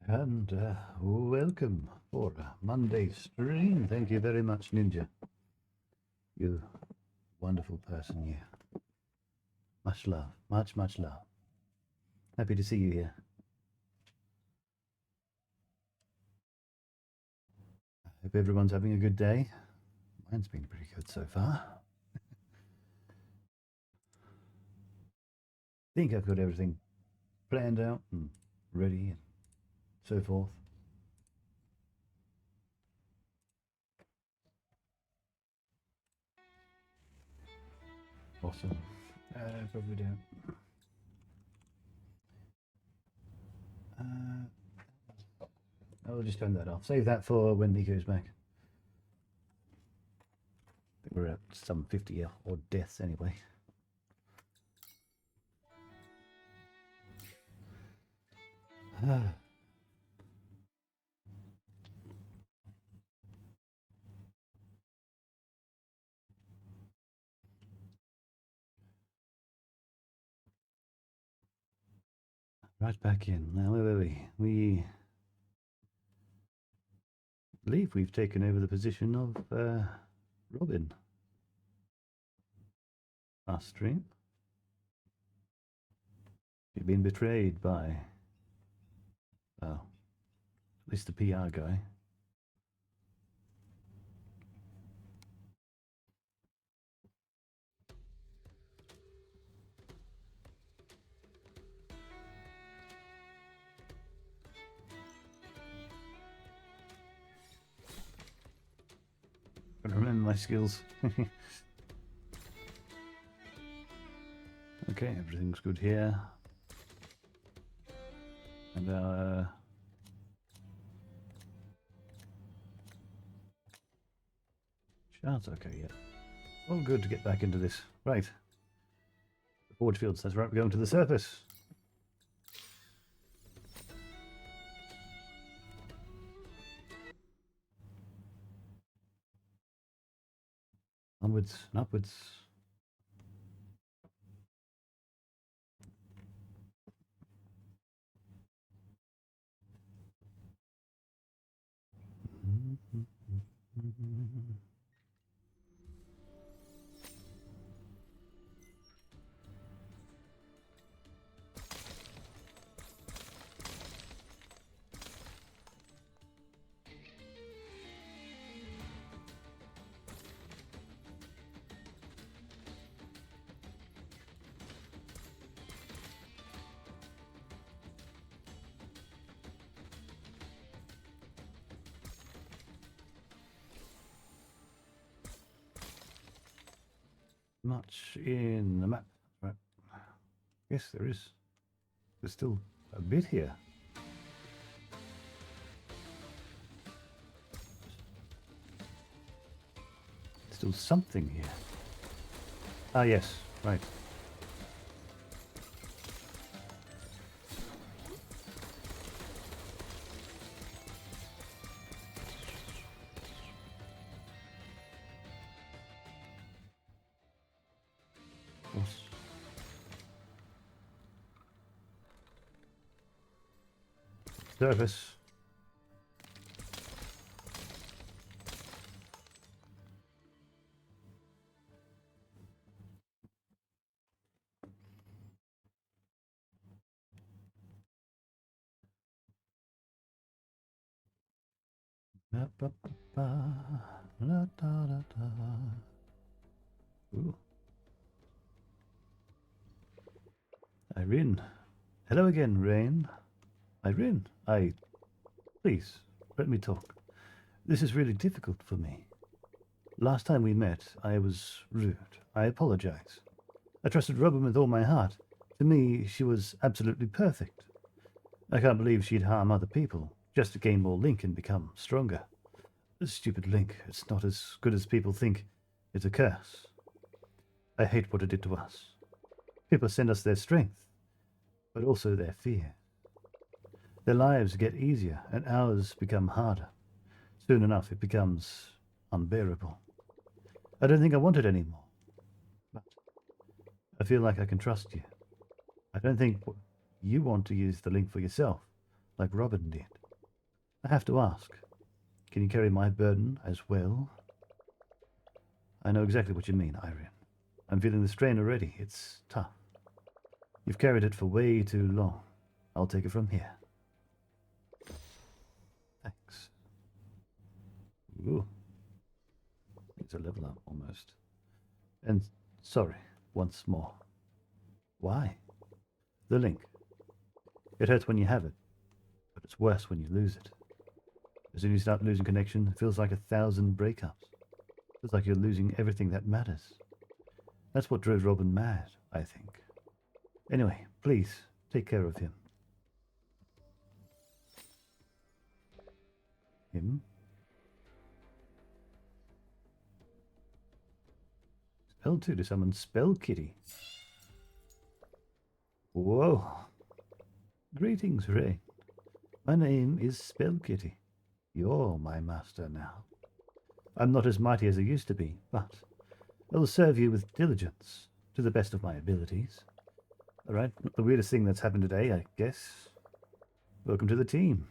And welcome for Monday stream. Thank you very much, Ninja. You wonderful person, you. Much love. Much love. Happy to see you here. I hope everyone's having a good day. Mine's been pretty good so far. I think I've got everything planned out and ready and so forth. Awesome. Probably don't. I'll just turn that off. Save that for when Nico's back. I think we're at some 50 odd deaths anyway. Right back in. Now, where were we? We believe we've taken over the position of Robin. Last stream. She'd been betrayed by, well, at least the PR guy. Gotta remember my skills. Okay, everything's good here. And Shard's okay, yeah. All good to get back into this. Right. The forge fields, that's right, we're going to the surface. Onwards and upwards. Much in the map. Right. Yes, there is. There's still a bit here. Still something here. Ah, yes, right. Surface. Ooh. Irene. Hello again, Rain. Irene, please, let me talk. This is really difficult for me. Last time we met, I was rude. I apologize. I trusted Robin with all my heart. To me, she was absolutely perfect. I can't believe she'd harm other people, just to gain more Link and become stronger. This stupid Link, it's not as good as people think. It's a curse. I hate what it did to us. People send us their strength, but also their fear. Their lives get easier, and ours become harder. Soon enough, it becomes unbearable. I don't think I want it anymore. But I feel like I can trust you. I don't think you want to use the Link for yourself, like Robin did. I have to ask, can you carry my burden as well? I know exactly what you mean, Irene. I'm feeling the strain already. It's tough. You've carried it for way too long. I'll take it from here. Thanks. Ooh. It's a level up almost. And sorry, once more. Why? The link. It hurts when you have it, but it's worse when you lose it. As soon as you start losing connection, it feels like 1,000 breakups. It feels like you're losing everything that matters. That's what drove Robin mad, I think. Anyway, please, take care of him. Him? Spell 2 to summon Spell Kitty. Whoa. Greetings, Ray. My name is Spell Kitty. You're my master now. I'm not as mighty as I used to be, but I will serve you with diligence, to the best of my abilities. Alright, not the weirdest thing that's happened today, I guess. Welcome to the team.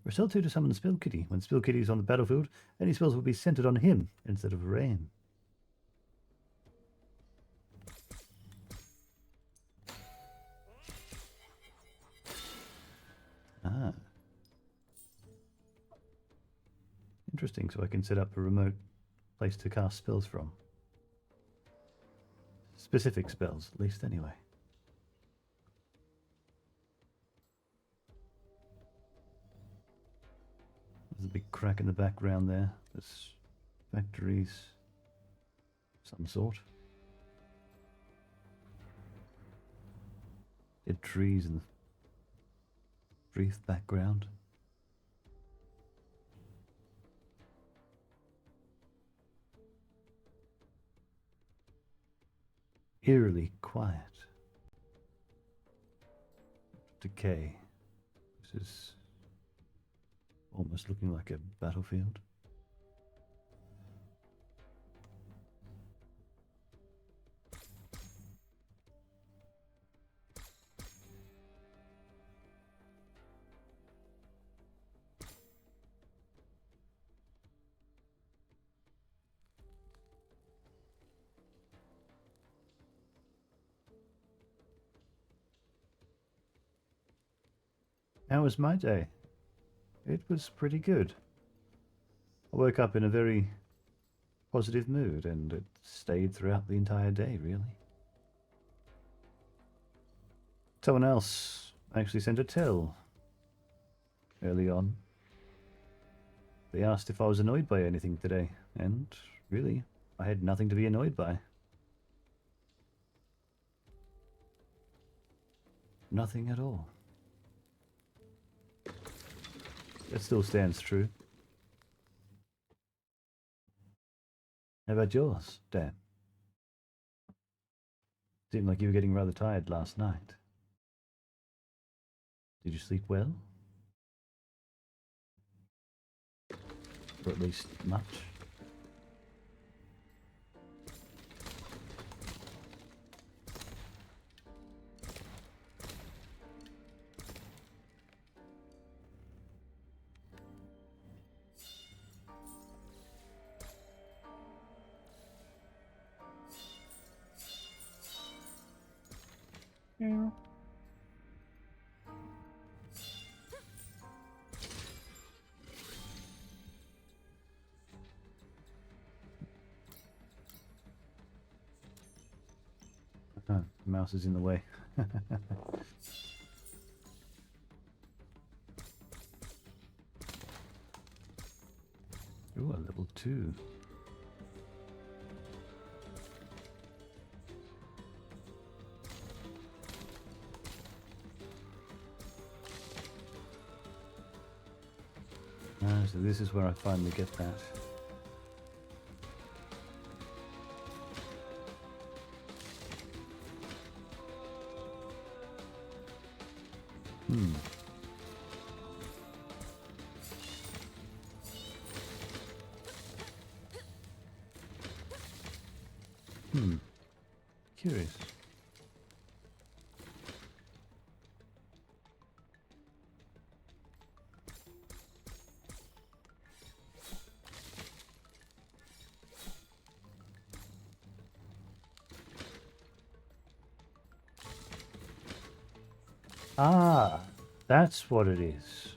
Spell 2 to summon Spell Kitty. When Spell Kitty is on the battlefield, any spells will be centered on him instead of Rain. Ah. Interesting, so I can set up a remote place to cast spells from. Specific spells, at least anyway. There's a big crack in the background there. There's factories of some sort. Dead trees in the brief background. Eerily quiet. Decay. This is almost looking like a battlefield. How was my day? It was pretty good. I woke up in a very positive mood, and it stayed throughout the entire day, really. Someone else actually sent a tell early on. They asked if I was annoyed by anything today, and really, I had nothing to be annoyed by. Nothing at all. That still stands true. How about yours, Dan? Seemed like you were getting rather tired last night. Did you sleep well? Or at least much? Yeah. Oh, the mouse is in the way. Ooh, a level 2. So this is where I finally get that. Curious. Ah, that's what it is.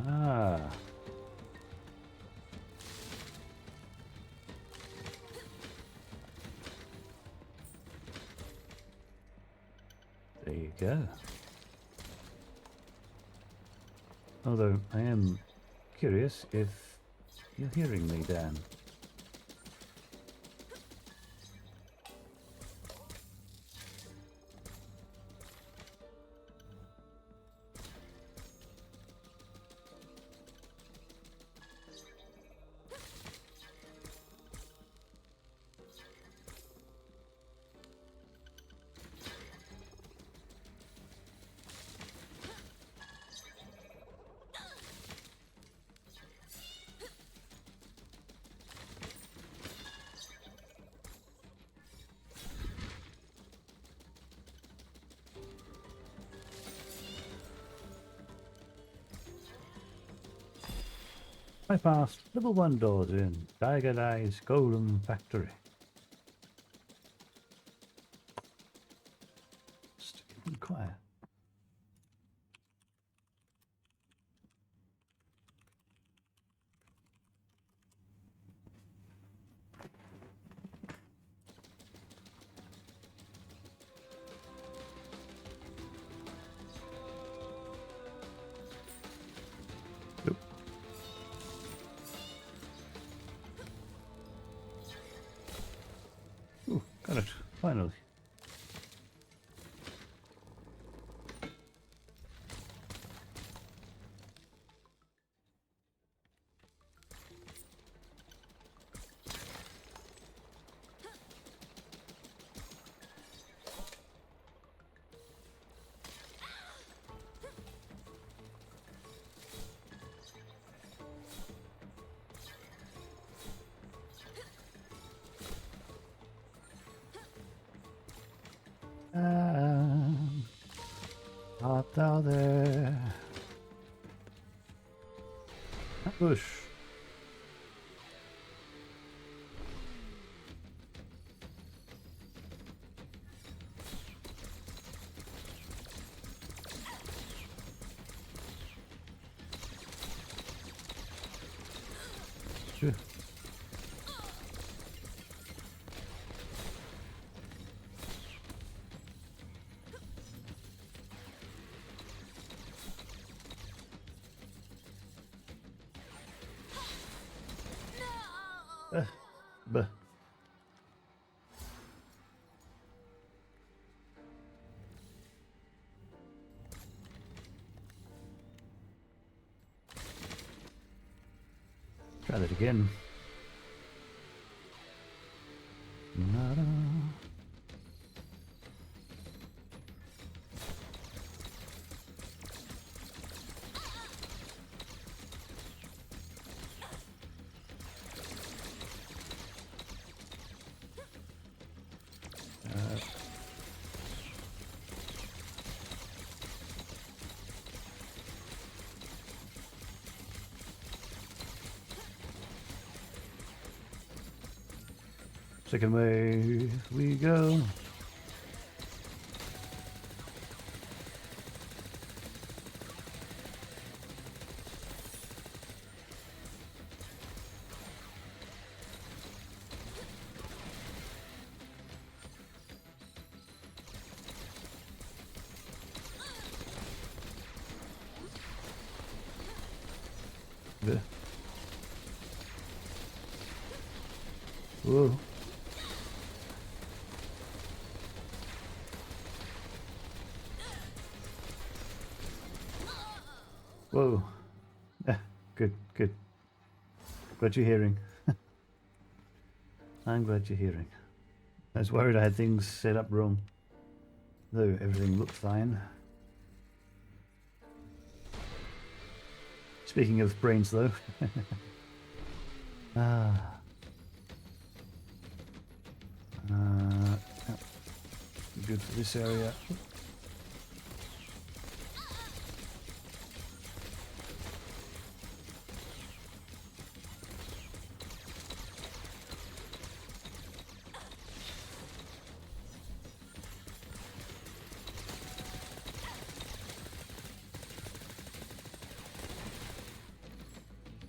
Ah, there you go. Although I am curious if you're hearing me, Dan. I passed level 1 doors in Tiger Eye's Golem Factory. Just keep quiet. Yep. Ooh, got it. Finally. Art thou there? Ambush. Sure. Buh. Try that again. Nada. Second wave, we go. Yeah. Whoa. Whoa. Yeah, good, good. Glad you're hearing. I'm glad you're hearing. I was worried I had things set up wrong. though everything looked fine. Speaking of brains, though. Ah. Yep. Good for this area.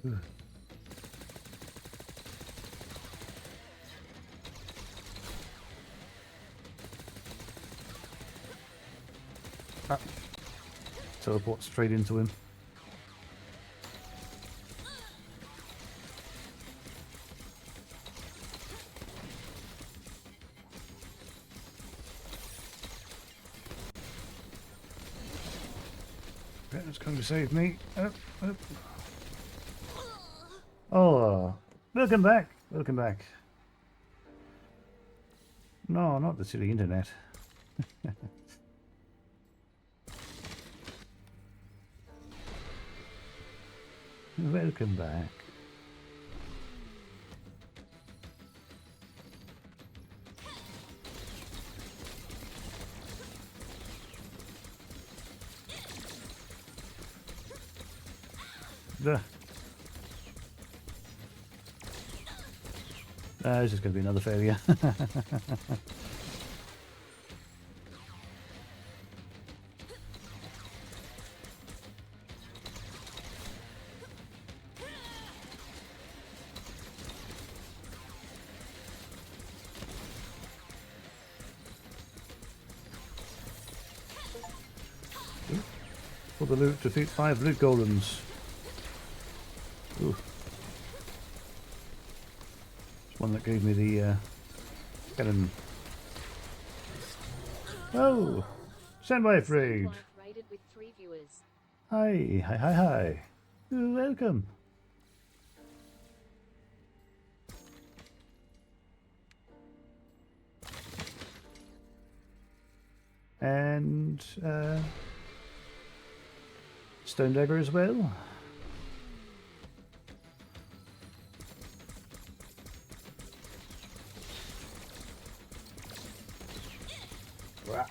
Ooh. Ah. Teleport straight into him. It's going to save me. Oh, welcome back. Welcome back. No, not the silly internet. Welcome back. This is going to be another failure. For the loot, defeat 5 loot golems. Ooh. It's one that gave me the cannon. Oh! Sandwave raid! With 3 viewers. Hi, hi, hi, hi. Welcome. And Stone Dagger as well. Rah.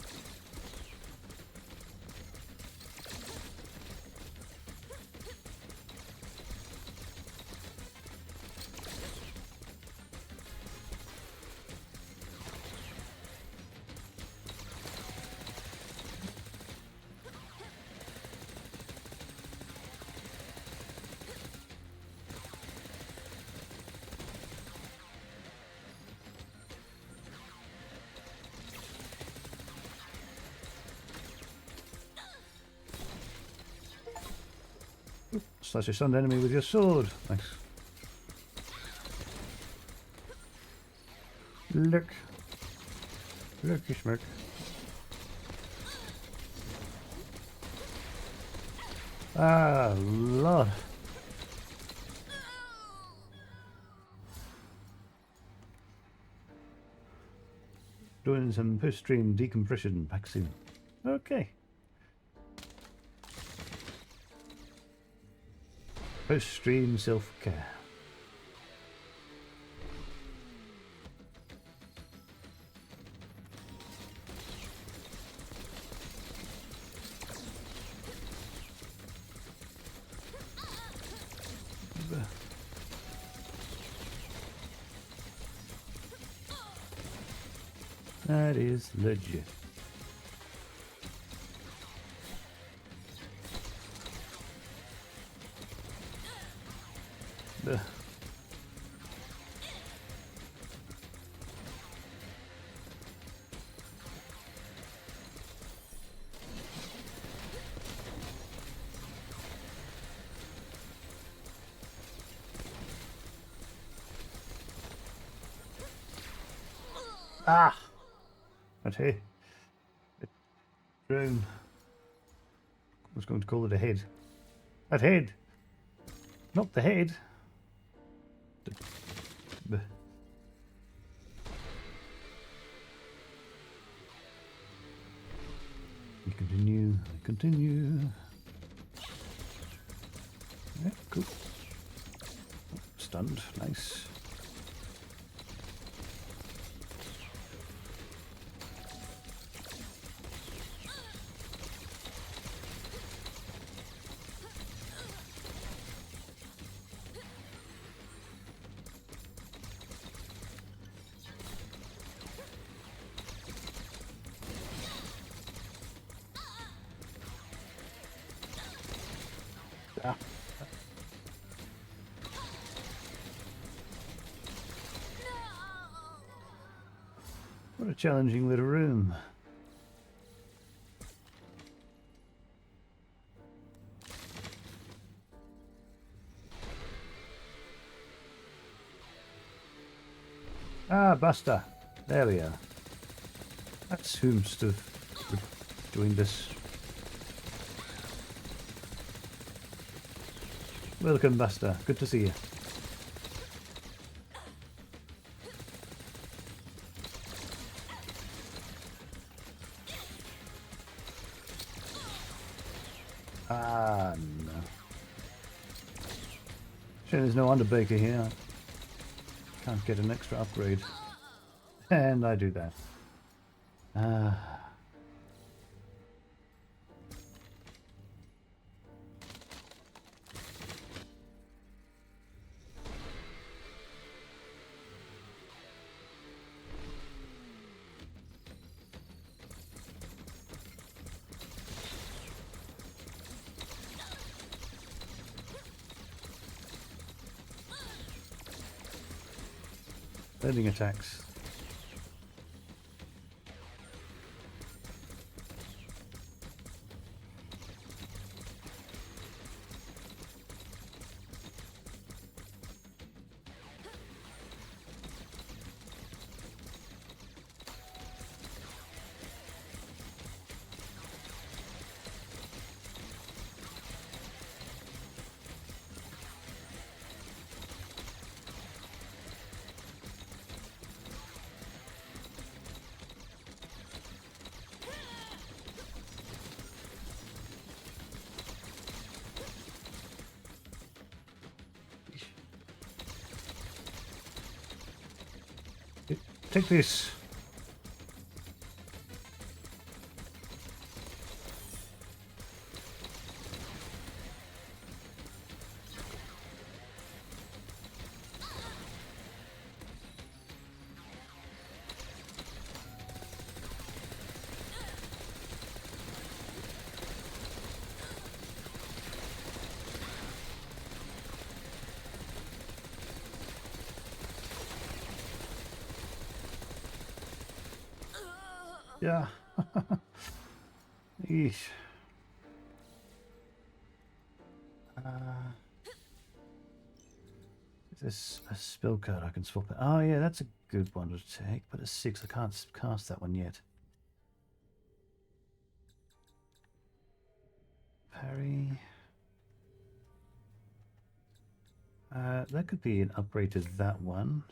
Slash a stunned enemy with your sword. Nice. Look. Look, you smirk. Ah, Lord. Doing some post-stream decompression back soon. Okay. Post-stream self-care. That is legit. Ah! Okay. Drone. I was going to call it a head. That head! Not the head! The... continue, I continue. Yeah, cool. Oh, stunned, nice. Ah. What a challenging little room. Ah, Buster. There we are. That's whomst have joined us. Welcome, Buster. Good to see you. Ah, no. Shame there's no underbaker here. Can't get an extra upgrade. And I do that. Ah. Landing attacks. Take this. Yeah. Eesh. Is this a spell card I can swap it? Oh yeah, that's a good one to take, but it's 6. I can't cast that one yet. Parry. That could be an upgrade to that one.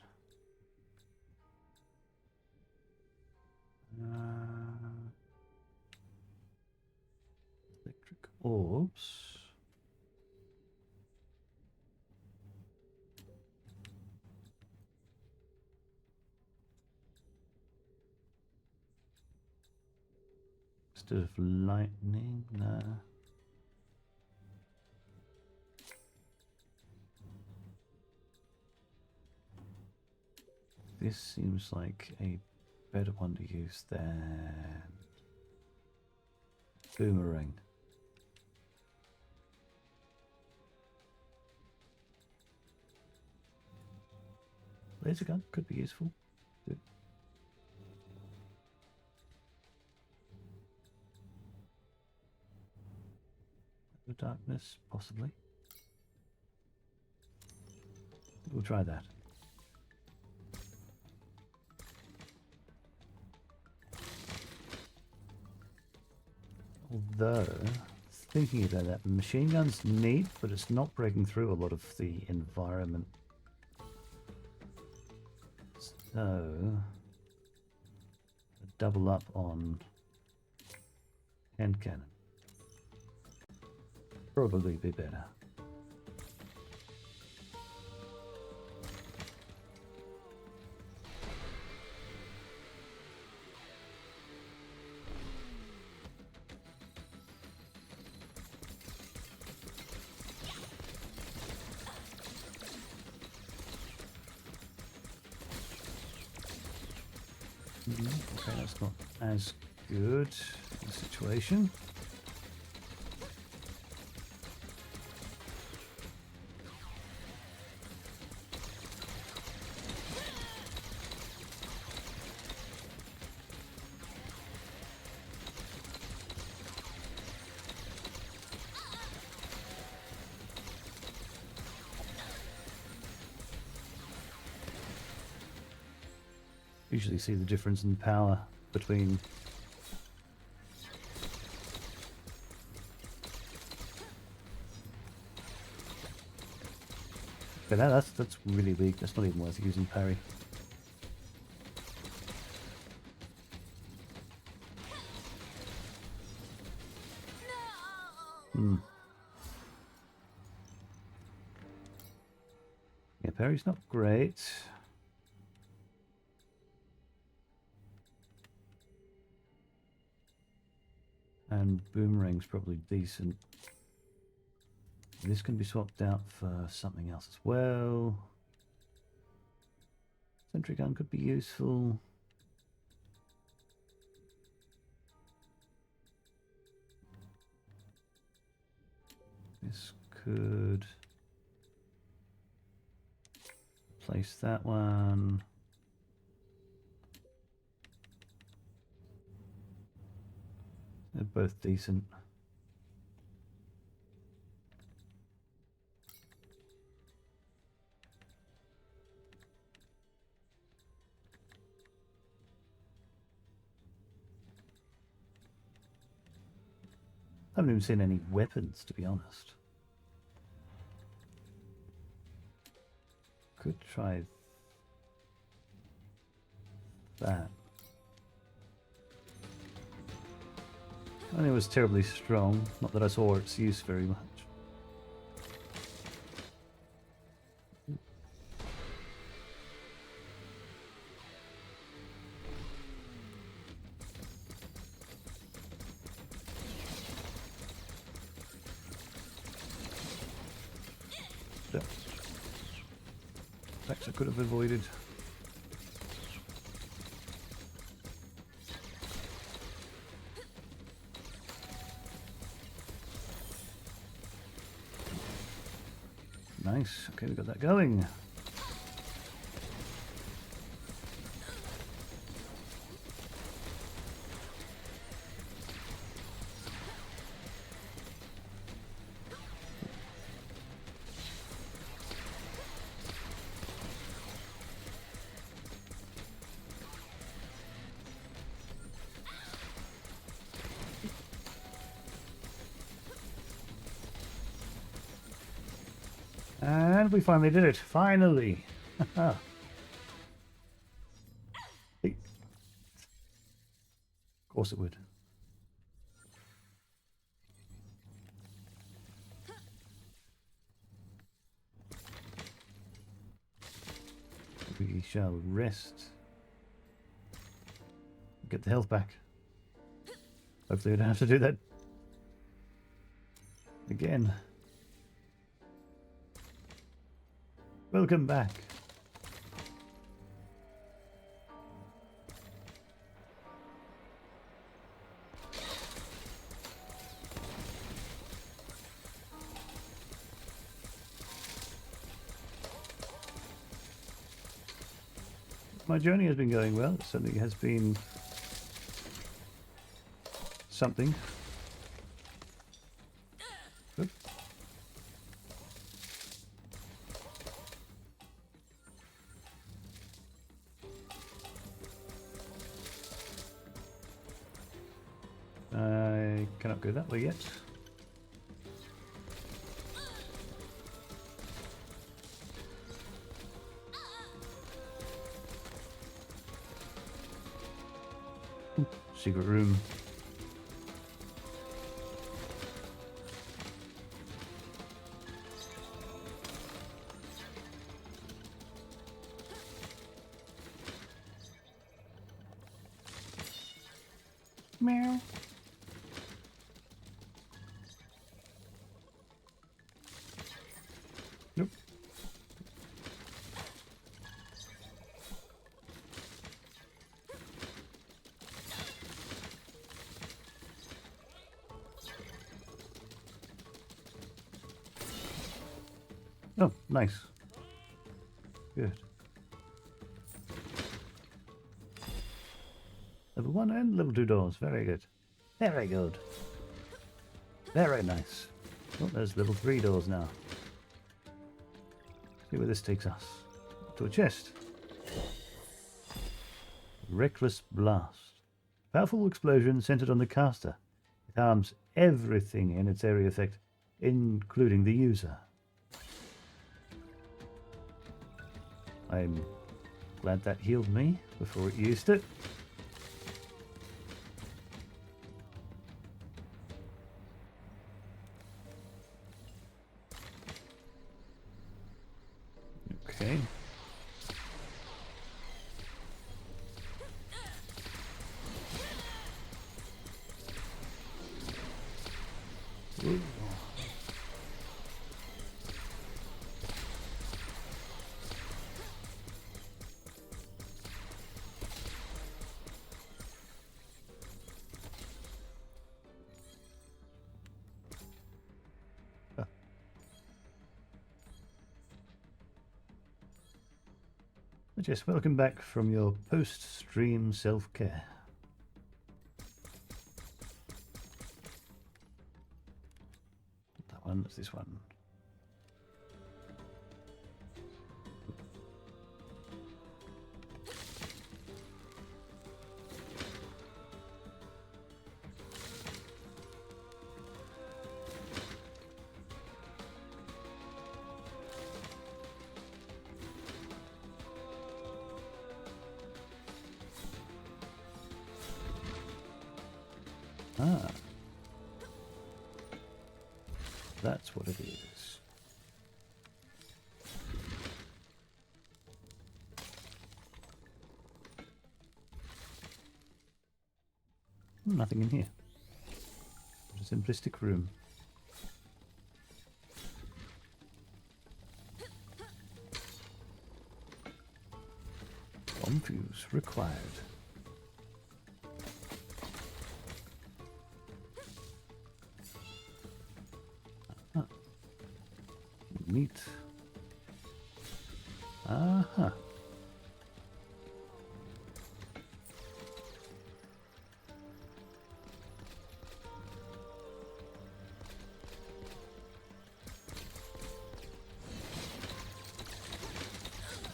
Electric orbs. Instead of lightning, no. This seems like a better one to use than boomerang. Laser gun could be useful. Good. The darkness, possibly. We'll try that. Although, thinking about that, machine guns neat, but it's not breaking through a lot of the environment. So, double up on Hand cannon. Probably be better. Okay, that's not as good a situation. Usually see the difference in power between but that's really weak. That's not even worth using parry. Yeah, parry's not great. And boomerang's probably decent. This can be swapped out for something else as well. Sentry gun could be useful. This could place that one. They're both decent. I haven't even seen any weapons, to be honest. Could try that. I think it was terribly strong. Not that I saw its use very much. Attacks I could have avoided. Nice. Okay, we got that going. And we finally did it. Finally. Of course it would. We shall rest. Get the health back. Hopefully we don't have to do that again. Welcome back. My journey has been going well. It certainly has been something. Good. I cannot go that way yet. Secret room. Meow. Nope. Oh, nice. Good. Level 1 and level 2 doors. Very good. Very good. Very nice. Oh, there's level 3 doors now. See where this takes us. To a chest. Reckless Blast. Powerful explosion centered on the caster. It harms everything in its area effect, including the user. I'm glad that healed me before it used it. Okay. Ooh. Just welcome back from your post-stream self-care. That one, what's this one? Ah. That's what it is. Nothing in here. Just a simplistic room. Bomb fuse required. Meat. Aha.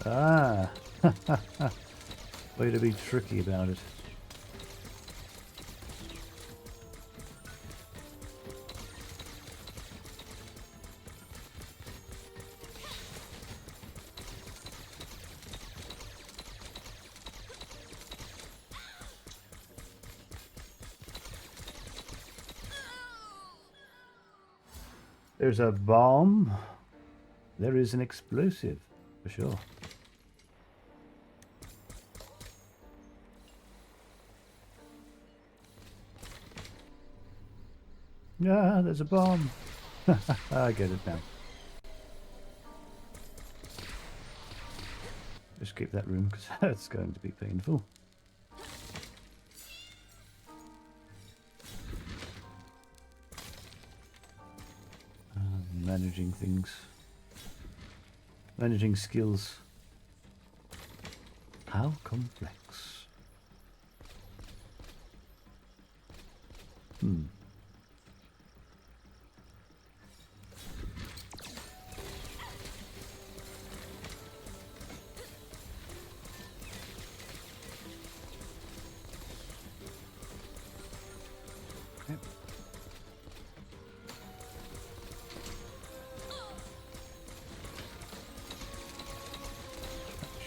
Ah. Way to be tricky about it. There's a bomb. There is an explosive, for sure. Yeah, there's a bomb. I get it now. Just keep that room because that's going to be painful. Managing things. Managing skills. How complex. Okay.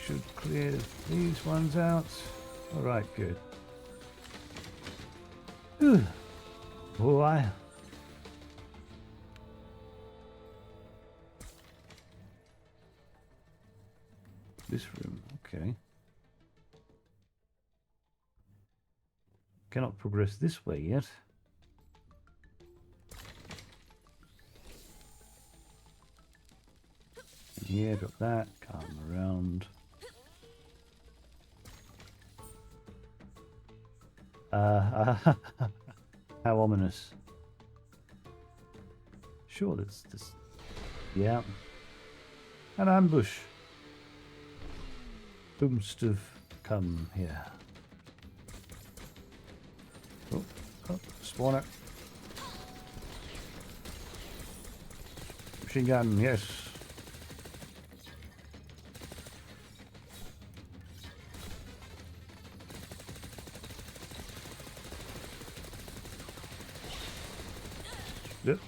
Should clear these ones out. All right, good. Boy. This room, okay. cannot progress this way yet. Here, drop that, come around. How ominous. Sure, that's this. Yeah. An ambush. Boomst have come here. Oh, spawner. Machine gun, yes. Yep.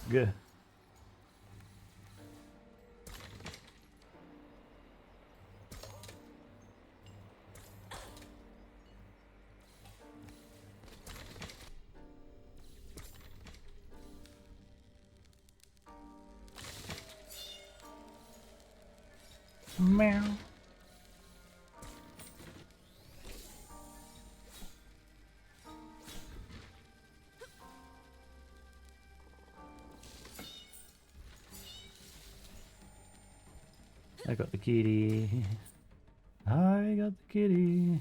Good. Meow. I got the kitty. I got the kitty.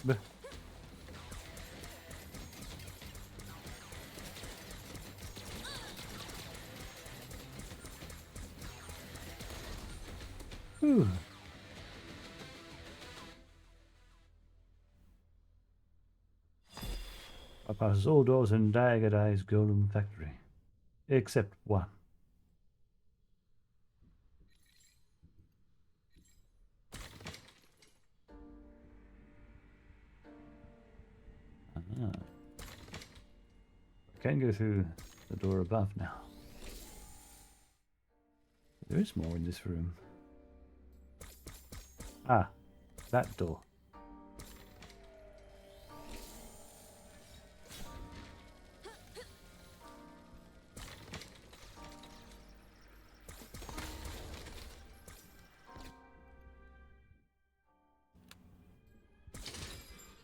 Bleh. Whew. I passes all doors in Diagadai's golden factory, except one. Ah. I can go through the door above now. There is more in this room. Ah, that door.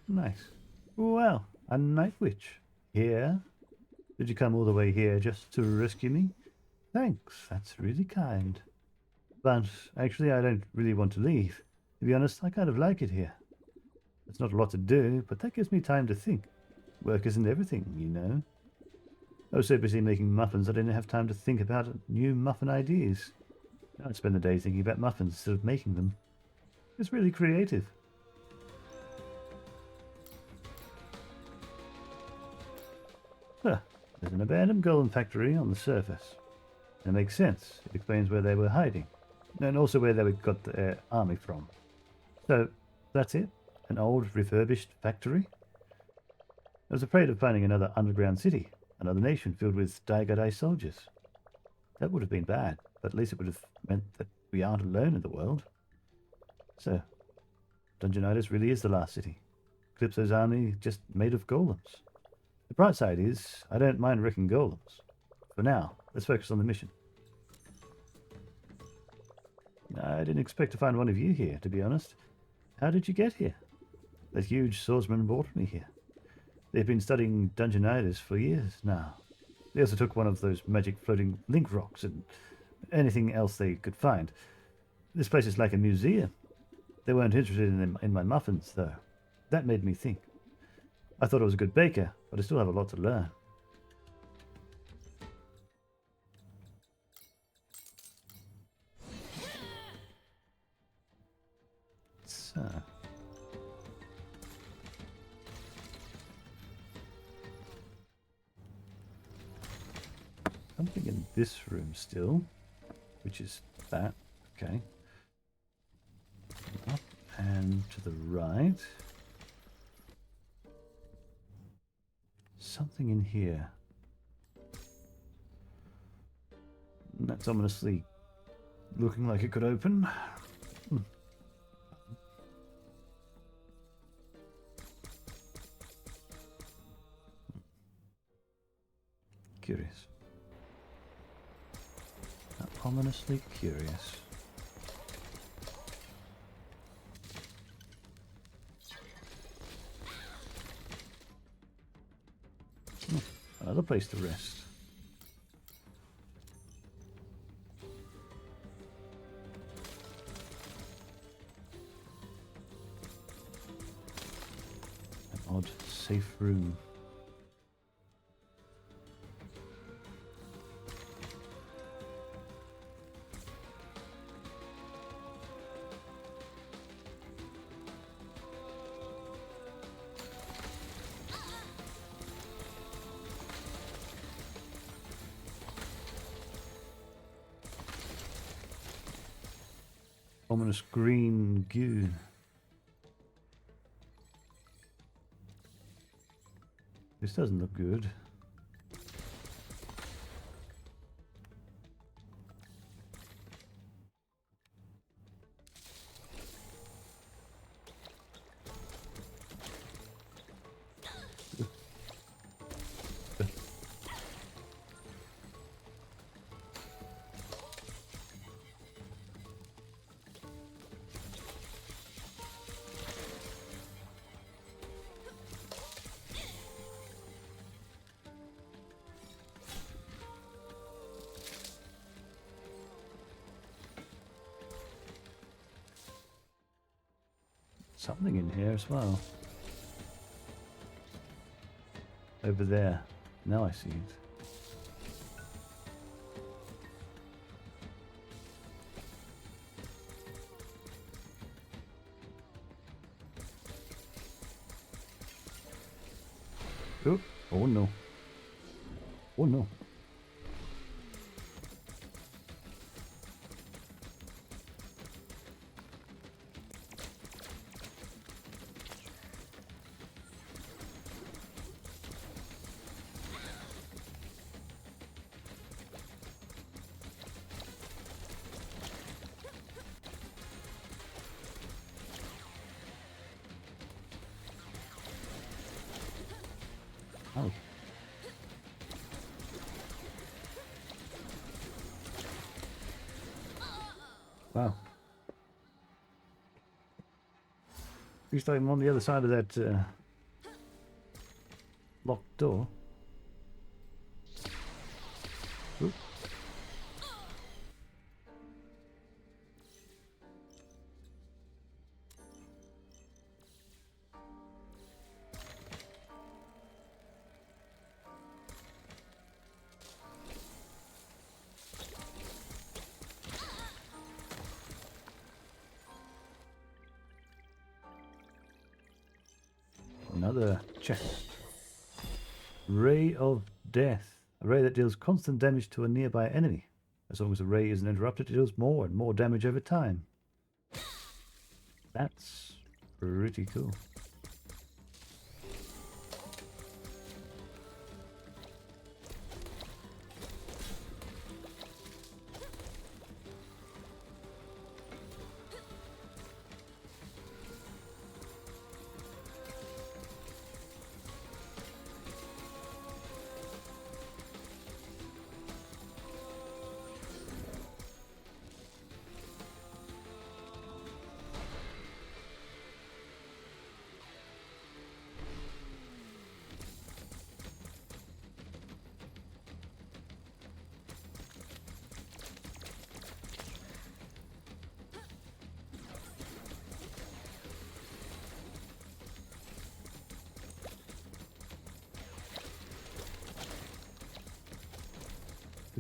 Nice. Well, a night witch. Here? Did you come all the way here just to rescue me? Thanks, that's really kind. But actually, I don't really want to leave. To be honest, I kind of like it here. It's not a lot to do, but that gives me time to think. Work isn't everything, you know. I was so busy making muffins I didn't have time to think about new muffin ideas. I'd spend the day thinking about muffins instead of making them. It's really creative. Huh. There's an abandoned golden factory on the surface. It makes sense. It explains where they were hiding. And also where they got their army from. So, that's it? An old, refurbished factory? I was afraid of finding another underground city. Another nation filled with Daigadai soldiers. That would have been bad, but at least it would have meant that we aren't alone in the world. So, Dungeonitis really is the last city. Calypso's army just made of golems. The bright side is, I don't mind wrecking golems. For now, let's focus on the mission. I didn't expect to find one of you here, to be honest. How did you get here? That huge swordsman brought me here. They've been studying Dungeonitis for years now. They also took one of those magic floating link rocks and anything else they could find. This place is like a museum. They weren't interested in my muffins, though. That made me think. I thought I was a good baker, but I still have a lot to learn. So. something in this room still, which is that. Okay. Up and to the right. Something in here. That's ominously looking like it could open. Curious. Ominously curious. Another place to rest. An odd, safe room. Ominous green goo. This doesn't look good. Something in here as well. Over there. Now I see it. Oh, oh no. Oh no. Oh. Wow. At least I'm on the other side of that locked door. Oop. Another chest. Ray of Death. A ray that deals constant damage to a nearby enemy. As long as the ray isn't interrupted, it deals more and more damage over time. That's pretty cool.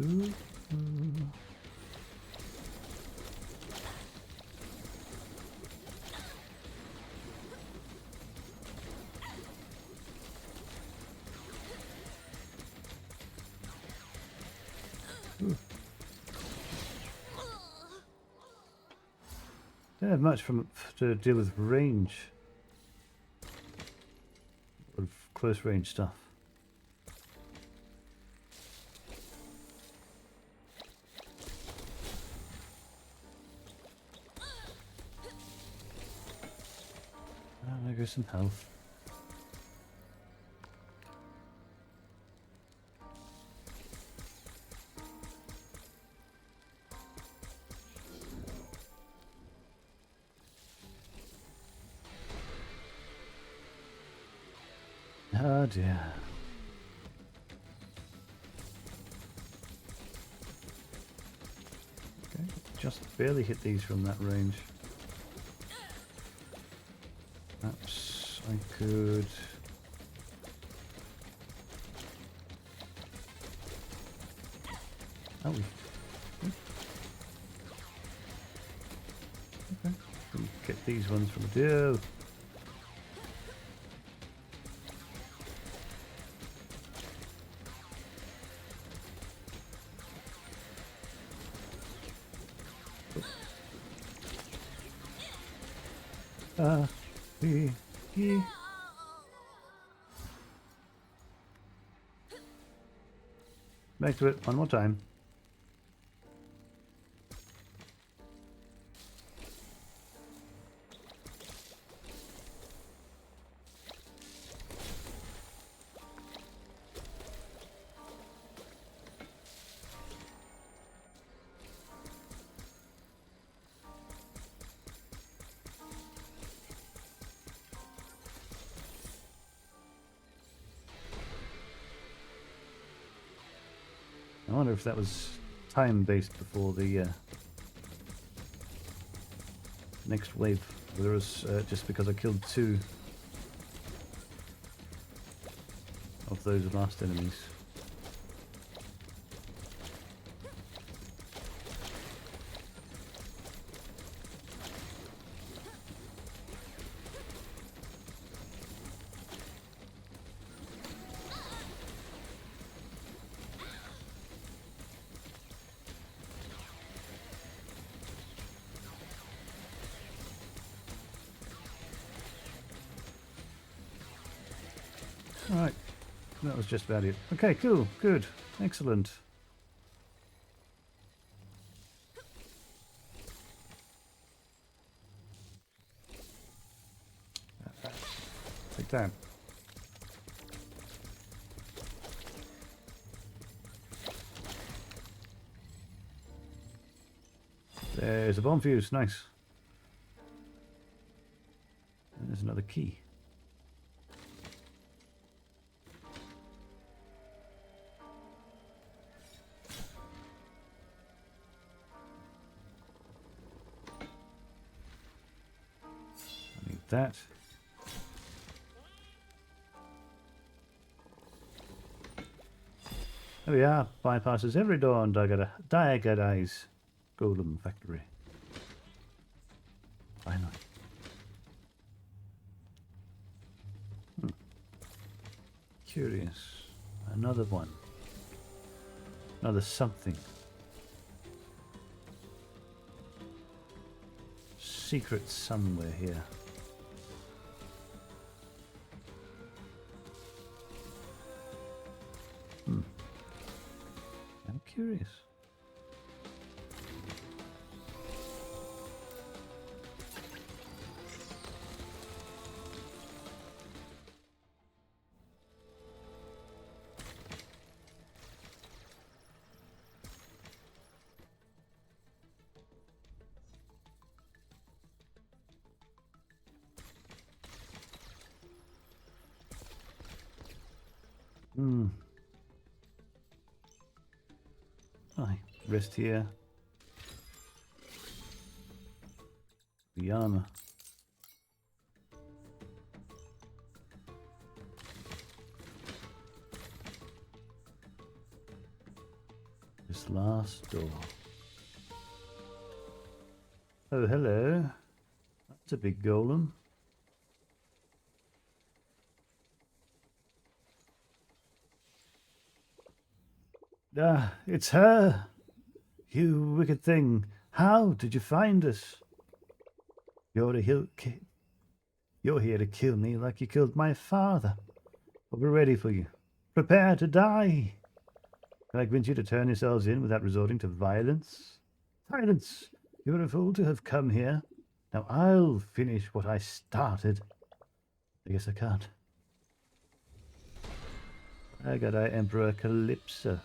Ooh. Ooh. Don't have much to deal with range. Of close range stuff. There goes some health. Oh dear. Okay, just barely hit these from that range. Perhaps I could... Oh, okay. We'll get these ones from the deal. Back to it one more time. I wonder if that was time-based before the next wave. Whether it was just because I killed 2 of those last enemies. Alright, that was just about it. Okay, cool, good, excellent. Take that. There's a bomb fuse, nice. And there's another key. That. There we are. Bypasses every door on Diagadi's Golem Factory. Finally. Curious. Another one. Another something. Secret somewhere here. I'm curious. Aye, rest here. The armor. This last door. Oh, hello. That's a big golem. Ah, it's her. You wicked thing! How did you find us? You're here to kill me like you killed my father. But we're ready for you. Prepare to die! Can I convince you to turn yourselves in without resorting to violence? Silence! You're a fool to have come here. Now I'll finish what I started. I guess I can't. I got Emperor Calypso.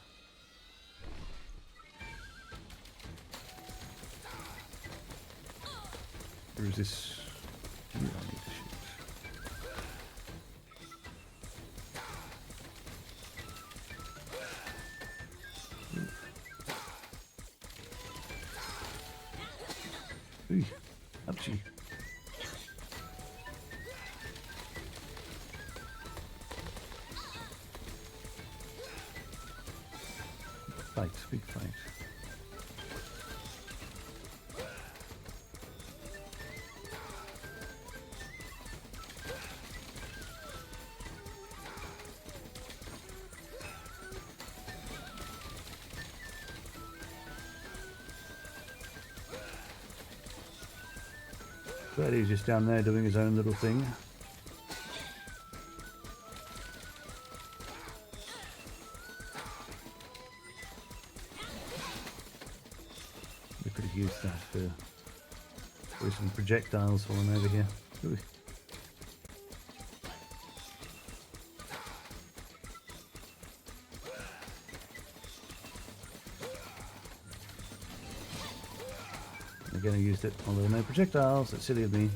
Where is this? Who do I need to shoot? Ooh, ouchie. Fight, big fight. But he's just down there doing his own little thing. We could have used that for some projectiles falling over here. Ooh. Again, I used it, although no projectiles. That's silly of me.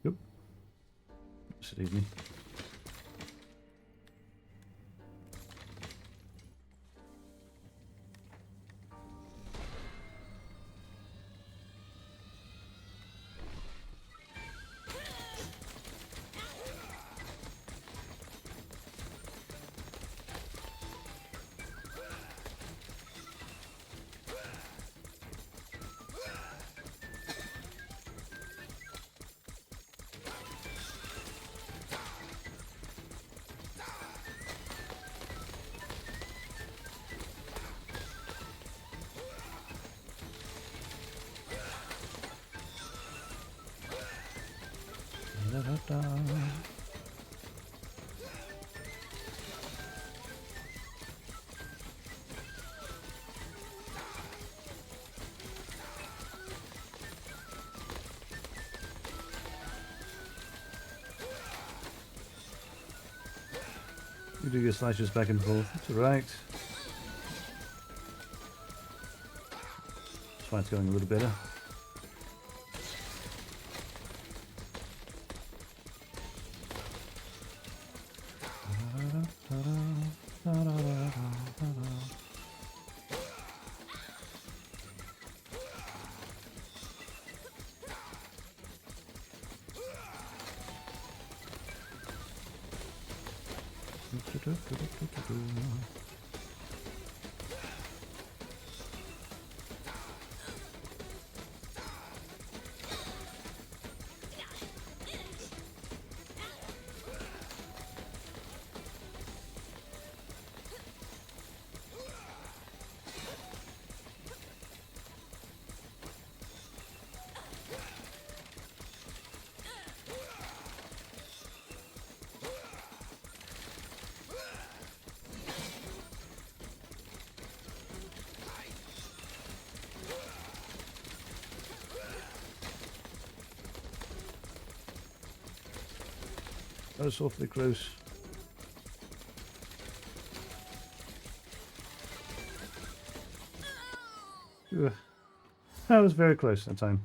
Yep. Silly of me. Da-da-da. You do your slashes back and forth. That's alright. This fight's going a little better. That was awfully close. Ugh. That was very close that time.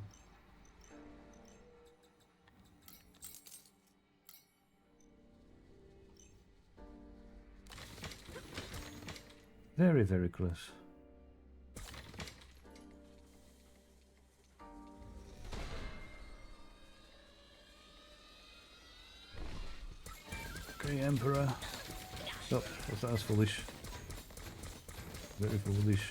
Very, very close. Okay, Emperor. Oh, that's foolish. Very foolish.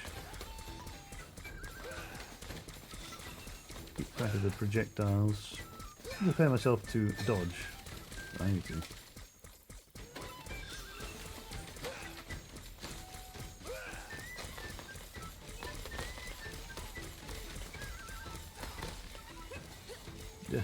Keep track of the projectiles. Prepare myself to dodge. I need to. Yeah.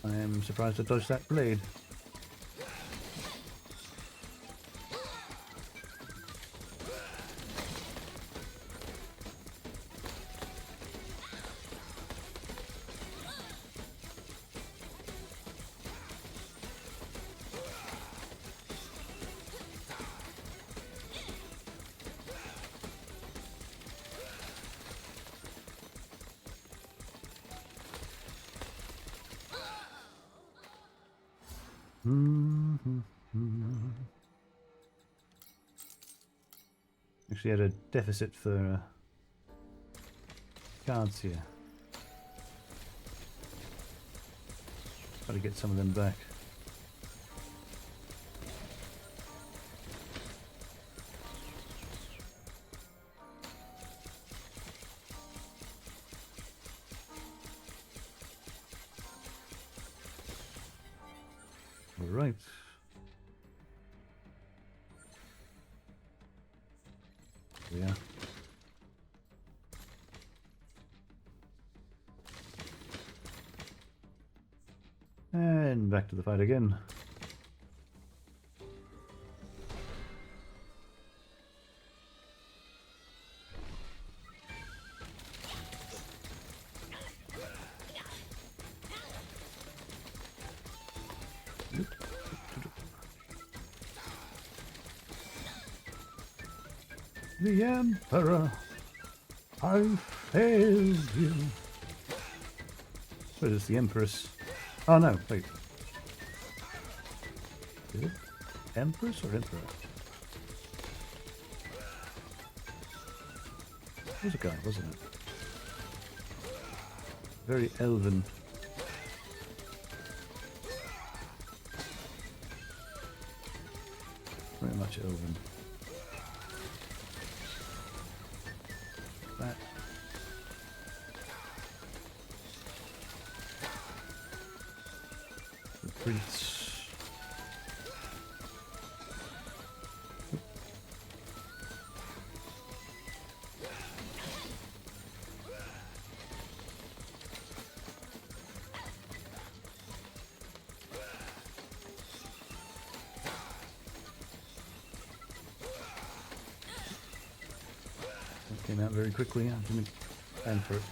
I am surprised I dodged that blade. Actually had a deficit for cards here. Got to get some of them back. All right. Yeah. And back to the fight again. The Emperor, I failed you. Where is the Empress? Oh no, wait. Is it Empress or Emperor? It was a guy, wasn't it? Very elven. Very much elven. That. The prince. Came out very quickly. I didn't plan for it.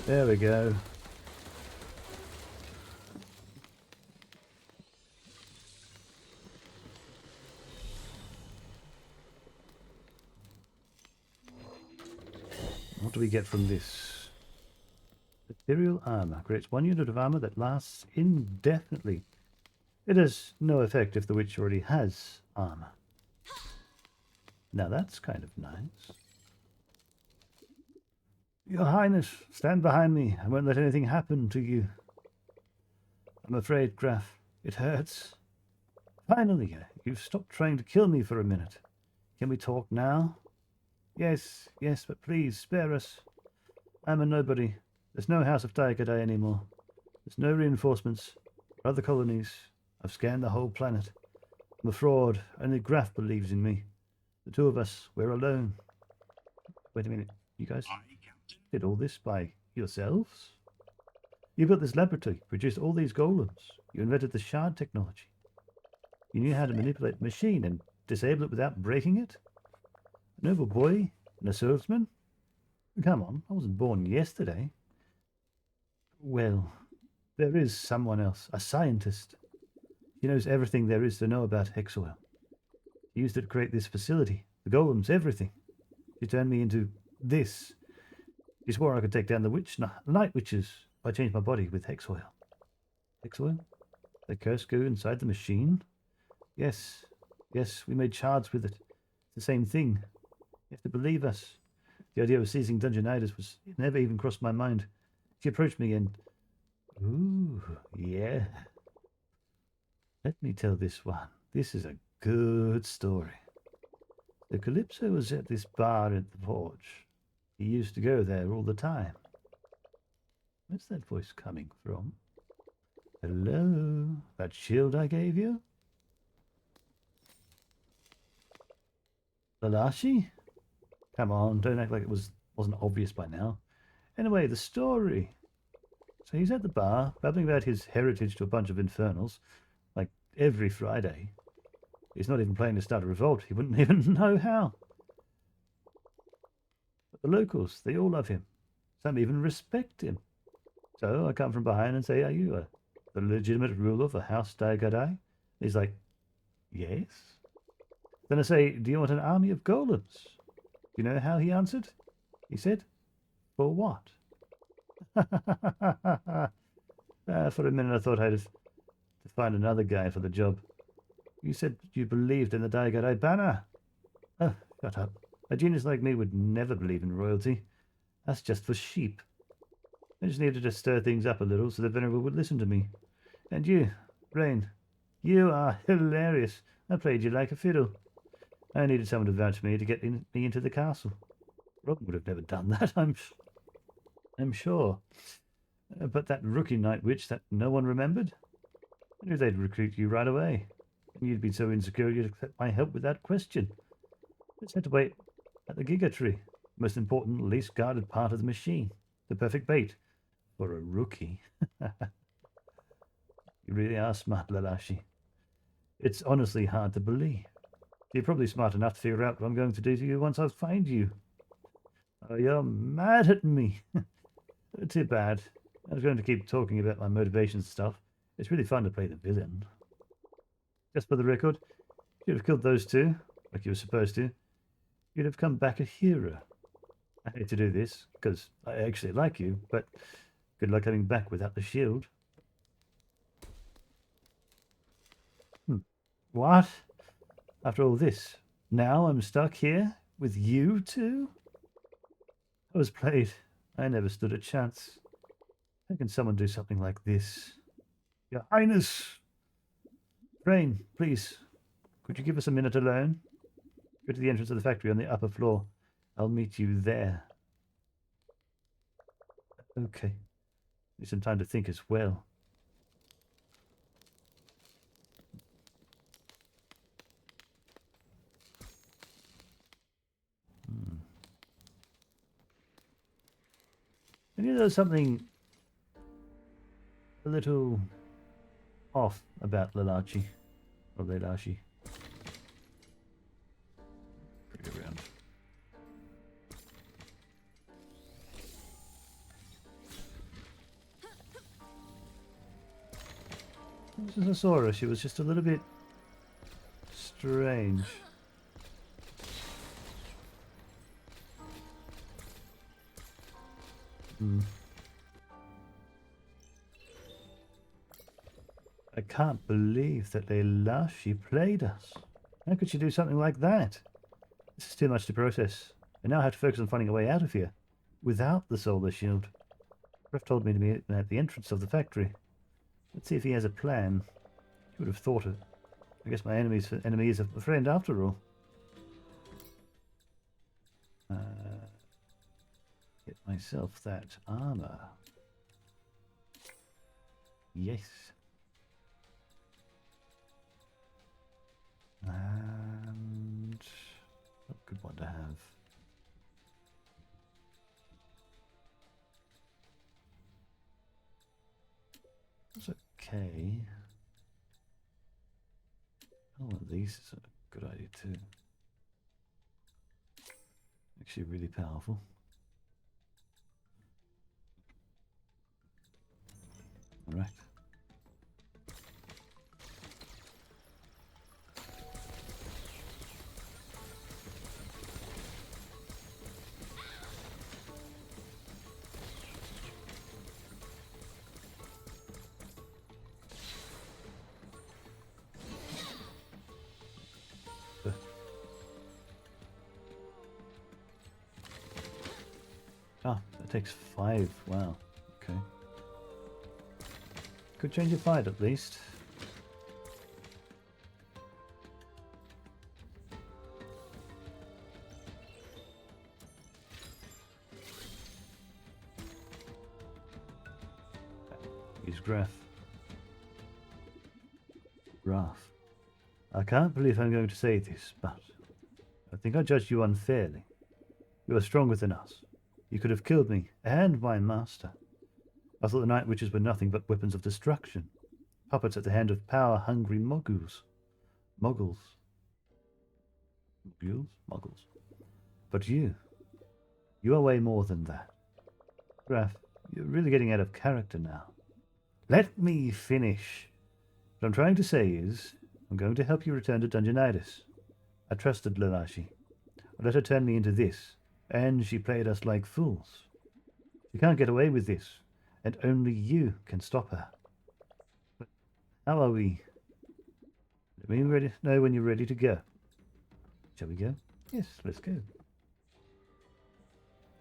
There we go. What do we get from this? Ethereal armor. Creates 1 unit of armor that lasts indefinitely. It has no effect if the witch already has armor. Now that's kind of nice. Your Highness, stand behind me. I won't let anything happen to you. I'm afraid, Graf. It hurts. Finally, you've stopped trying to kill me for a minute. Can we talk now? Yes, yes, but please, spare us. I'm a nobody. There's no House of Daikadai anymore. There's no reinforcements or other colonies. I've scanned the whole planet. I'm a fraud. Only Graf believes in me. The two of us, we're alone. Wait a minute. You guys did all this by yourselves? You built this laboratory, produced all these golems. You invented the shard technology. You knew how to manipulate the machine and disable it without breaking it? A noble boy and a swordsman? Come on, I wasn't born yesterday. Well, there is someone else, a scientist. He knows everything there is to know about Hexoil. He used it to create this facility, the golems, everything. He turned me into this. He swore I could take down the night witches if I changed my body with Hexoil. Hexoil? The cursed goo inside the machine? Yes, yes, we made shards with it. It's the same thing. You have to believe us. The idea of seizing Dungeonitis it never even crossed my mind. She approached me and... Ooh, yeah. Let me tell this one. This is a good story. The Calypso was at this bar at the porch. He used to go there all the time. Where's that voice coming from? Hello? That shield I gave you? Lalashi? Come on, don't act like it wasn't obvious by now. Anyway, the story. So he's at the bar, babbling about his heritage to a bunch of infernals, like every Friday. He's not even planning to start a revolt. He wouldn't even know how. But the locals, they all love him. Some even respect him. So I come from behind and say, are you the legitimate ruler for House Daikadai? He's like, yes. Then I say, do you want an army of golems? Do you know how he answered? He said, for what? For a minute I thought I'd have to find another guy for the job. You said you believed in the Daikadai banner. Oh, shut up. A genius like me would never believe in royalty. That's just for sheep. I just needed to stir things up a little so the Venerable would listen to me. And you, Rain, you are hilarious. I played you like a fiddle. I needed someone to vouch for me to get me into the castle. Robin would have never done that, I'm sure. But that rookie night witch that no one remembered? I knew they'd recruit you right away. And you'd be so insecure you'd accept my help without question. Just had to wait at the Giga Tree, the most important, least guarded part of the machine. The perfect bait for a rookie. You really are smart, Lalashi. It's honestly hard to believe. You're probably smart enough to figure out what I'm going to do to you once I find you. Oh, you're mad at me. Too bad. I was going to keep talking about my motivations stuff. It's really fun to play the villain. Just for the record, if you'd have killed those two, like you were supposed to, you'd have come back a hero. I hate to do this, because I actually like you, but good luck coming back without the shield. What? After all this, now I'm stuck here with you two? I was played. I never stood a chance. How can someone do something like this? Your Highness! Rain, please, could you give us a minute alone? Go to the entrance of the factory on the upper floor. I'll meet you there. Okay. Need some time to think as well. And you know something a little off about Lalachi, or Lelashi. Bring it around. This is a Sora. She was just a little bit strange. I can't believe that Lelashi played us. How could she do something like that? This is too much to process. I now have to focus on finding a way out of here. without the solar shield. Griff told me to meet him at the entrance of the factory. Let's see if he has a plan. You would have thought it. I guess my enemy is a friend after all. Get myself that armor. Yes. And a good one to have. It's okay. Oh, one of these is a good idea too. Actually really powerful. Alright. Ah, that takes 5. Wow. Okay. Could change your fight at least. Use Graph. Graph. I can't believe I'm going to say this, but I think I judged you unfairly. You are stronger than us. You could have killed me and my master. I thought the Night Witches were nothing but weapons of destruction. Puppets at the hand of power-hungry moguls. Moguls. Moguls? Moguls. But you are way more than that. Graf, you're really getting out of character now. Let me finish. What I'm trying to say is, I'm going to help you return to Dungeonitis. I trusted Lalashi. I let her turn me into this, and she played us like fools. She can't get away with this, and only you can stop her. But how are we? Let me know when you're ready to go. Shall we go? Yes, let's go.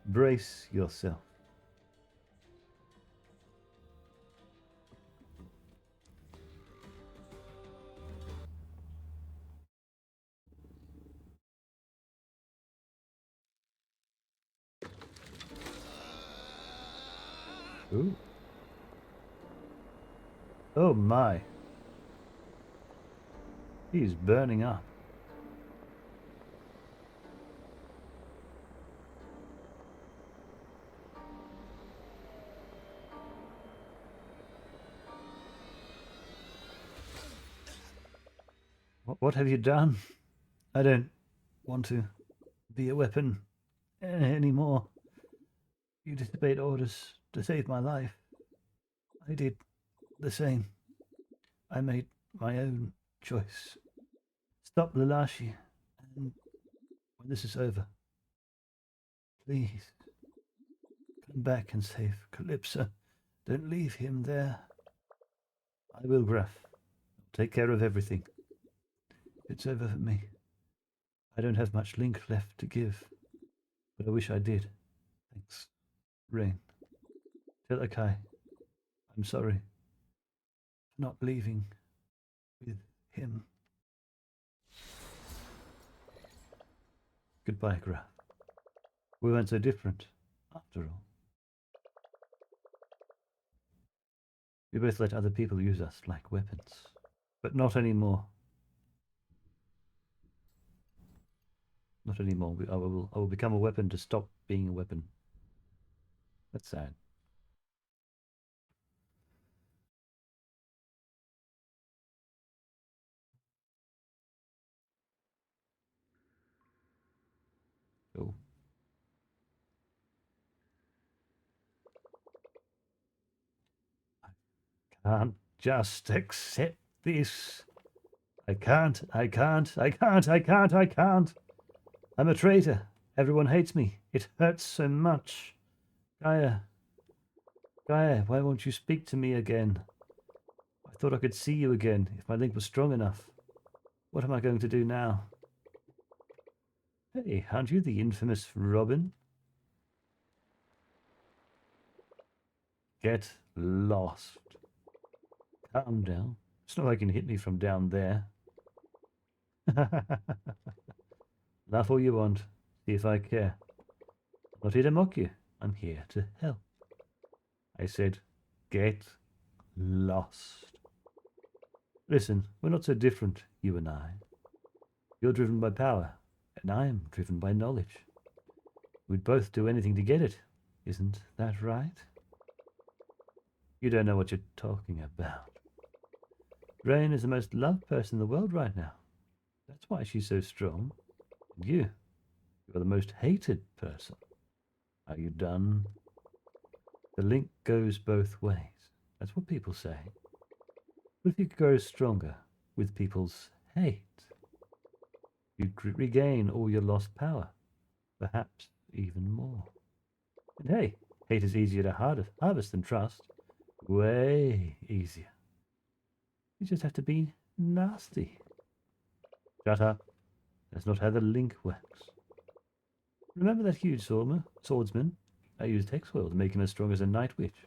Brace yourself. Ooh. Oh my. He's burning up. What have you done? I don't want to be a weapon anymore. You disobeyed orders to save my life. I did the same. I made my own choice. Stop Lalashi, and when this is over, please come back and save Calypso. Don't leave him there. I will, Graf. I'll take care of everything. It's over for me. I don't have much link left to give, but I wish I did. Thanks, Rain. Tell Akai I'm sorry for not leaving with him. Goodbye, Graf. We weren't so different, after all. We both let other people use us like weapons, but not anymore. Not anymore. I will become a weapon to stop being a weapon. That's sad. Oh. I can't just accept this. I can't. I'm a traitor. Everyone hates me. It hurts so much. Gaia, why won't you speak to me again? I thought I could see you again if my link was strong enough. What am I going to do now? Hey, aren't you the infamous Robin? Get lost. Calm down. It's not like you can hit me from down there. Laugh all you want. See if I care. I'm not here to mock you. I'm here to help. I said, get lost. Listen, we're not so different, you and I. You're driven by power, and I'm driven by knowledge. We'd both do anything to get it. Isn't that right? You don't know what you're talking about. Rain is the most loved person in the world right now. That's why she's so strong. And you are the most hated person. Are you done? The link goes both ways. That's what people say. What if you grow stronger with people's hate? You'd regain all your lost power. Perhaps even more. And hey, hate is easier to harvest than trust. Way easier. You just have to be nasty. Shut up. That's not how the link works. Remember that huge swordsman? I used Hexoil to make him as strong as a night witch.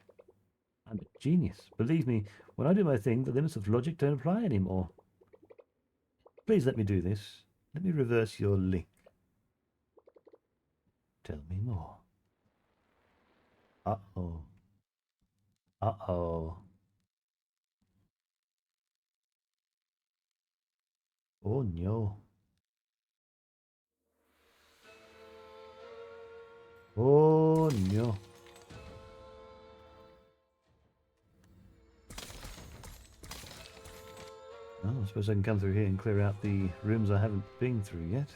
I'm a genius. Believe me, when I do my thing, the limits of logic don't apply anymore. Please let me do this. Let me reverse your link. Tell me more. Uh-oh. Uh-oh. Oh no. Oh no. Oh, I suppose I can come through here and clear out the rooms I haven't been through yet.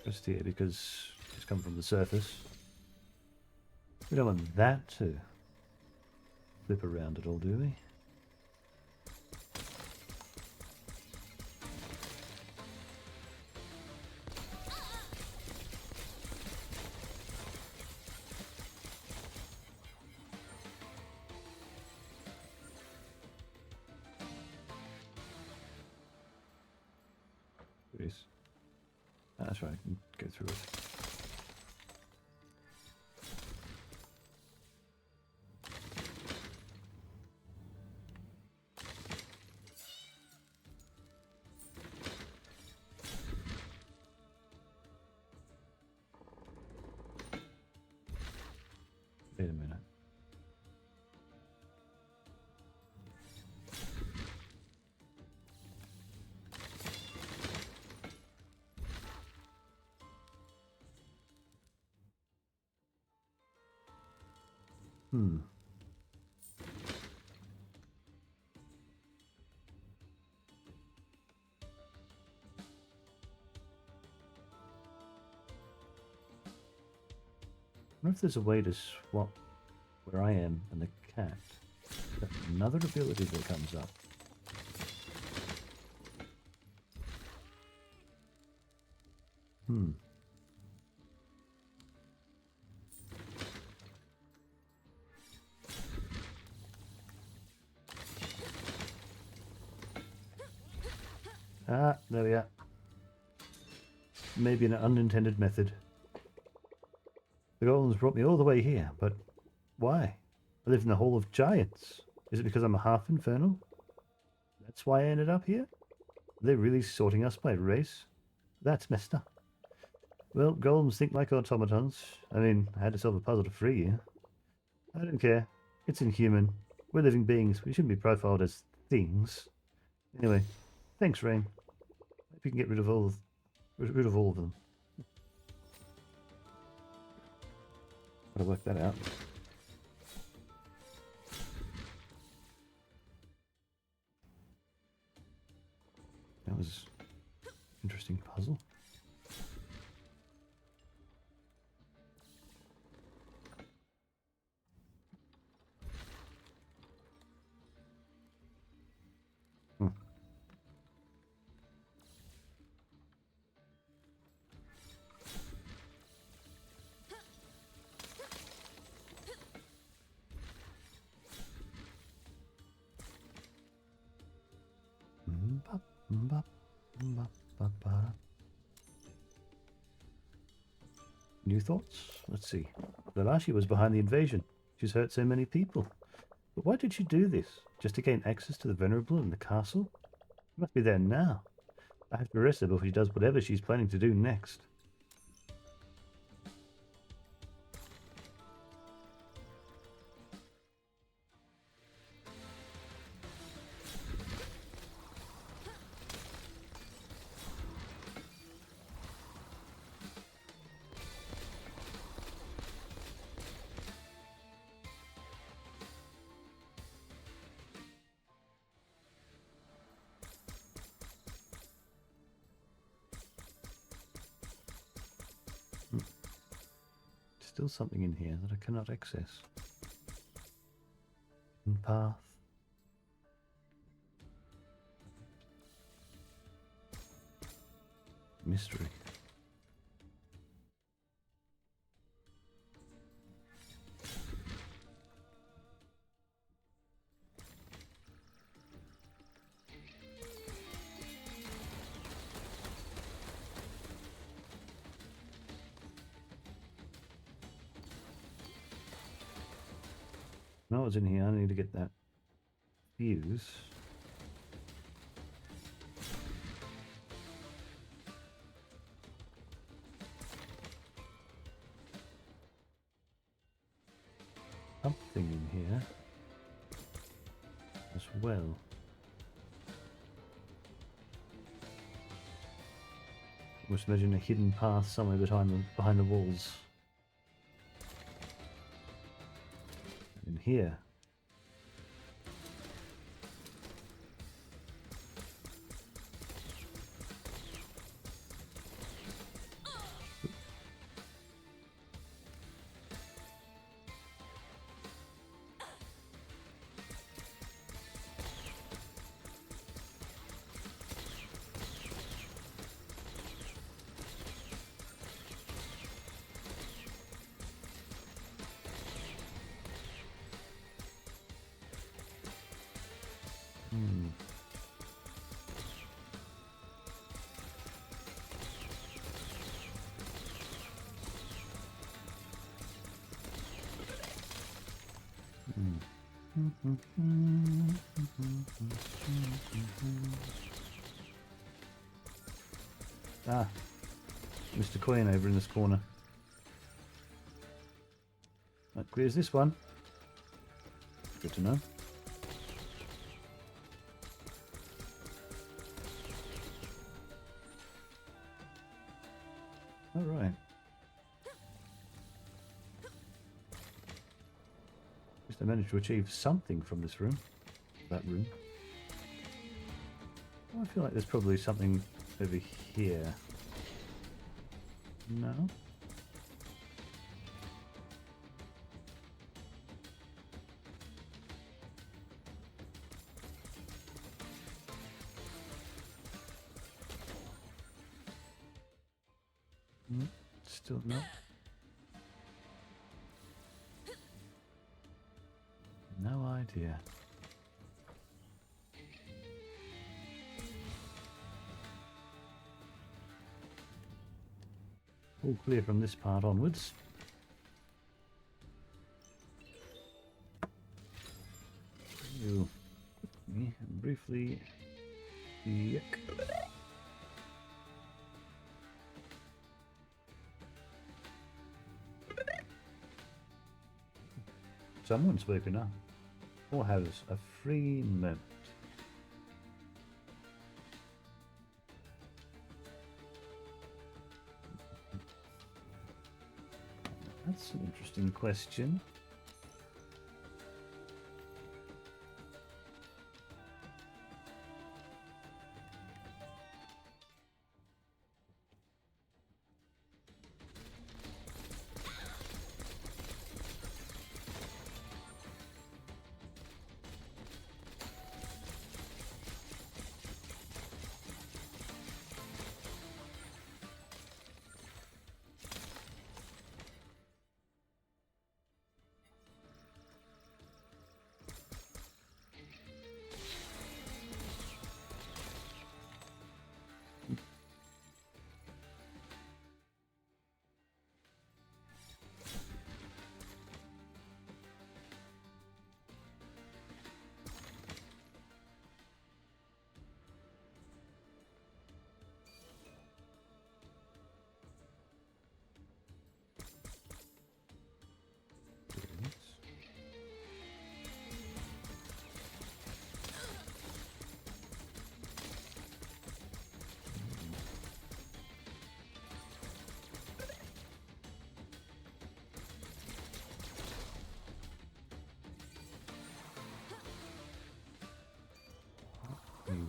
Just here because it's come from the surface. We don't want that to flip around at all, do we? Yes. That's right, I can go through it. Wait a minute. Hmm. I wonder if there's a way to swap where I am and the cat. That's another ability that comes up. Hmm. Ah, there we are. Maybe an unintended method. The golems brought me all the way here, but why? I live in the Hall of Giants. Is it because I'm a half infernal? That's why I ended up here? Are they really sorting us by race? That's messed up. Well, golems think like automatons. I mean, I had to solve a puzzle to free you. I don't care. It's inhuman. We're living beings. We shouldn't be profiled as things. Anyway, thanks, Rain. Hope you can get rid of all of them. Gotta work that out. That was an interesting puzzle. Hmm. Ba, ba, ba, ba. New thoughts? Let's see. Lalashi was behind the invasion. She's hurt so many people. But why did she do this? Just to gain access to the Venerable in the castle? She must be there now. I have to arrest her before she does whatever she's planning to do next. Still something in here that I cannot access. Path. Mystery. No, it's in here. I need to get that fuse. Something in here as well. Must imagine a hidden path somewhere behind the walls. In here. Ah, Mr. Coin over in this corner. That clears this one. Good to know. All right. At least I managed to achieve something from this room. That room. Oh, I feel like there's probably something over here. No? Still no. No idea. All clear from this part onwards. You briefly. Yuck. Someone's woken up, or has a free moment. That's an interesting question.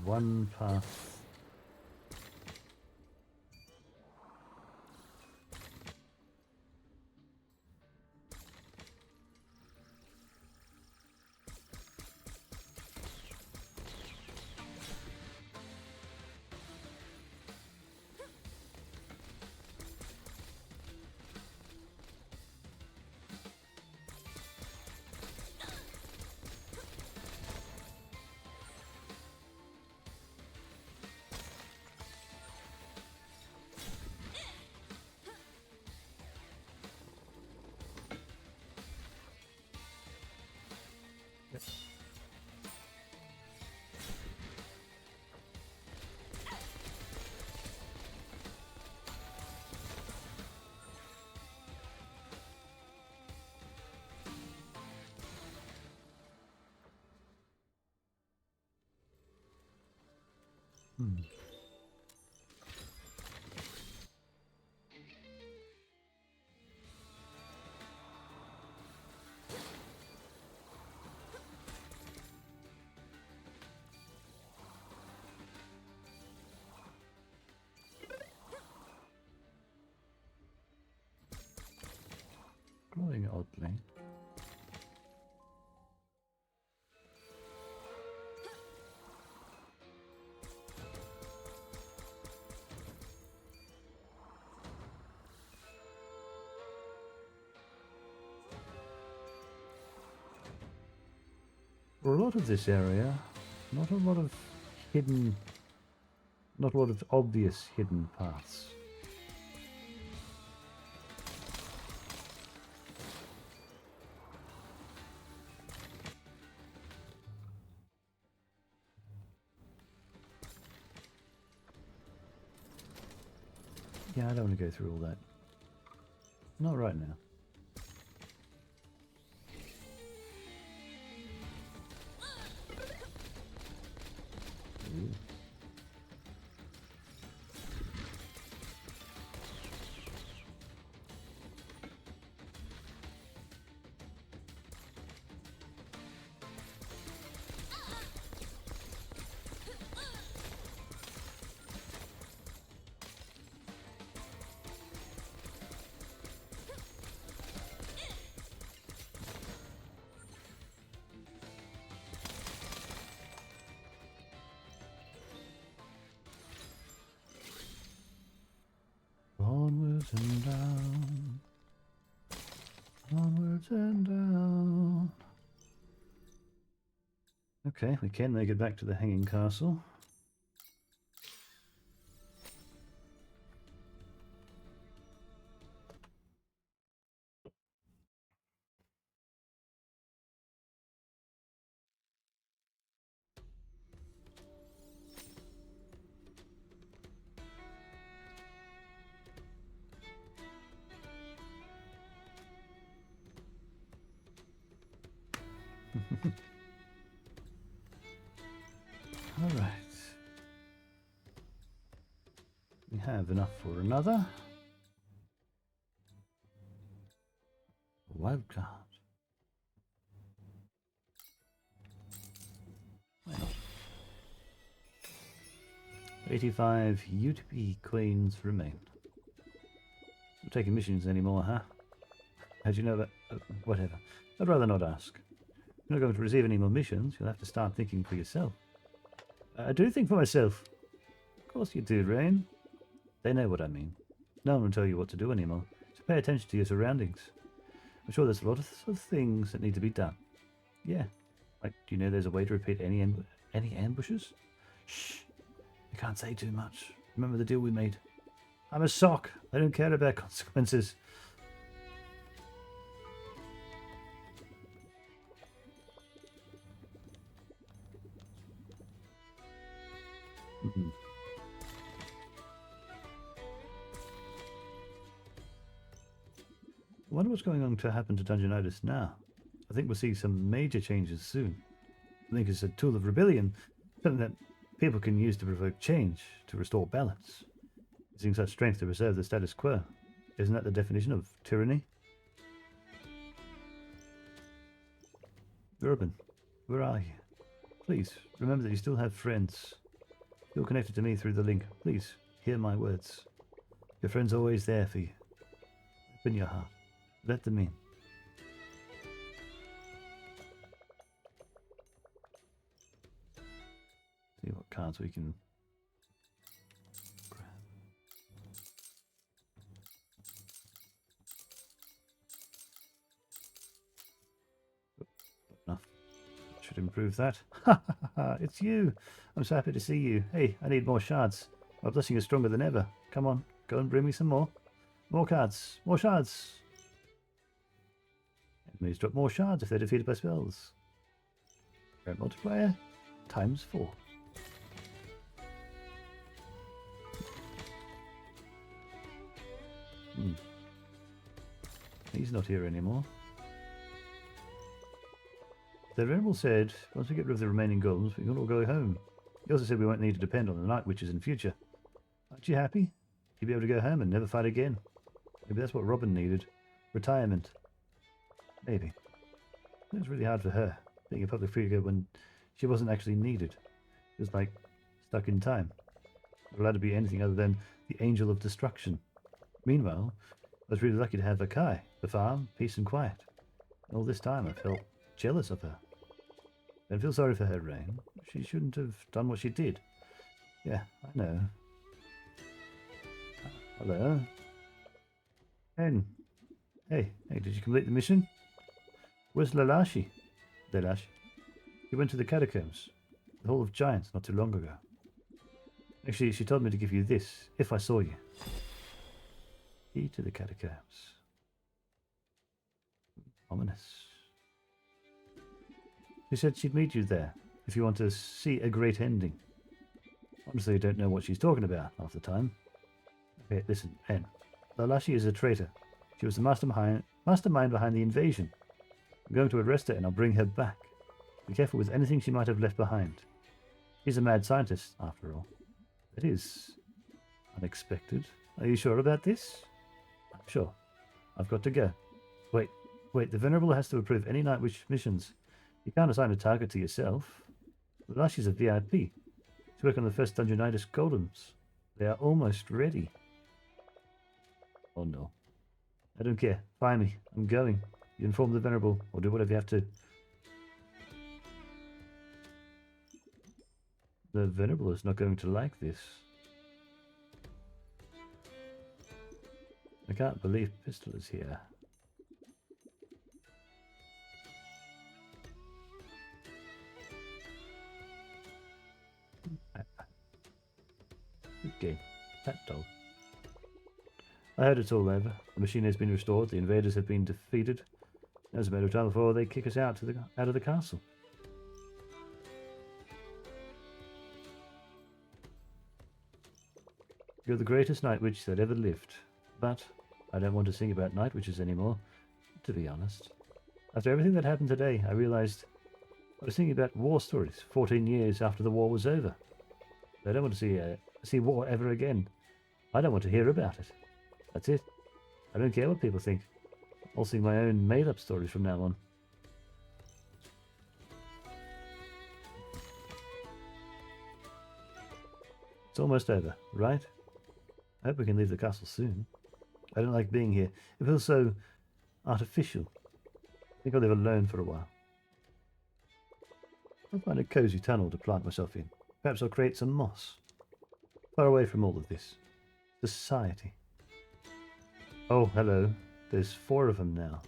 one path. Hmm. Glowing oddly. For a lot of this area, not a lot of hidden, not a lot of obvious hidden paths. Yeah, I don't want to go through all that. Not right now. Ooh. Onwards and down. Onwards and down. Okay, we can make it back to the hanging castle. All right. We have enough for another. Wild card. Why not? 85 UTP coins remain. Not taking missions anymore, huh? How'd you know that? Whatever. I'd rather not ask. You're not going to receive any more missions. You'll have to start thinking for yourself. I do think for myself. Of course you do, Rain. They know what I mean. No one will tell you what to do anymore. So pay attention to your surroundings. I'm sure there's a lot of things that need to be done. Yeah. Like, do you know there's a way to repeat any ambushes? Shh. I can't say too much. Remember the deal we made. I'm a sock. I don't care about consequences. I wonder what's going on to happen to Dungeonitis now. I think we'll see some major changes soon. I think it's a tool of rebellion, something that people can use to provoke change, to restore balance. Using such strength to preserve the status quo. Isn't that the definition of tyranny? Urban, where are you? Please, remember that you still have friends. Feel connected to me through the link. Please, hear my words. Your friend's always there for you. Open your heart. Let them in. See what cards we can grab. Enough. Should improve that. Ha ha ha! It's you! I'm so happy to see you. Hey, I need more shards. My blessing is stronger than ever. Come on, go and bring me some more. More cards. More shards. Enemies drop more shards if they're defeated by spells. Current multiplier times 4. He's not here anymore. The Venerable said, once we get rid of the remaining golems, we can all go home. He also said we won't need to depend on the night witches in future. Aren't you happy? You'll be able to go home and never fight again. Maybe that's what Robin needed. Retirement. Maybe. It was really hard for her, being a public figure when she wasn't actually needed. It was like stuck in time. Not allowed to be anything other than the angel of destruction. Meanwhile, I was really lucky to have Akai, the farm, peace and quiet. And all this time I felt jealous of her. I feel sorry for her, Rain. She shouldn't have done what she did. Yeah, I know. Hello. Hen. Hey, did you complete the mission? Where's Lalashi? Lalashi. He went to the catacombs, the Hall of Giants, not too long ago. Actually, she told me to give you this, if I saw you. Key to the catacombs. Ominous. She said she'd meet you there, if you want to see a great ending. Honestly, I don't know what she's talking about half the time. Okay, listen, Hen. Lalashi is a traitor. She was the mastermind behind the invasion. I'm going to arrest her and I'll bring her back. Be careful with anything she might have left behind. She's a mad scientist, after all. That is unexpected. Are you sure about this? I'm sure. I've got to go. Wait, the Venerable has to approve any Night Witch missions. You can't assign a target to yourself. Lalashi's a VIP. To work on the first Dungeonitis golems. They are almost ready. Oh no. I don't care. Fire me. I'm going. You inform the Venerable, or do whatever you have to. The Venerable is not going to like this. I can't believe Pistol is here. Good game. That dog. I heard it's all over. The machine has been restored. The invaders have been defeated. As a matter of time before they kick us out of the castle. You're the greatest night witch that ever lived. But I don't want to sing about night witches anymore, to be honest. After everything that happened today, I realized I was thinking about war stories 14 years after the war was over. I don't want to see war ever again. I don't want to hear about it. That's it. I don't care what people think. I'll sing my own made-up stories from now on. It's almost over, right? I hope we can leave the castle soon. I don't like being here. It feels so artificial. I think I'll live alone for a while. I'll find a cozy tunnel to plant myself in. Perhaps I'll create some moss. Far away from all of this. Society. Oh, hello. There's 4 of them now.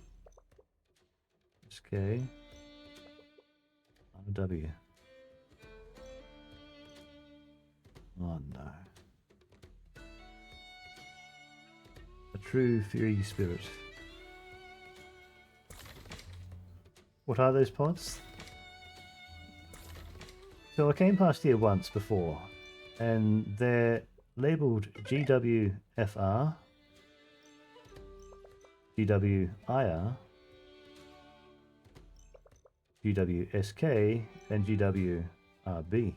SK. W. Oh no. A true free spirit. What are those pods? So I came past here once before, and they're labelled GWFR, GWIR, GWSK, and GWRB.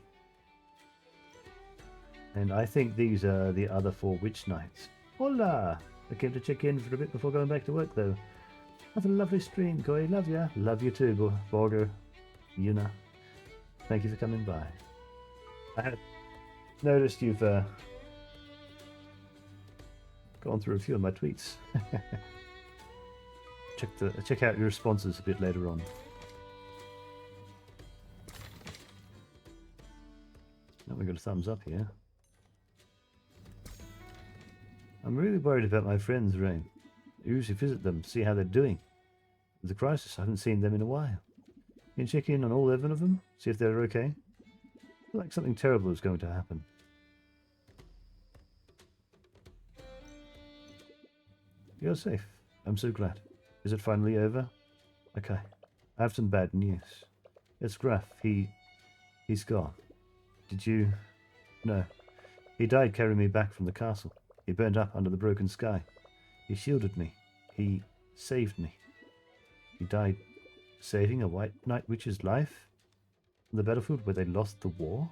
And I think these are the other 4 Witch Knights. Hola! I came to check in for a bit before going back to work, though. Have a lovely stream, Koi. Love ya. Love you too, Borgo. Yuna. Thank you for coming by. I had noticed you've gone through a few of my tweets. Check out your responses a bit later on. Now we got a thumbs up here. I'm really worried about my friends, Rain. I usually visit them to see how they're doing. With the crisis, I haven't seen them in a while. Can you check in on all 11 of them? See if they're okay? I feel like something terrible is going to happen. You're safe. I'm so glad. Is it finally over? Okay. I have some bad news. It's Graf. He's gone. Did you... No. He died carrying me back from the castle. He burned up under the broken sky. He shielded me. He saved me. He died saving a White Knight Witch's life on the battlefield where they lost the war.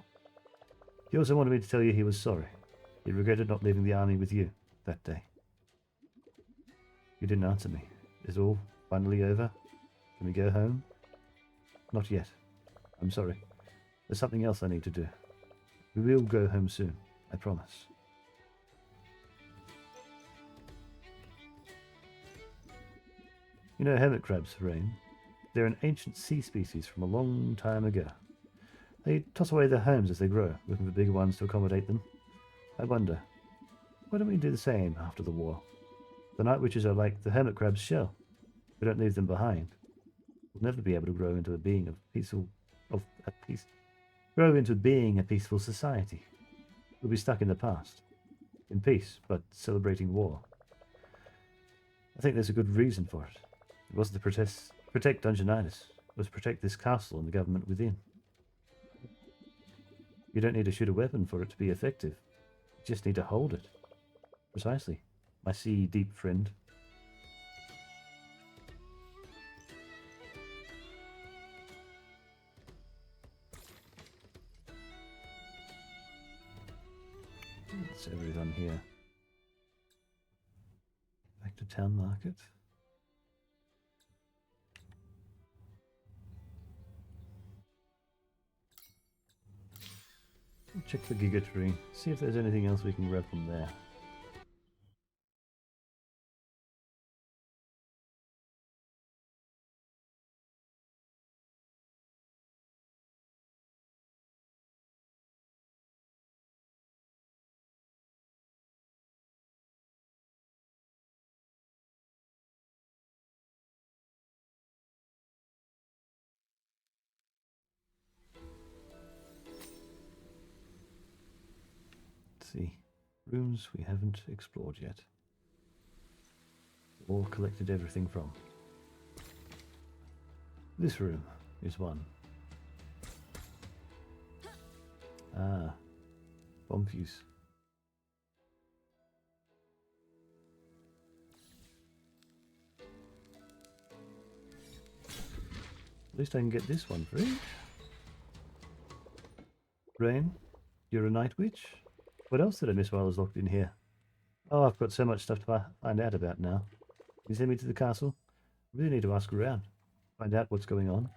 He also wanted me to tell you he was sorry. He regretted not leaving the army with you that day. You didn't answer me. Is it all finally over? Can we go home? Not yet. I'm sorry. There's something else I need to do. We will go home soon. I promise. You know hermit crabs, Rain? They're an ancient sea species from a long time ago. They toss away their homes as they grow, looking for bigger ones to accommodate them. I wonder, why don't we do the same after the war? The night witches are like the hermit crab's shell. We don't leave them behind. We'll never be able to grow into a being a peaceful society. We'll be stuck in the past, in peace, but celebrating war. I think there's a good reason for it. It wasn't to protect Dungeonitis. It was to protect this castle and the government within. You don't need to shoot a weapon for it to be effective. You just need to hold it. Precisely. My sea deep friend. What's everyone here? Back to town market. Check the Giga Tree. See if there's anything else we can grab from there. See, rooms we haven't explored yet, or collected everything from. This room is one. Ah, bomb fuse. At least I can get this one free. Rain, you're a night witch? What else did I miss while I was locked in here? Oh, I've got so much stuff to find out about now. Can you send me to the castle? I really need to ask around. Find out what's going on.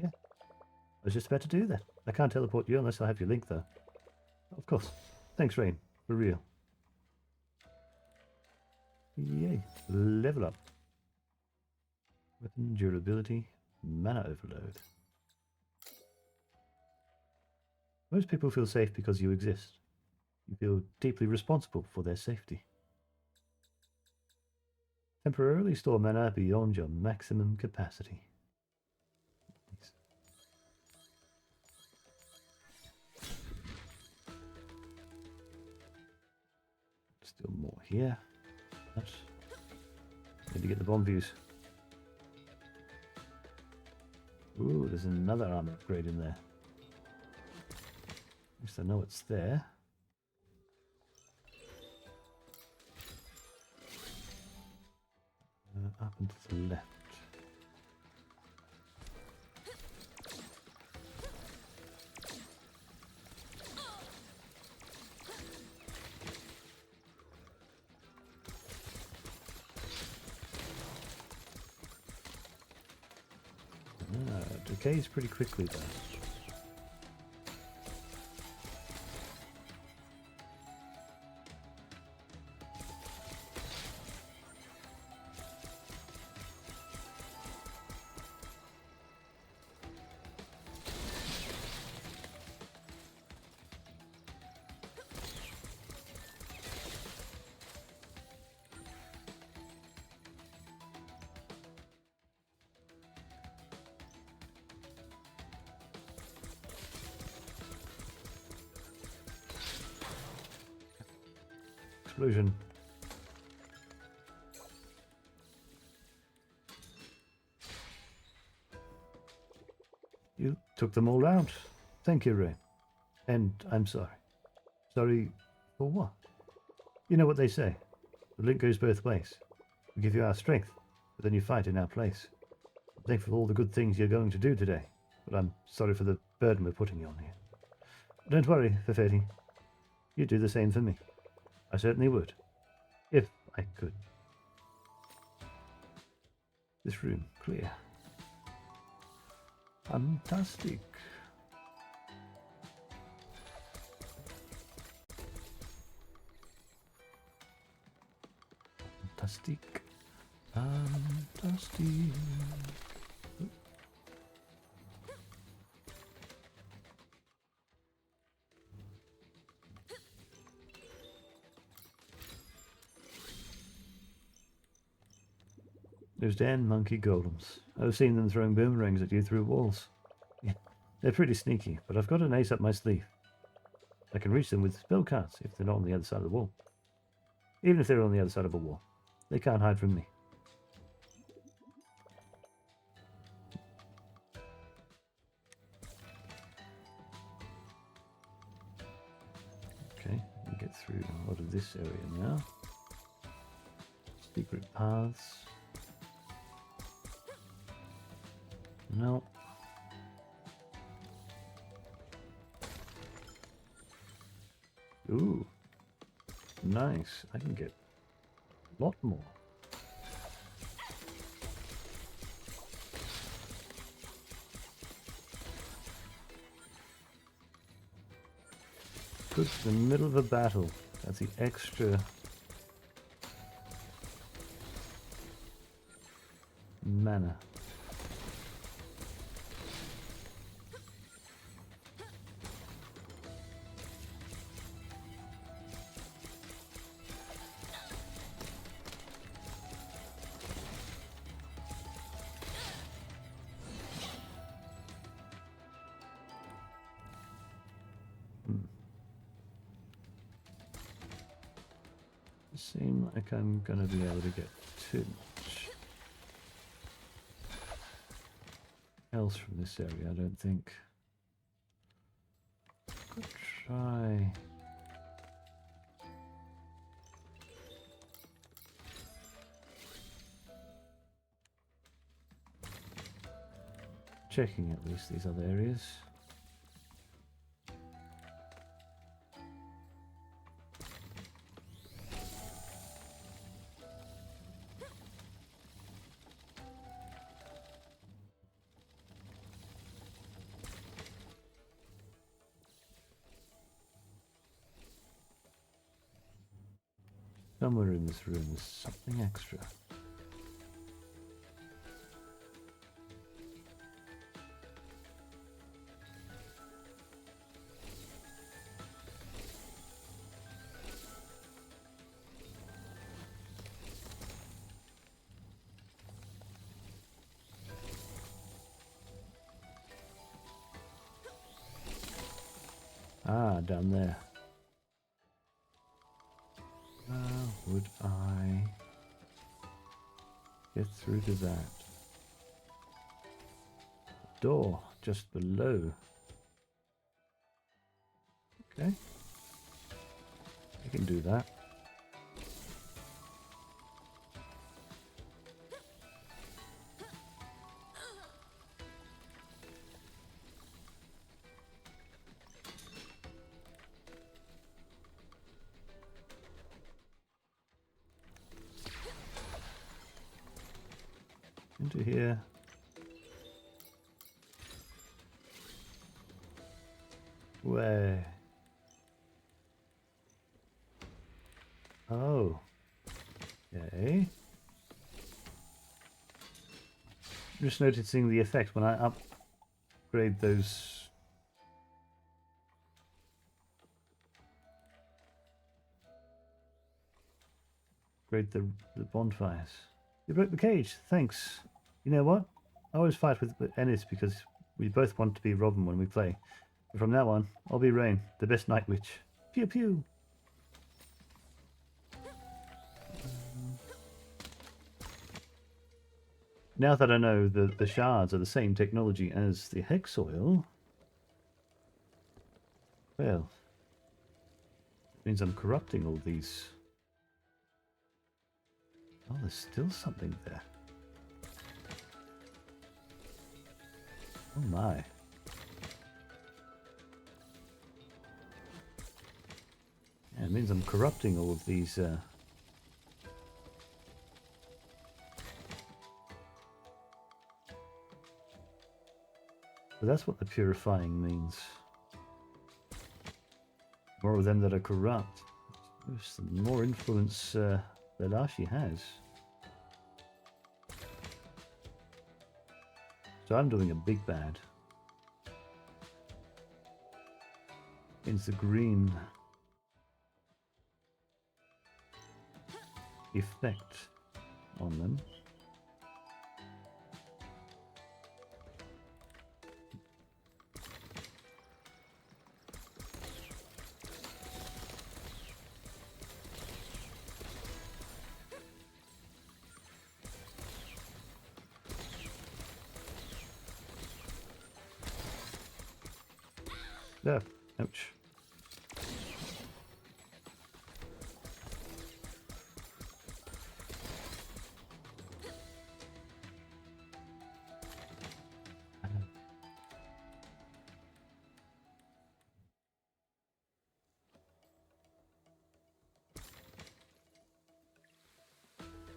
Yeah, I was just about to do that. I can't teleport you unless I have your link, though. Of course. Thanks, Rain. For real. Yay. Level up. Weapon durability. Mana overload. Most people feel safe because you exist. You feel deeply responsible for their safety. Temporarily store mana beyond your maximum capacity. Still more here. Need to get the bomb views. Ooh, there's another armor upgrade in there. At least I know it's there. Up and to the left. Decays pretty quickly though. explosion. You took them all out. Thank you, Rain. And I'm sorry. Sorry for what? You know what they say. The link goes both ways. We give you our strength, but then you fight in our place. I'm thankful for all the good things you're going to do today, but I'm sorry for the burden we're putting you on here. Don't worry, Fafeti. You'd do the same for me. I certainly would. If I could. This room, clear. Fantastic. Fantastic. Fantastic. Those damn monkey golems. I've seen them throwing boomerangs at you through walls. Yeah, they're pretty sneaky, but I've got an ace up my sleeve. I can reach them with spell cards if they're not on the other side of the wall. Even if they're on the other side of a wall, they can't hide from me. Okay, we can get through a lot of this area now. Secret paths. No. Ooh. Nice. I can get a lot more. Good in the middle of a battle. That's the extra mana. Seem like I'm gonna be able to get too much else from this area, I don't think. Could try. Checking at least these other areas. Somewhere in this room is something extra. Ah, down there. How would I get through to that? Door just below. Okay. I can do that. Into here. Where? Oh. Okay. Just noticing the effect when I upgrade those. Upgrade the bonfires. You broke the cage. Thanks. You know what? I always fight with Ennis because we both want to be Robin when we play. But from now on, I'll be Rain, the best night witch. Pew pew. Now that I know the shards are the same technology as the hex oil, well, it means I'm corrupting all these. Oh, there's still something there. Oh my. Yeah, it means I'm corrupting all of these. So that's what the purifying means. More of them that are corrupt. The more influence that Archie has. So I'm doing a big bad. It's the green effect on them. Ah, ouch.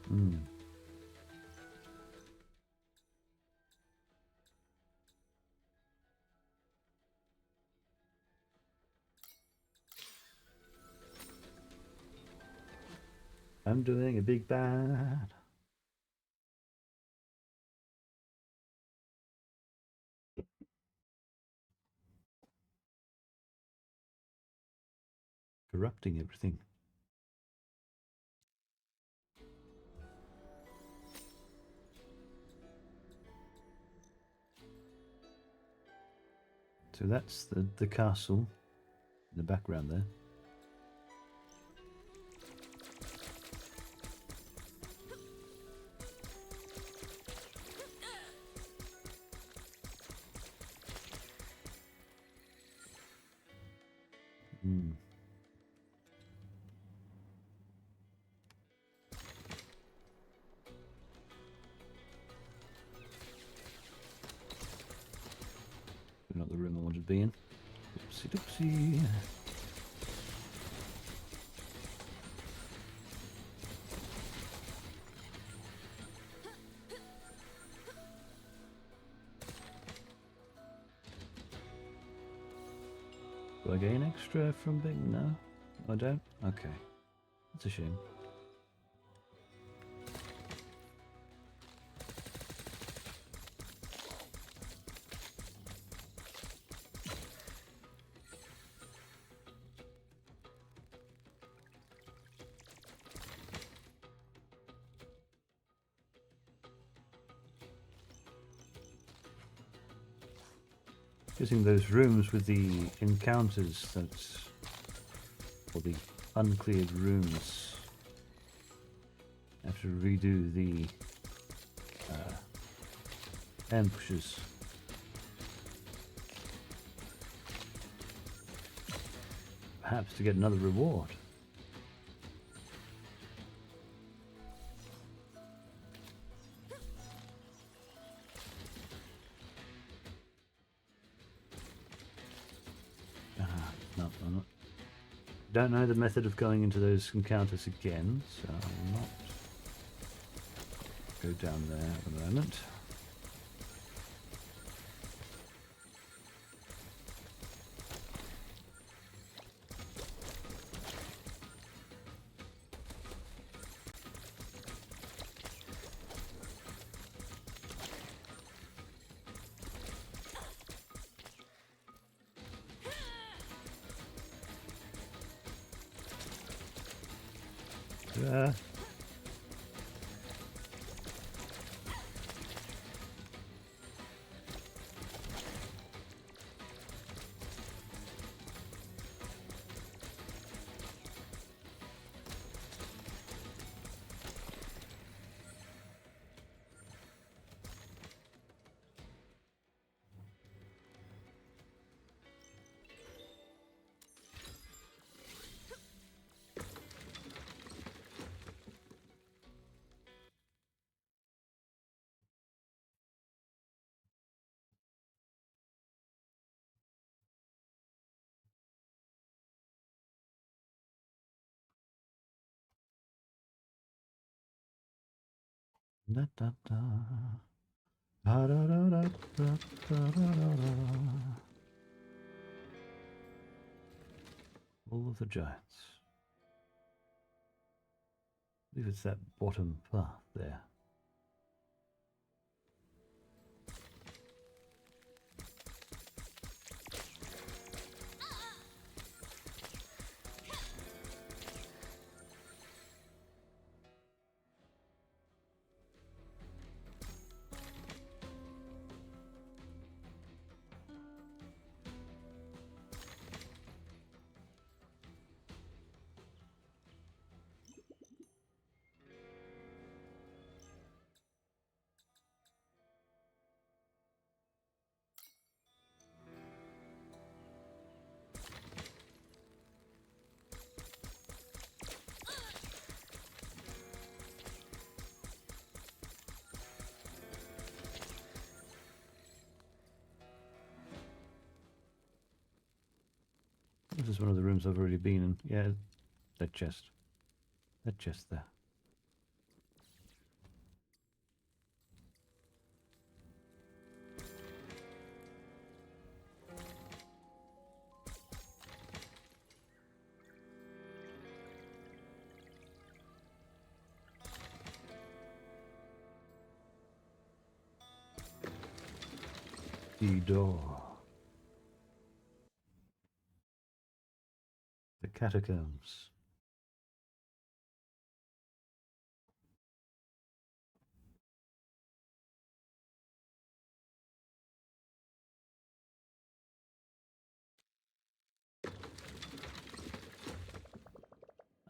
Hmm. I'm doing a big bad. Corrupting everything. So that's the castle in the background there. Hmm. Not the room I wanted to be in. Oopsie doopsie. Do I gain extra from being... No? I don't? Okay. That's a shame. Using those rooms with the encounters, that's... or the uncleared rooms. I have to redo the ambushes. Perhaps to get another reward. No, I'm not. Don't know the method of going into those encounters again, so I'll not go down there at the moment. Uh, Da, da, da. Da, da, da, da, da, da, da, da. All of the giants. I believe it's that bottom path there. This is one of the rooms I've already been in. Yeah, that chest. That chest there. The door. The catacombs.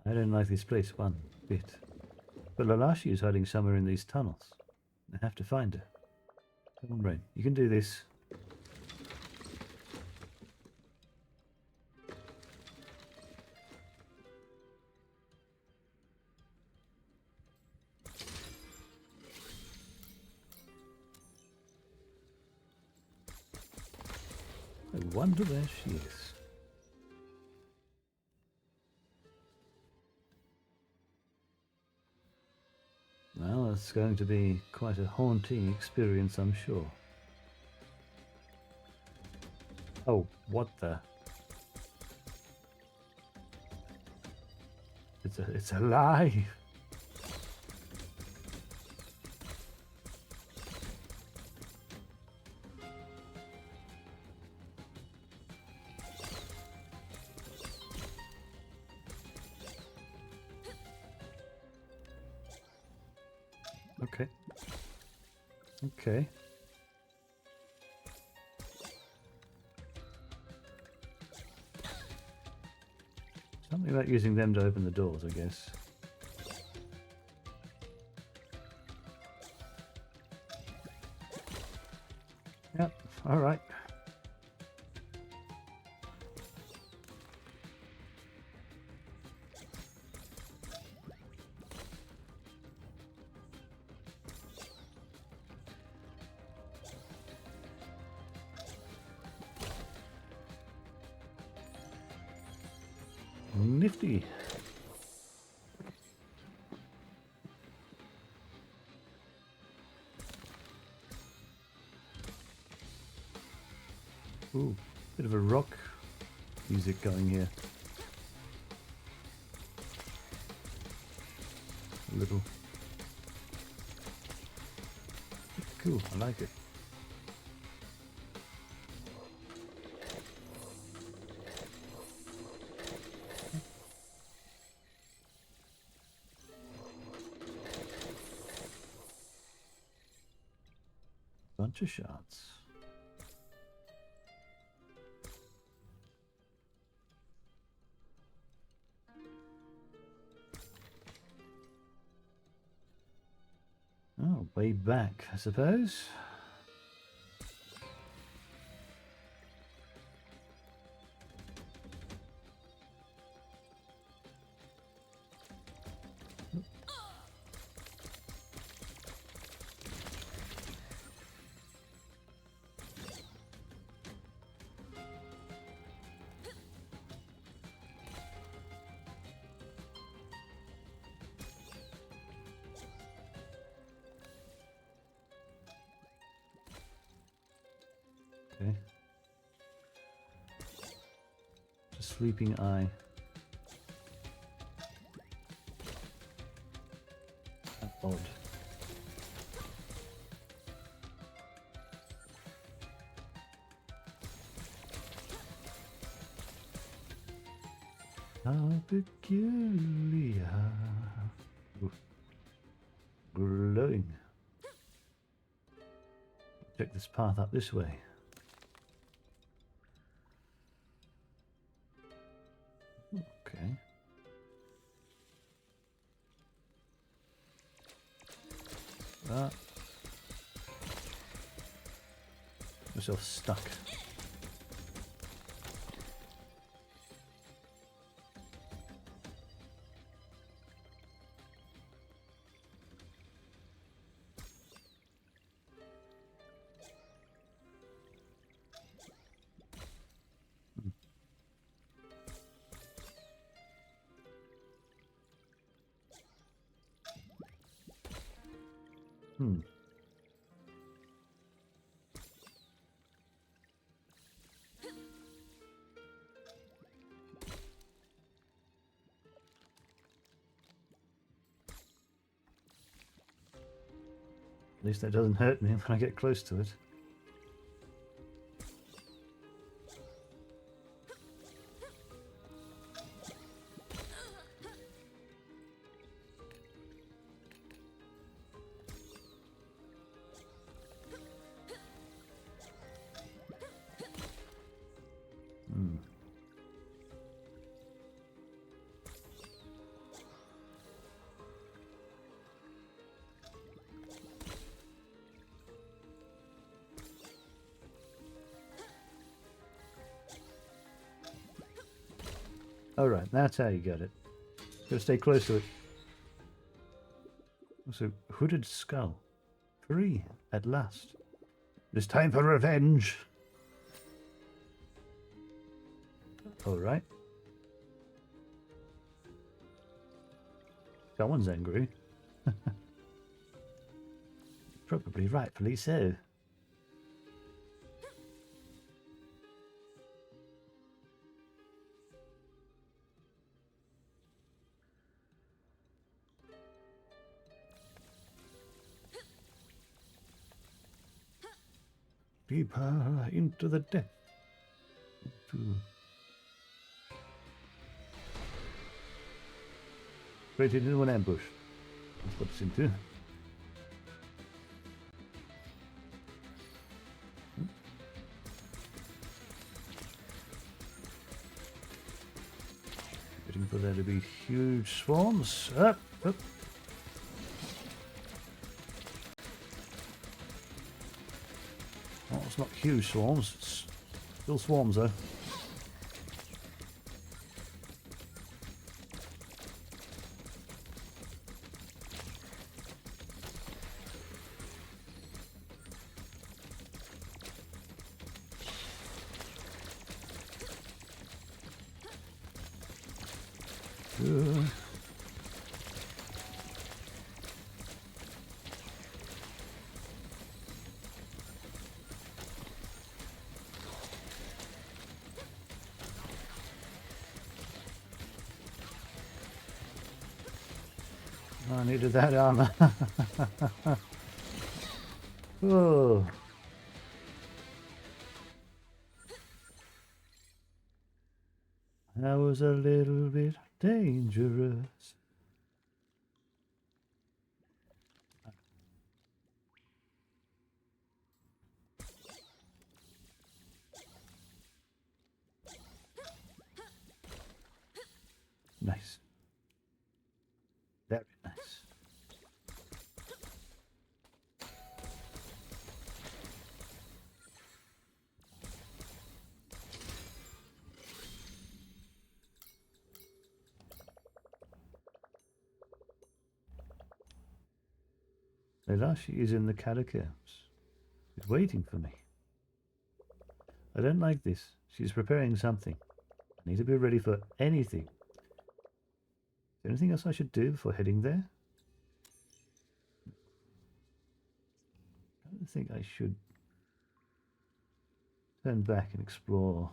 I don't like this place one bit. But Lalashi is hiding somewhere in these tunnels. I have to find her. Come on, Rain. You can do this. I wonder where she is. Well, it's going to be quite a haunting experience, I'm sure. Oh, what the? It's alive. Okay. Okay. Something about using them to open the doors, I guess. Yep, alright. Nifty. Ooh, bit of a rock music going here. A little. Cool, I like it. Bunch of shots. Oh, way back, I suppose. Okay. A sleeping eye. Odd. How peculiar. Ooh. Glowing. Check this path up this way. Okay. That. Myself stuck. Hmm. At least that doesn't hurt me when I get close to it. Hmm. Alright, that's how you get it. Gotta stay close to it. Also, hooded skull. Free, at last. It's time for revenge! Alright. Someone's angry. Probably rightfully so. Deeper into the depth. Straight into an ambush. That's what it's into. Waiting for there to be huge swarms. Up, up. Well, it's not huge swarms. It's still swarms though. I needed that armor. Oh. That was a little bit dangerous. Nice. Very nice. Elashi is in the catacombs. She's waiting for me. I don't like this. She's preparing something. I need to be ready for anything. Is there anything else I should do before heading there? I don't think I should turn back and explore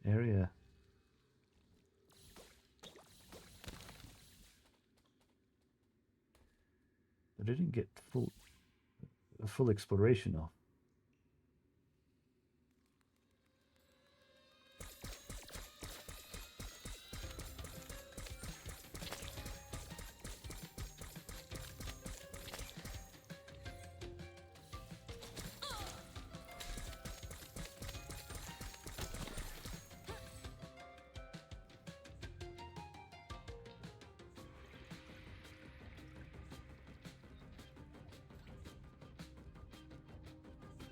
an area. That I didn't get a full exploration of.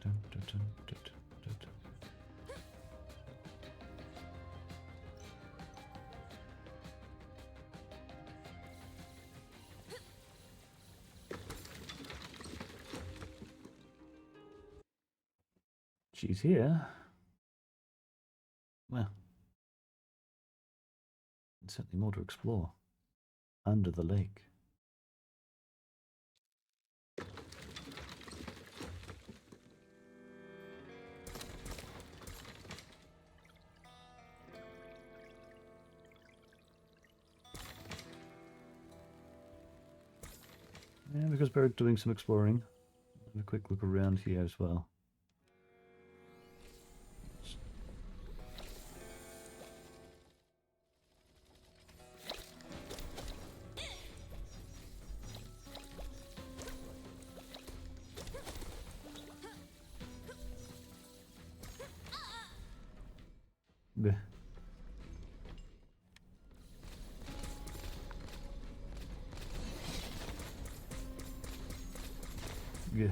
Dun, dun, dun, dun, dun, dun. She's here. Well, there's certainly more to explore. Under the lake. Yeah, because we're doing some exploring. Have a quick look around here as well. Bleh. Yeah.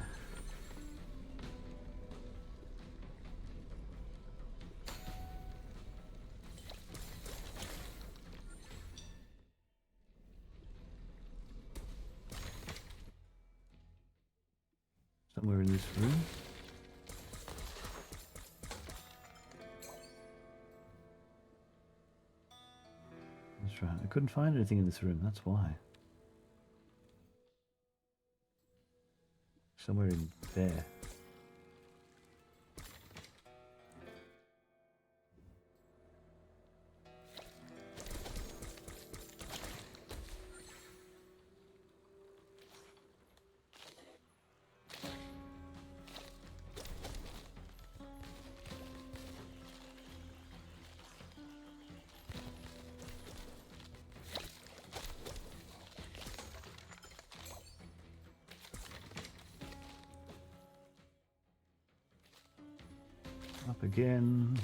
Somewhere in this room. That's right. I couldn't find anything in this room, that's why. Somewhere in there. Up again.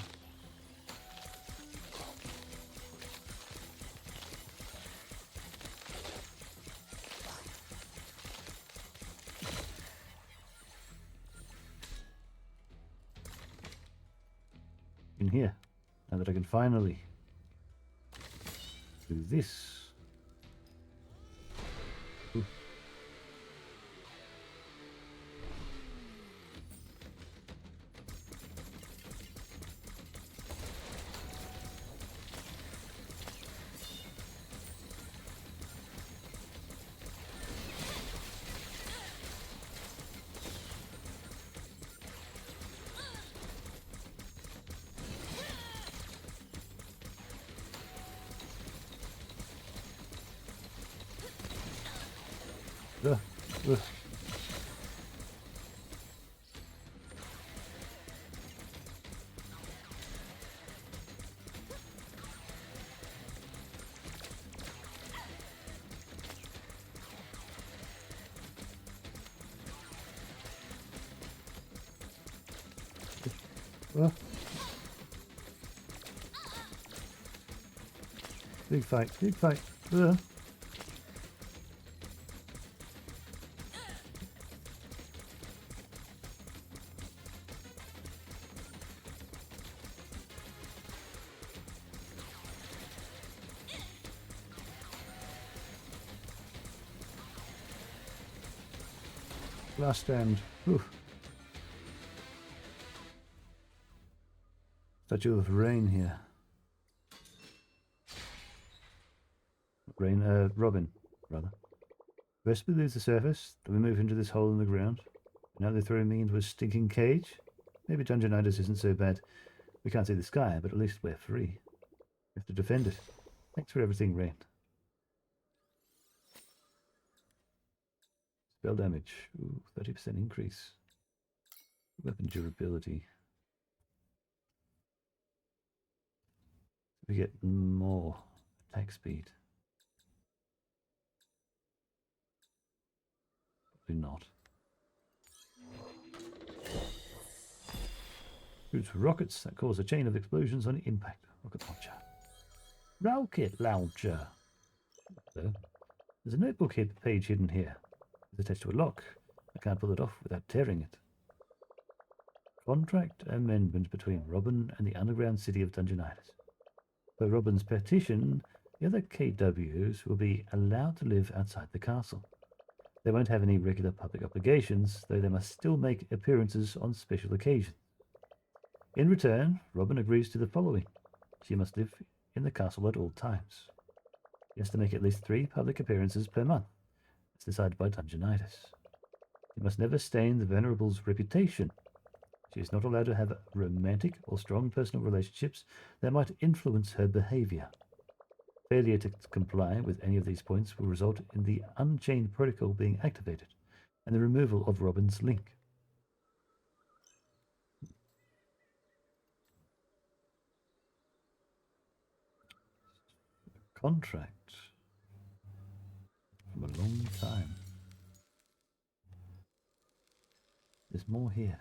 In here. Now that I can finally do this. Ooh. Ugh, ugh. Ugh. Big fight, big fight. Ugh. Last stand. Oof. Statue of Rain here. Robin, rather. First we lose the surface, then we move into this hole in the ground. Now they're throwing me into a stinking cage. Maybe Dungeonitis isn't so bad. We can't see the sky, but at least we're free. We have to defend it. Thanks for everything, Rain. Spell damage. Ooh, 30% increase. Weapon durability. We get more attack speed. Probably not. Shoots rockets that cause a chain of explosions on impact. Rocket launcher. Rocket launcher. So, there's a notebook page hidden here. It's attached to a lock. I can't pull it off without tearing it. Contract amendment between Robin and the underground city of Dungeonitis. Per Robin's petition, the other KWs will be allowed to live outside the castle. They won't have any regular public obligations, though they must still make appearances on special occasions. In return, Robin agrees to the following. She must live in the castle at all times. She has to make at least 3 public appearances per month, as decided by Dungeonitis. She must never stain the Venerable's reputation. She is not allowed to have romantic or strong personal relationships that might influence her behavior. Failure to comply with any of these points will result in the Unchained Protocol being activated and the removal of Robin's link. Contract from a long time. There's more here.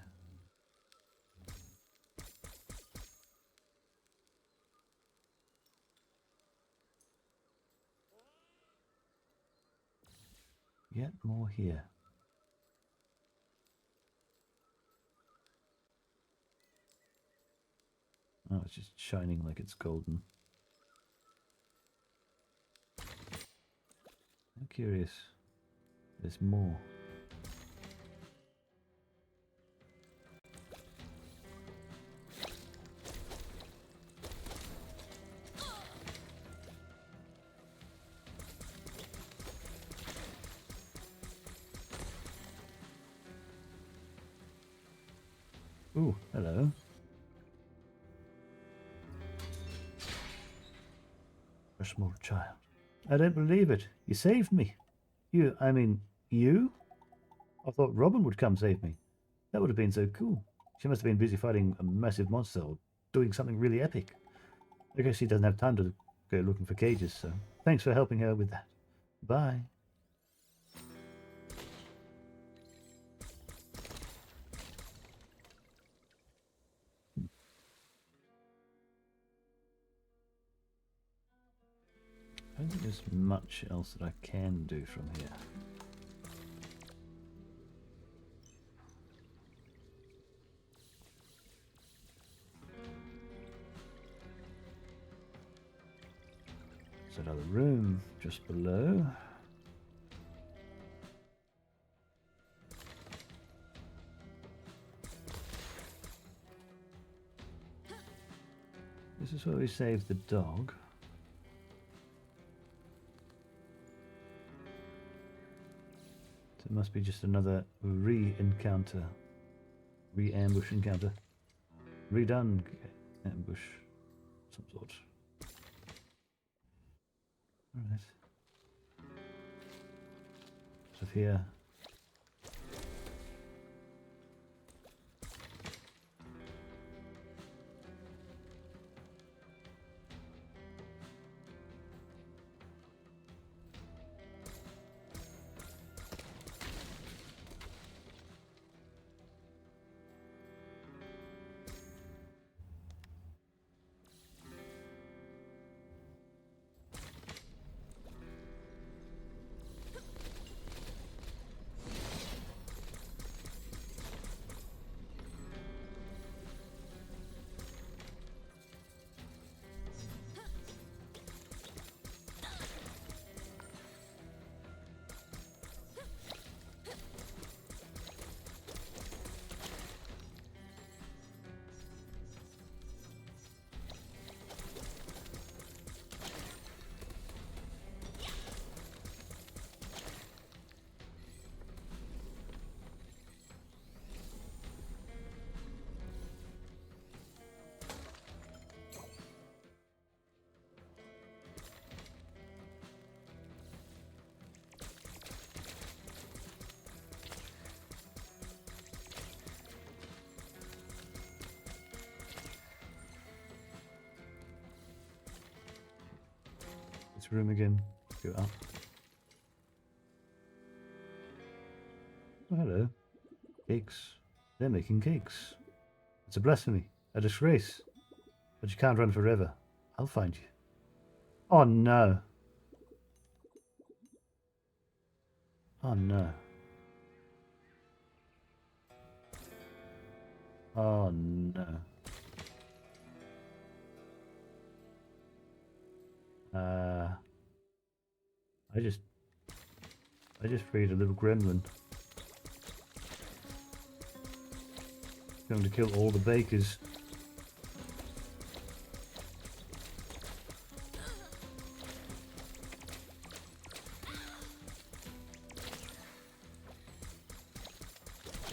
Yet more here. Oh, it's just shining like it's golden. I'm curious. There's more. Ooh, hello. A small child. I don't believe it. You saved me. You? I thought Robin would come save me. That would have been so cool. She must have been busy fighting a massive monster or doing something really epic. I guess she doesn't have time to go looking for cages, so thanks for helping her with that. Bye. I don't think there's much else that I can do from here. There's another room just below. This is where we saved the dog. So it must be just another re-encounter. Re-ambush encounter. Redone ambush. Some sort. Alright. So here. room again. Go up. Oh, hello. Cakes. They're making cakes. It's a blasphemy. A disgrace. But you can't run forever. I'll find you. Oh no. Oh no. Oh no. I just freed a little gremlin. Going to kill all the bakers.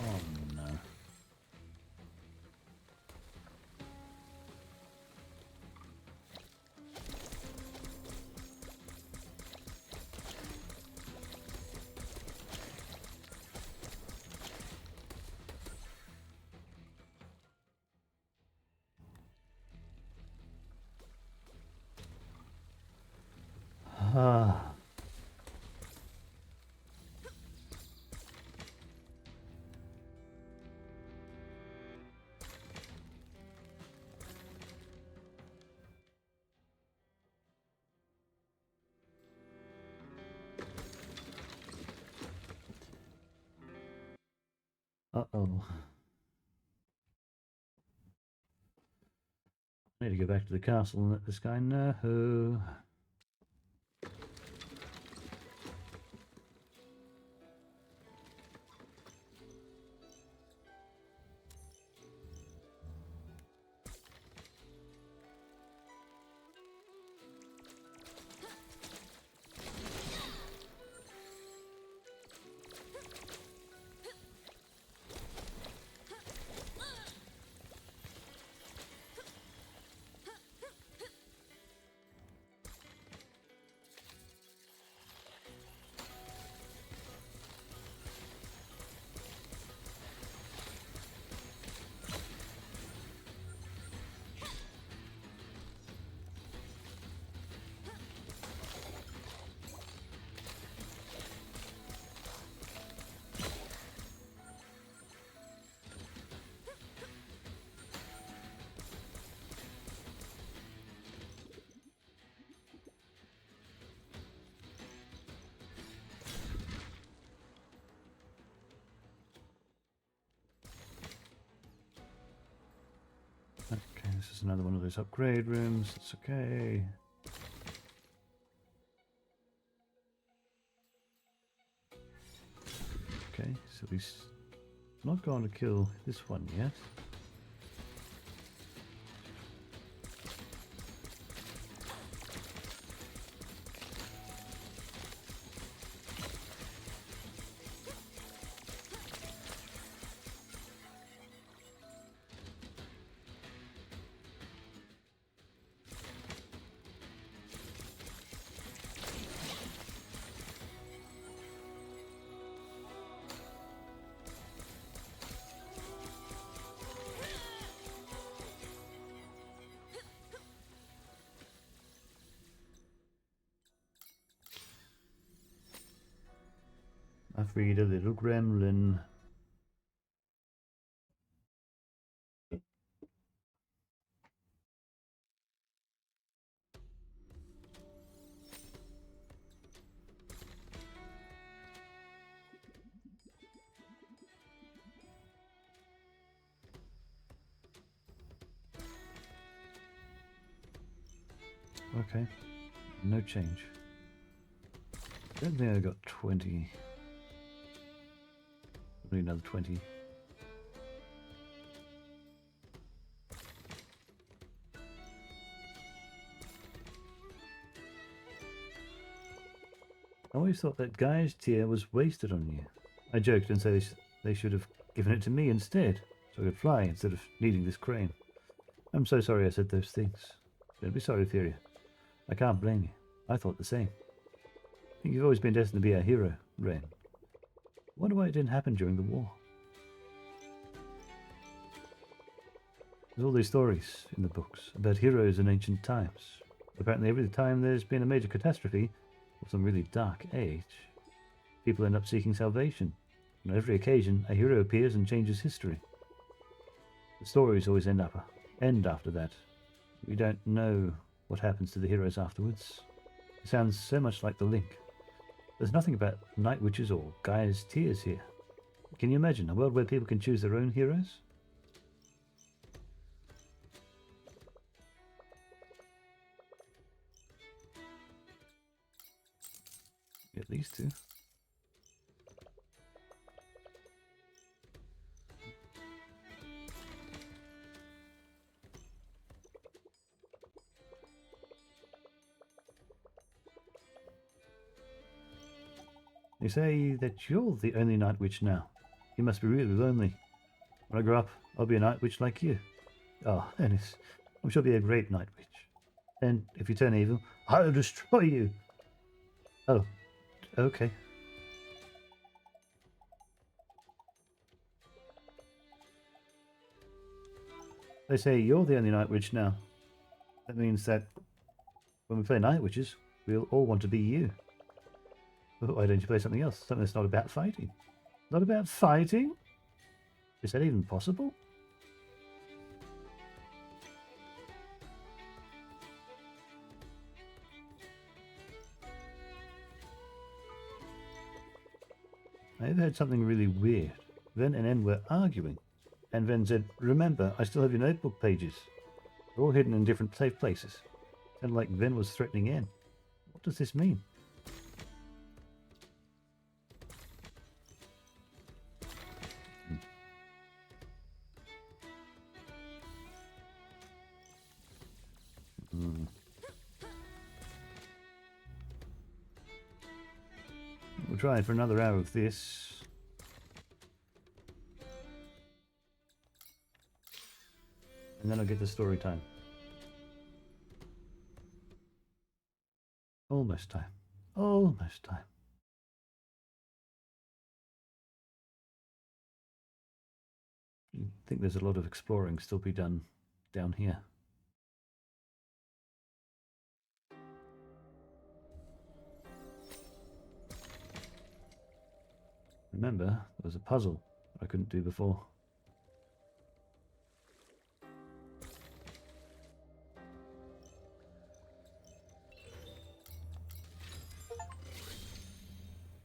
Oh no. Ah. Uh-oh. I need to go back to the castle and let this guy know. Okay, this is another one of those upgrade rooms. It's okay. Okay, so he's not going to kill this one yet. I freed a little gremlin. Okay, no change. Don't think I got 20. Probably another 20. I always thought that guy's tear was wasted on you. I joked and said they should have given it to me instead, so I could fly instead of needing this crane. I'm so sorry I said those things. Don't be sorry, Theria. I can't blame you. I thought the same. I think you've always been destined to be a hero, Rain. Wonder why it didn't happen during the war. There's all these stories in the books about heroes in ancient times. Apparently every time there's been a major catastrophe, or some really dark age, people end up seeking salvation. On every occasion, a hero appears and changes history. The stories always end after that. We don't know what happens to the heroes afterwards. It sounds so much like The Link. There's nothing about night witches or Gaia's tears here. Can you imagine a world where people can choose their own heroes? Get these two. You say that you're the only night witch now. You must be really lonely. When I grow up, I'll be a night witch like you. Oh, Ennis, I'm sure you'll be a great night witch. And if you turn evil, I'll destroy you. Oh, okay. They say you're the only night witch now. That means that when we play night witches, we'll all want to be you. Why don't you play something else? Something that's not about fighting. Not about fighting? Is that even possible? I overheard something really weird. Ven and En were arguing, and Ven said, "Remember, I still have your notebook pages. They're all hidden in different safe places." Sounded like Ven was threatening En. What does this mean? We'll try for another hour of this. And then I'll get to story time. Almost time. Almost time. I think there's a lot of exploring still be done down here. Remember, there was a puzzle I couldn't do before.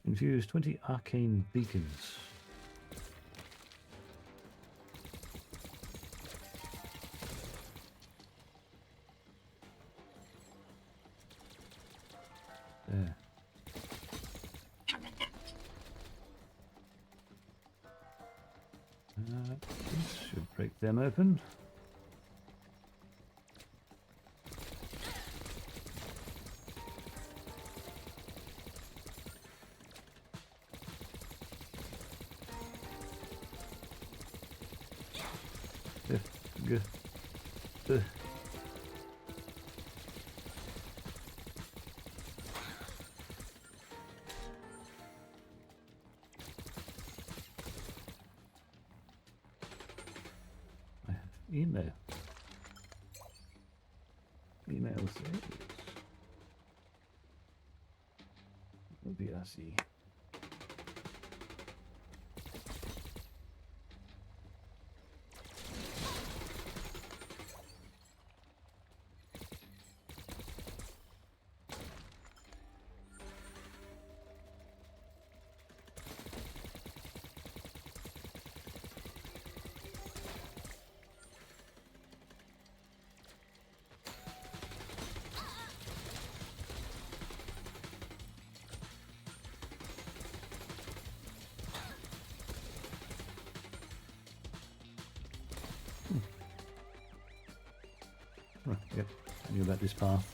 Infuse 20 arcane beacons. There. This should break them open. Good. I have email. Email says VRC. Oh, yep, I knew about this path.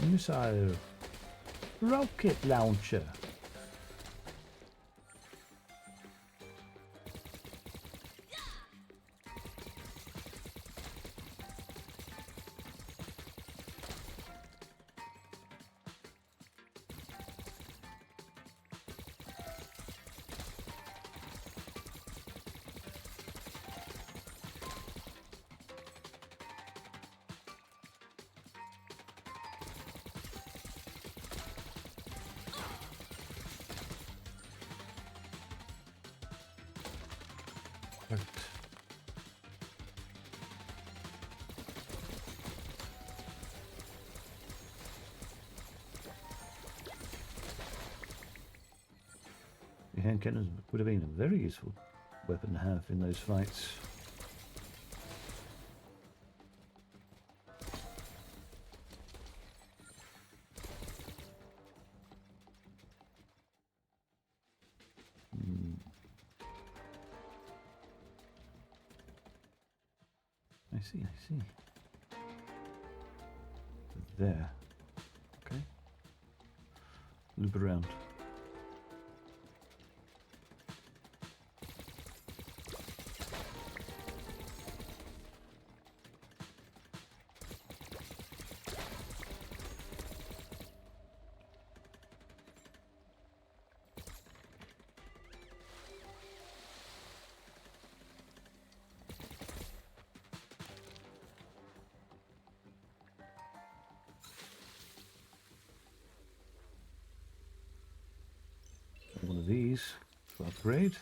Missile. Rocket launcher. Perfect. The hand cannons would have been a very useful weapon to have in those fights. I see. There. Okay. Loop around. One of these to upgrade.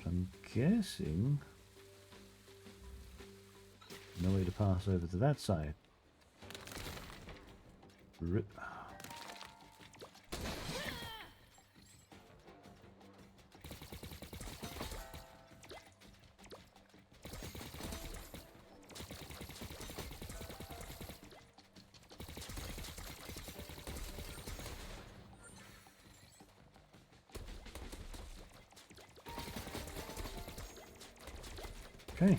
I'm guessing no way to pass over to that side. Rip. Okay.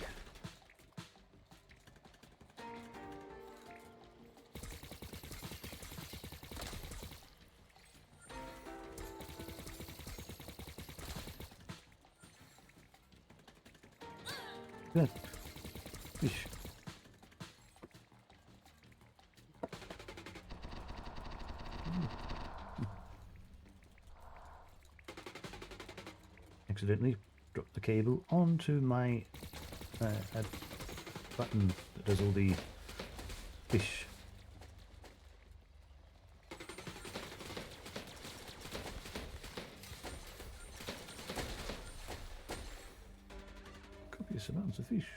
Good. Fish. Accidentally dropped the cable onto my a button that does all the fish. Copious amounts of fish.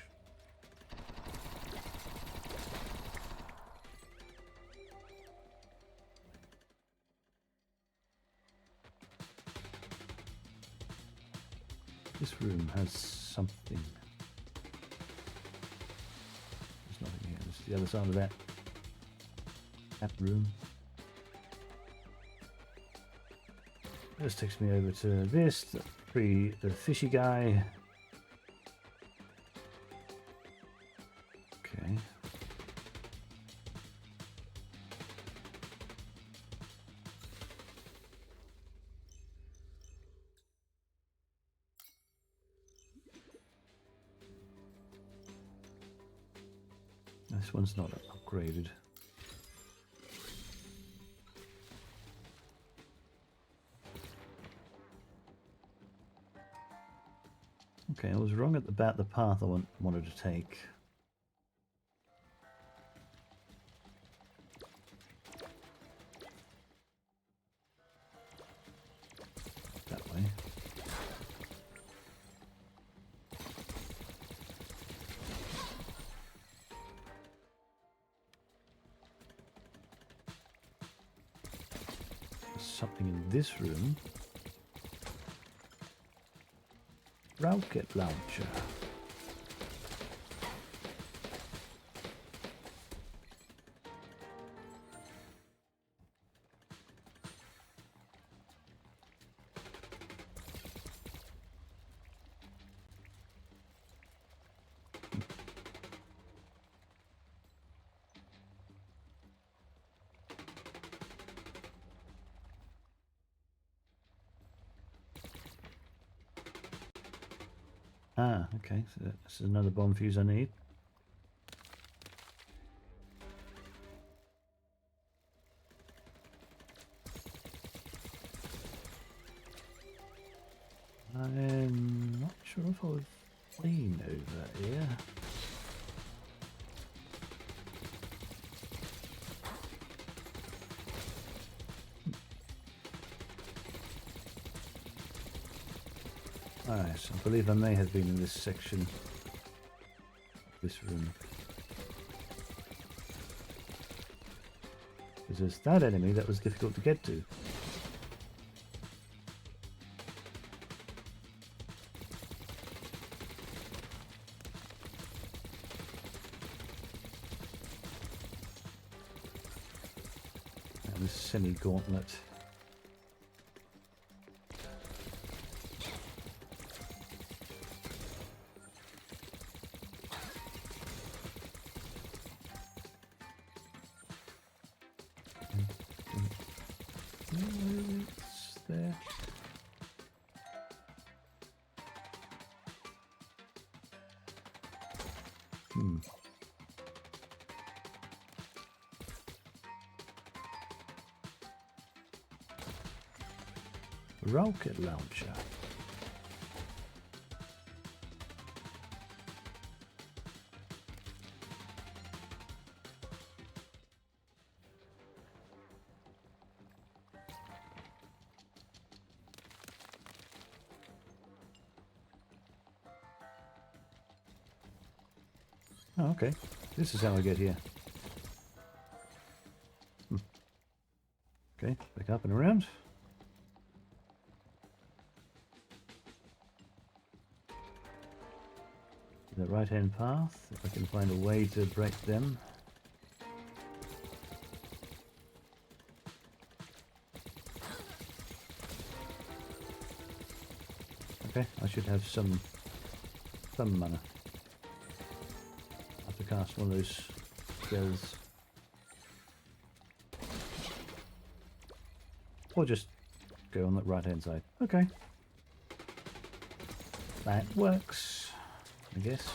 This room has something. There's nothing here. This is the other side of that room. This takes me over to this, the fishy guy. Okay. This one's not upgraded. Okay, I was wrong about the path I wanted to take. That way. There's something in this room. Rocket launcher. Ah, okay, so this is another bomb fuse I need. I'm not sure if I've been over here. Alright, I believe I may have been in this section of this room. Because there's that enemy that was difficult to get to. And this semi-gauntlet. It's there. Rocket launcher. Oh, okay. This is how I get here. Okay, back up and around. The right-hand path, if I can find a way to break them. Okay, I should have some mana. I have to cast one of those spells. Or just go on the right-hand side. Okay. That works, I guess.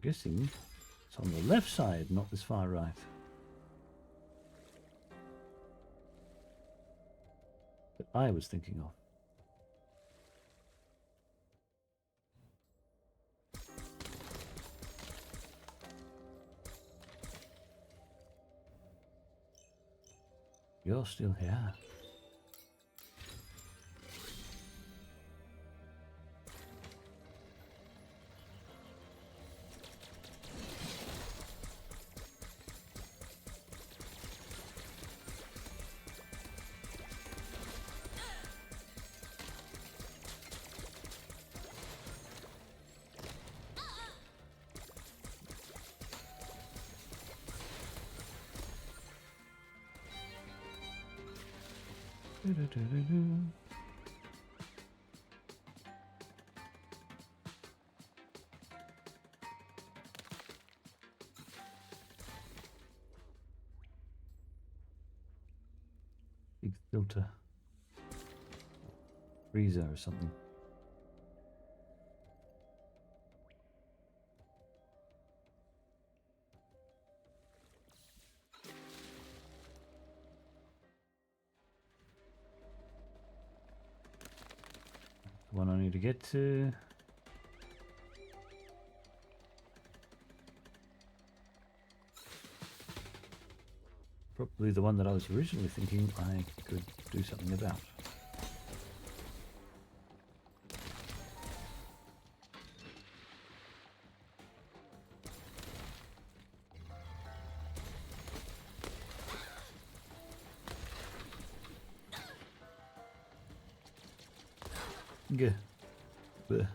Guessing it's on the left side, not this far right. That I was thinking of. You're still here. Big filter. Freezer or something. The one I need to get to. Probably the one that I was originally thinking I could do something about. Good. Bleh.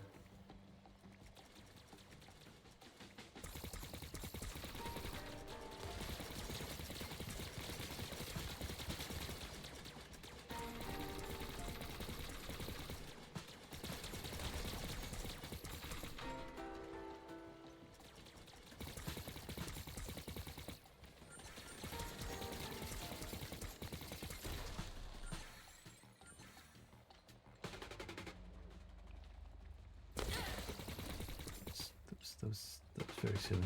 That was very silly.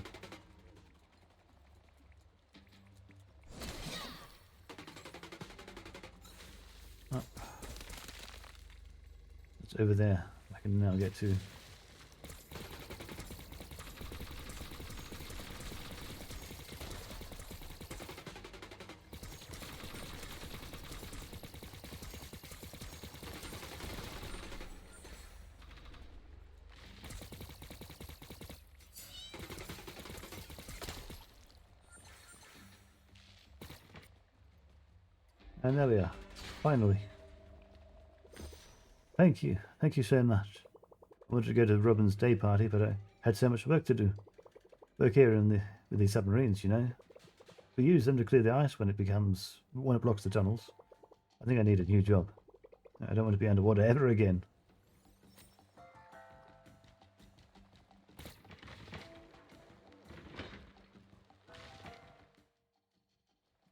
It's over there. I can now get to. And there we are. Finally. Thank you. Thank you so much. I wanted to go to Robin's day party, but I had so much work to do. Work here with these submarines, you know. We use them to clear the ice when it blocks the tunnels. I think I need a new job. I don't want to be underwater ever again.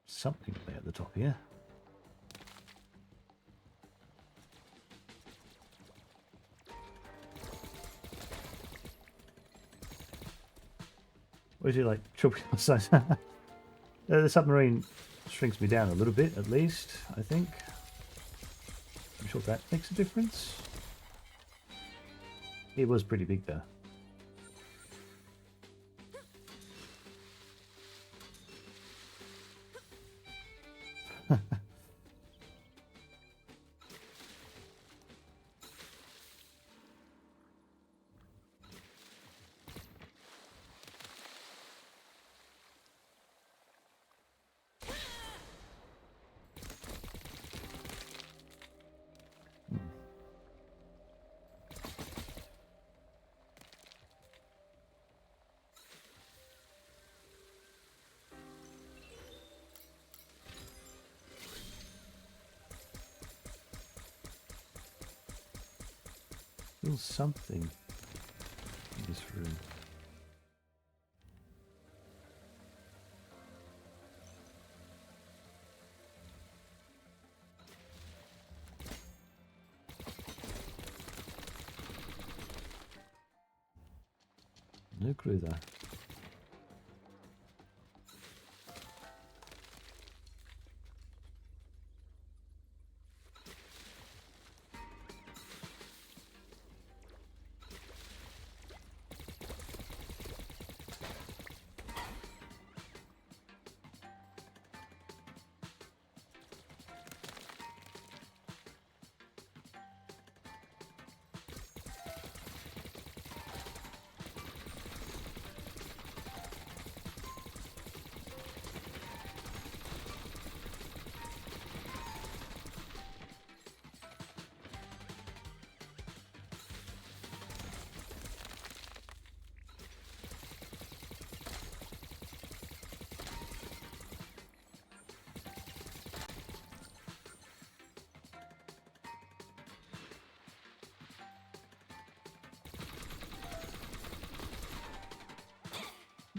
Something way at the top here. What is it like? Tropical size. The submarine shrinks me down a little bit, at least, I think. I'm sure that makes a difference. It was pretty big, though. There's something in this room. No clue there.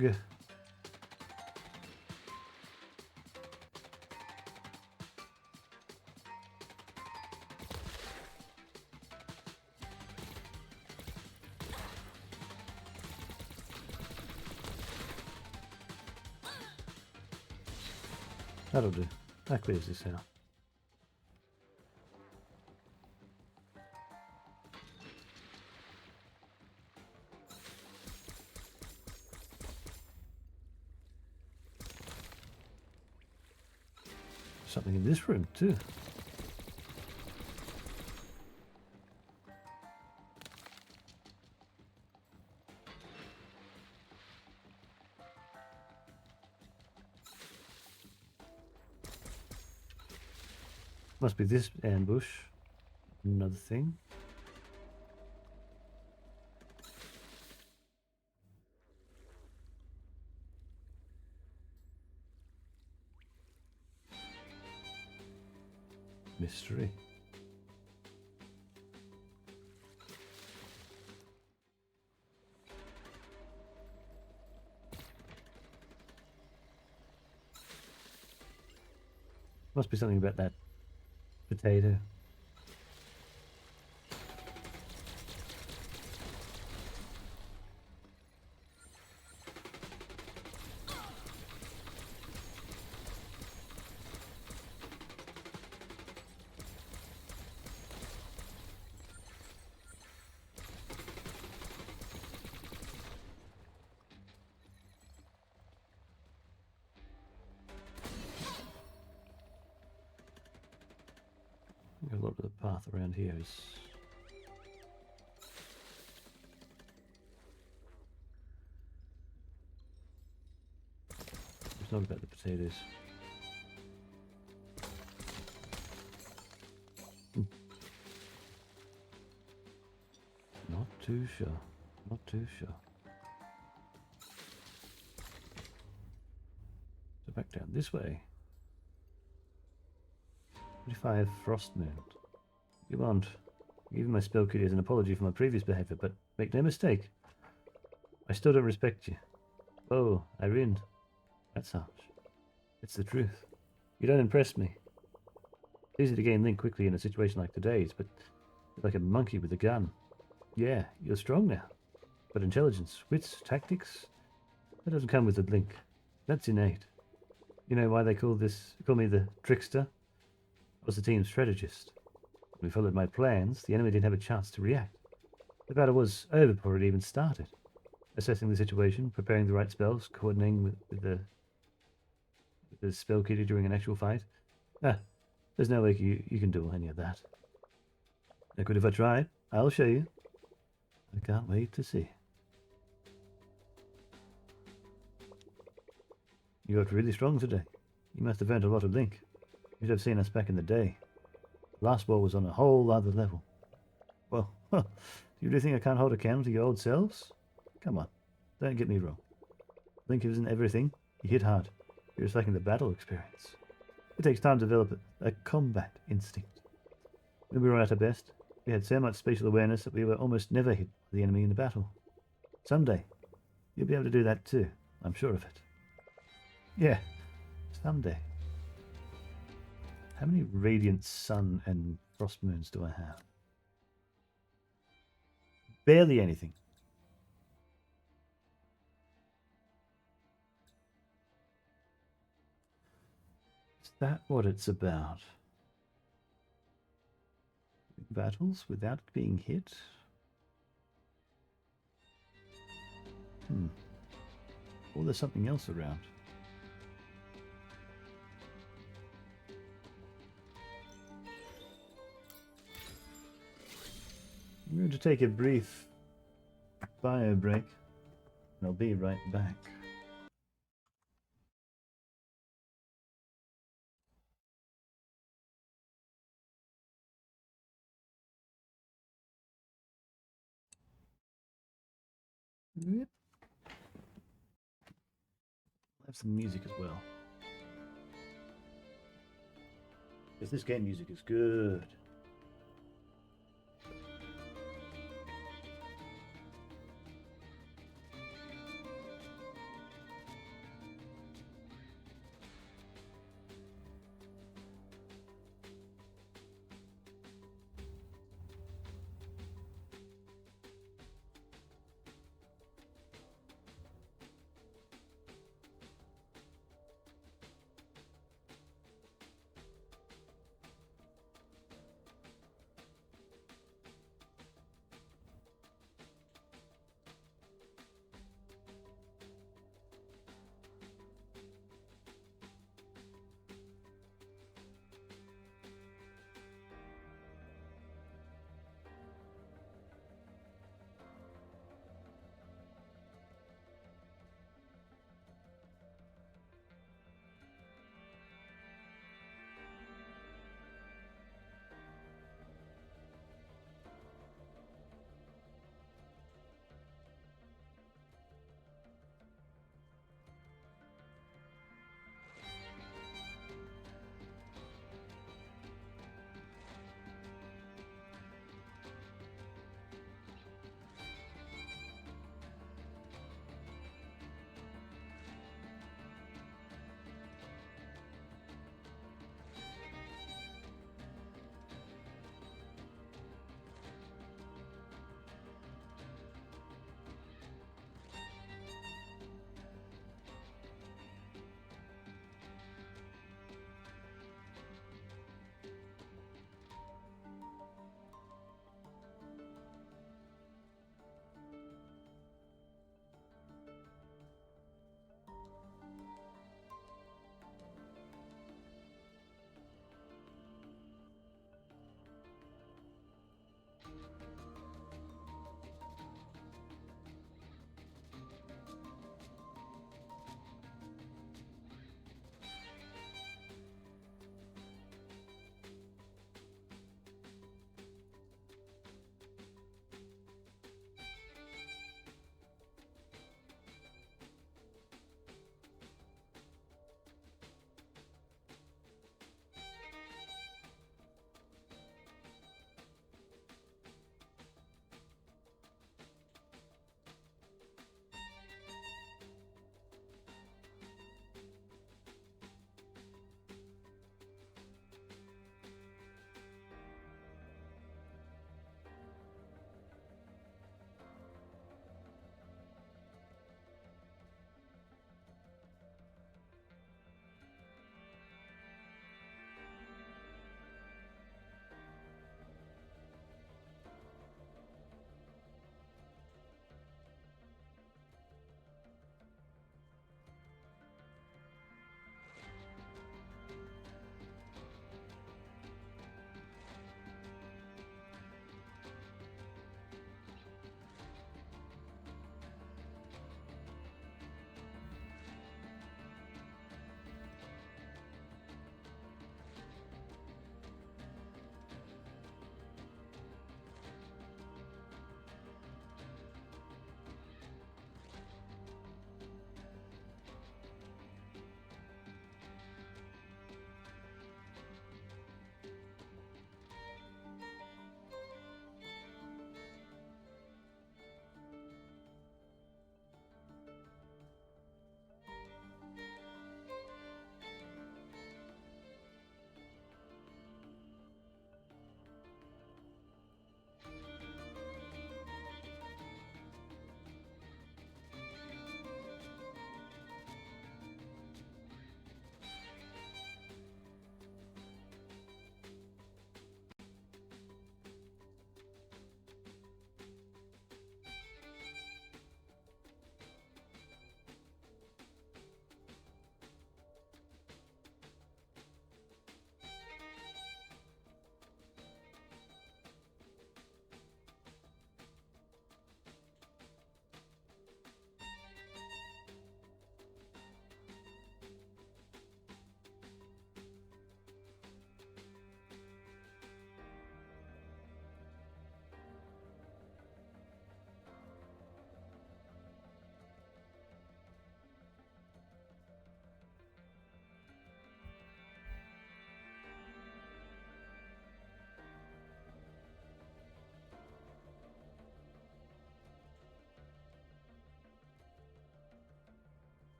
Yeah. That'll do. That clears this out. Something in this room too. Must be this ambush. Another thing. Mystery. Must be something about that potato. path around here is... It's not about the potatoes. Not too sure. Not too sure. So back down this way. 25 frost moon. You want. Even my spell kit is an apology for my previous behavior, but make no mistake. I still don't respect you. Oh, Irene. That's harsh. It's the truth. You don't impress me. It's easy to gain link quickly in a situation like today's, but you're like a monkey with a gun. Yeah, you're strong now. But intelligence, wits, tactics, that doesn't come with the link. That's innate. You know why they call me the trickster? I was the team's strategist. When we followed my plans, the enemy didn't have a chance to react. The battle was over before it even started. Assessing the situation, preparing the right spells, coordinating with the spell kitty during an actual fight. There's no way you can do any of that. No good if I try. I'll show you. I can't wait to see. You got really strong today. You must have earned a lot of link. You'd have seen us back in the day. Last war was on a whole other level. Well, do you really think I can't hold a candle to your old selves? Come on, don't get me wrong. Link isn't everything. You hit hard. You're just lacking the battle experience. It takes time to develop a combat instinct. When we were at our best, we had so much spatial awareness that we were almost never hit by the enemy in the battle. Someday, you'll be able to do that too. I'm sure of it. Yeah, someday. How many radiant sun and frost moons do I have? Barely anything. Is that what it's about? Battles without being hit? Or there's something else around. I'm going to take a brief bio break, and I'll be right back. Yep. I'll have some music as well. Because this game music is good.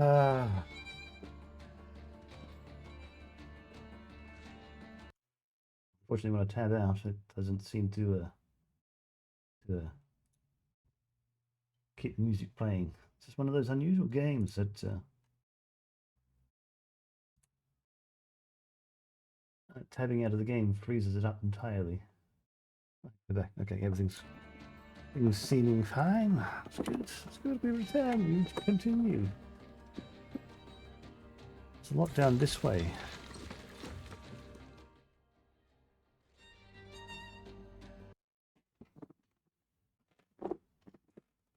Ah. Fortunately, when I tab out, it doesn't seem to keep the music playing. It's just one of those unusual games that tabbing out of the game freezes it up entirely. Go back. Okay, everything's seeming fine. It's good. It's good. We return. We continue. There's a lot down this way.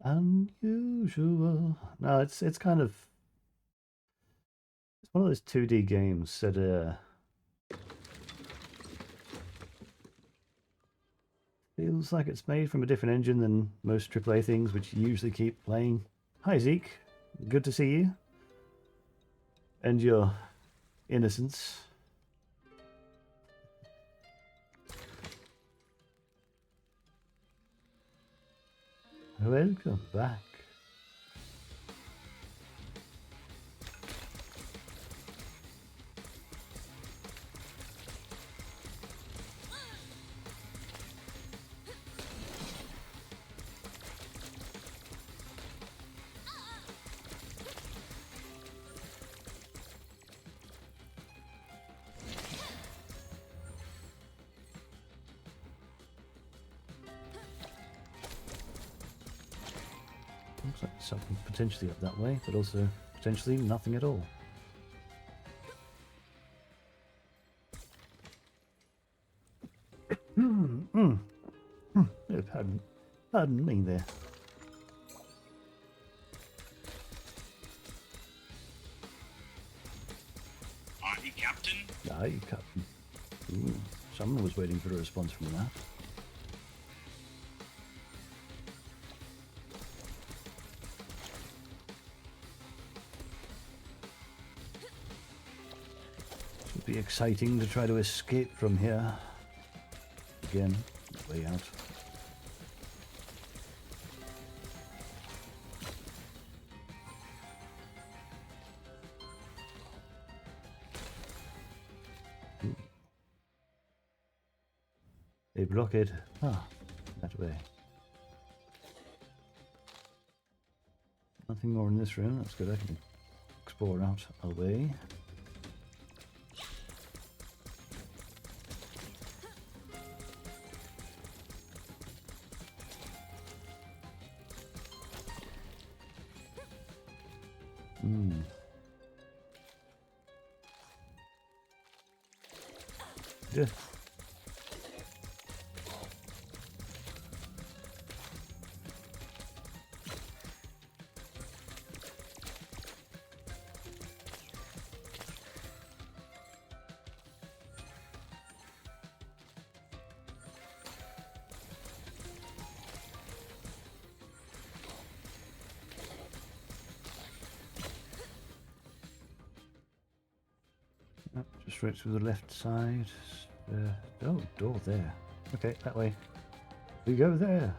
Unusual. No, it's kind of it's one of those 2D games that feels like it's made from a different engine than most AAA things, which you usually keep playing. Hi Zeke, good to see you. And your innocence. Welcome back. Looks like something potentially up that way, but also potentially nothing at all. Oh, pardon me there. Aye, Captain. Aye, Captain. Ooh, someone was waiting for a response from that. It would be exciting to try to escape from here. Again, way out. Ooh. A blockade. Ah, that way. Nothing more in this room. That's good. I can explore out away. Yeah. Just right through the left side. Oh, door there. Okay, that way. We go there.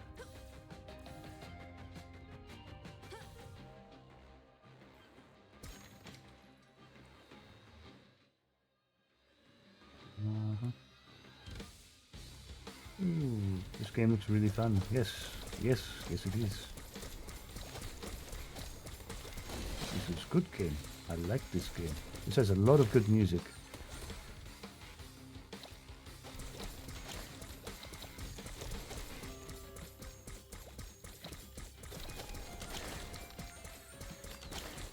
Ooh, this game looks really fun. Yes, yes, yes it is. This is a good game. I like this game. This has a lot of good music.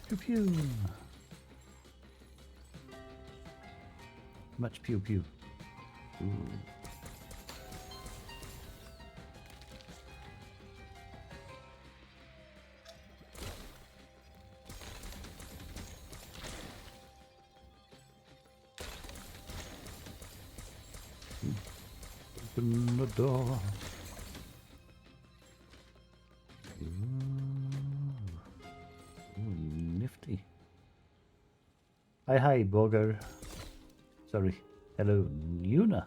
Pew pew. Much pew pew. Ooh. Open the door. Ooh, nifty. Hi, Bogger. Sorry. Hello, Nuna.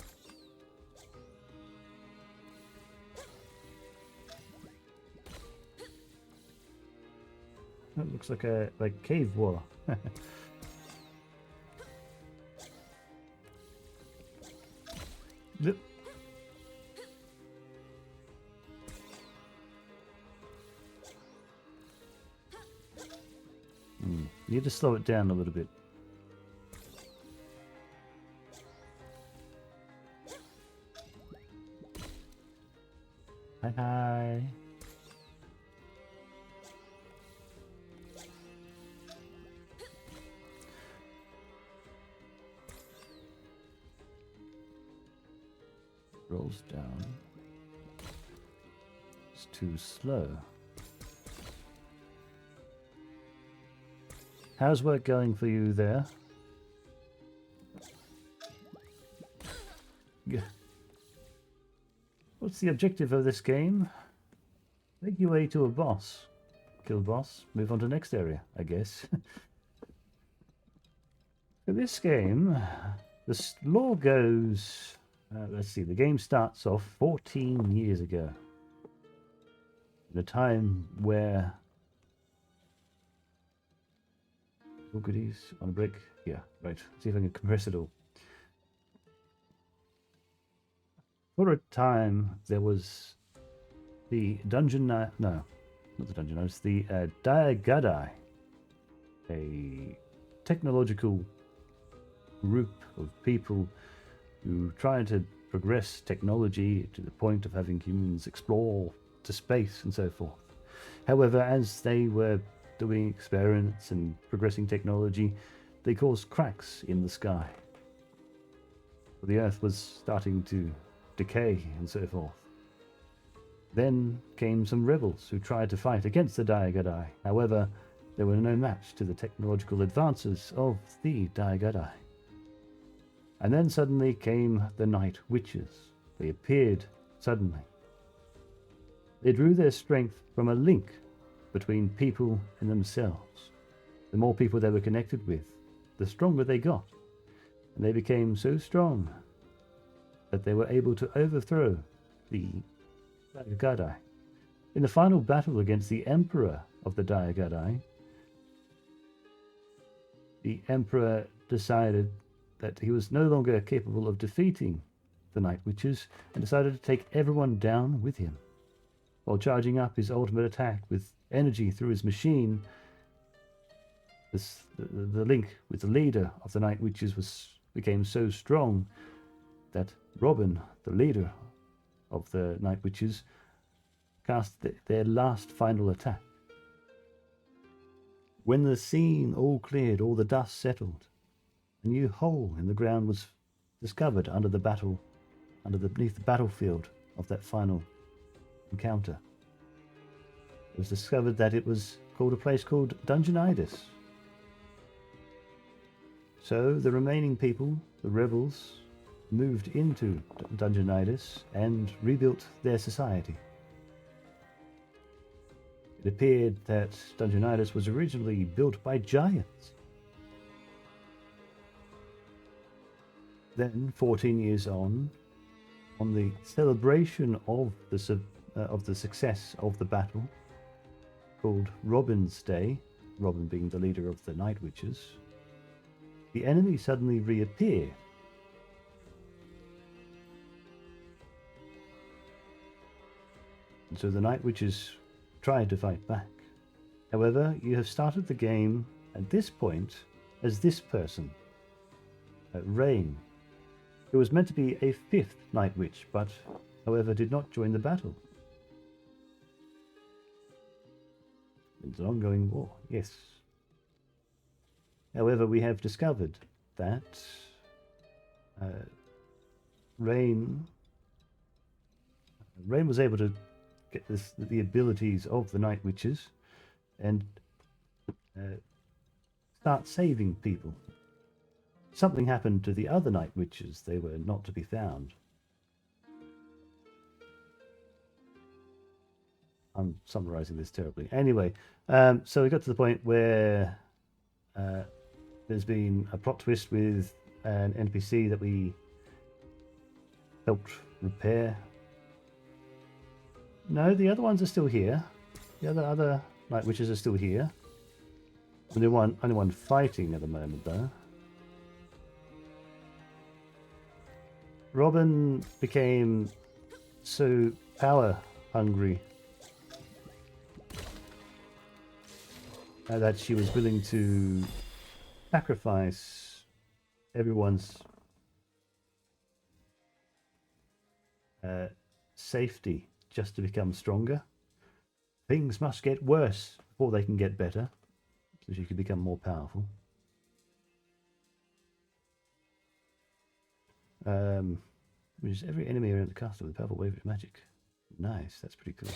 That looks like a cave wall. Yep. Need to slow it down a little bit. Hi, hi. Rolls down. It's too slow. How's work going for you there? What's the objective of this game? Make your way to a boss. Kill boss, move on to next area, I guess. For this game, the lore goes... let's see, the game starts off 14 years ago. In a time where... Oh, goodies, on a break. Yeah, right. See if I can compress it all. For a time, there was the Dungeon Knight... No, not the Dungeon Knights. The Diagadai. A technological group of people who tried to progress technology to the point of having humans explore to space and so forth. However, as they were doing experiments and progressing technology, they caused cracks in the sky. The Earth was starting to decay and so forth. Then came some rebels who tried to fight against the Diagadai. However, they were no match to the technological advances of the Diagadai. And then suddenly came the Night Witches. They appeared suddenly. They drew their strength from a link between people and themselves. The more people they were connected with, the stronger they got. And they became so strong that they were able to overthrow the Diagadai. In the final battle against the Emperor of the Diagadai, the Emperor decided that he was no longer capable of defeating the Night Witches and decided to take everyone down with him. While charging up his ultimate attack with energy through his machine, the link with the leader of the Night Witches became so strong that Robin, the leader of the Night Witches, cast their last final attack. When the scene all cleared, all the dust settled, a new hole in the ground was discovered beneath the battlefield of that final encounter. It was discovered that it was called a place called Dungeonitis. So the remaining people, the rebels, moved into Dungeonitis and rebuilt their society. It appeared that Dungeonitis was originally built by giants. Then, 14 years on the celebration of the success of the battle, called Robin's Day, Robin being the leader of the Night Witches, the enemy suddenly reappeared. And so the Night Witches tried to fight back. However, you have started the game at this point as this person, Rain, who was meant to be a fifth Night Witch, but however did not join the battle. It's an ongoing war, yes. However, we have discovered that Rain was able to get the abilities of the Night Witches and start saving people. Something happened to the other Night Witches. They were not to be found. I'm summarizing this terribly. Anyway, so we got to the point where there's been a plot twist with an NPC that we helped repair. No, the other ones are still here. The other Night Witches are still here. Only one fighting at the moment, though. Robin became so power hungry that she was willing to sacrifice everyone's safety just to become stronger. Things must get worse before they can get better, so she could become more powerful. Which is every enemy around the castle with a powerful wave of magic. Nice, that's pretty cool.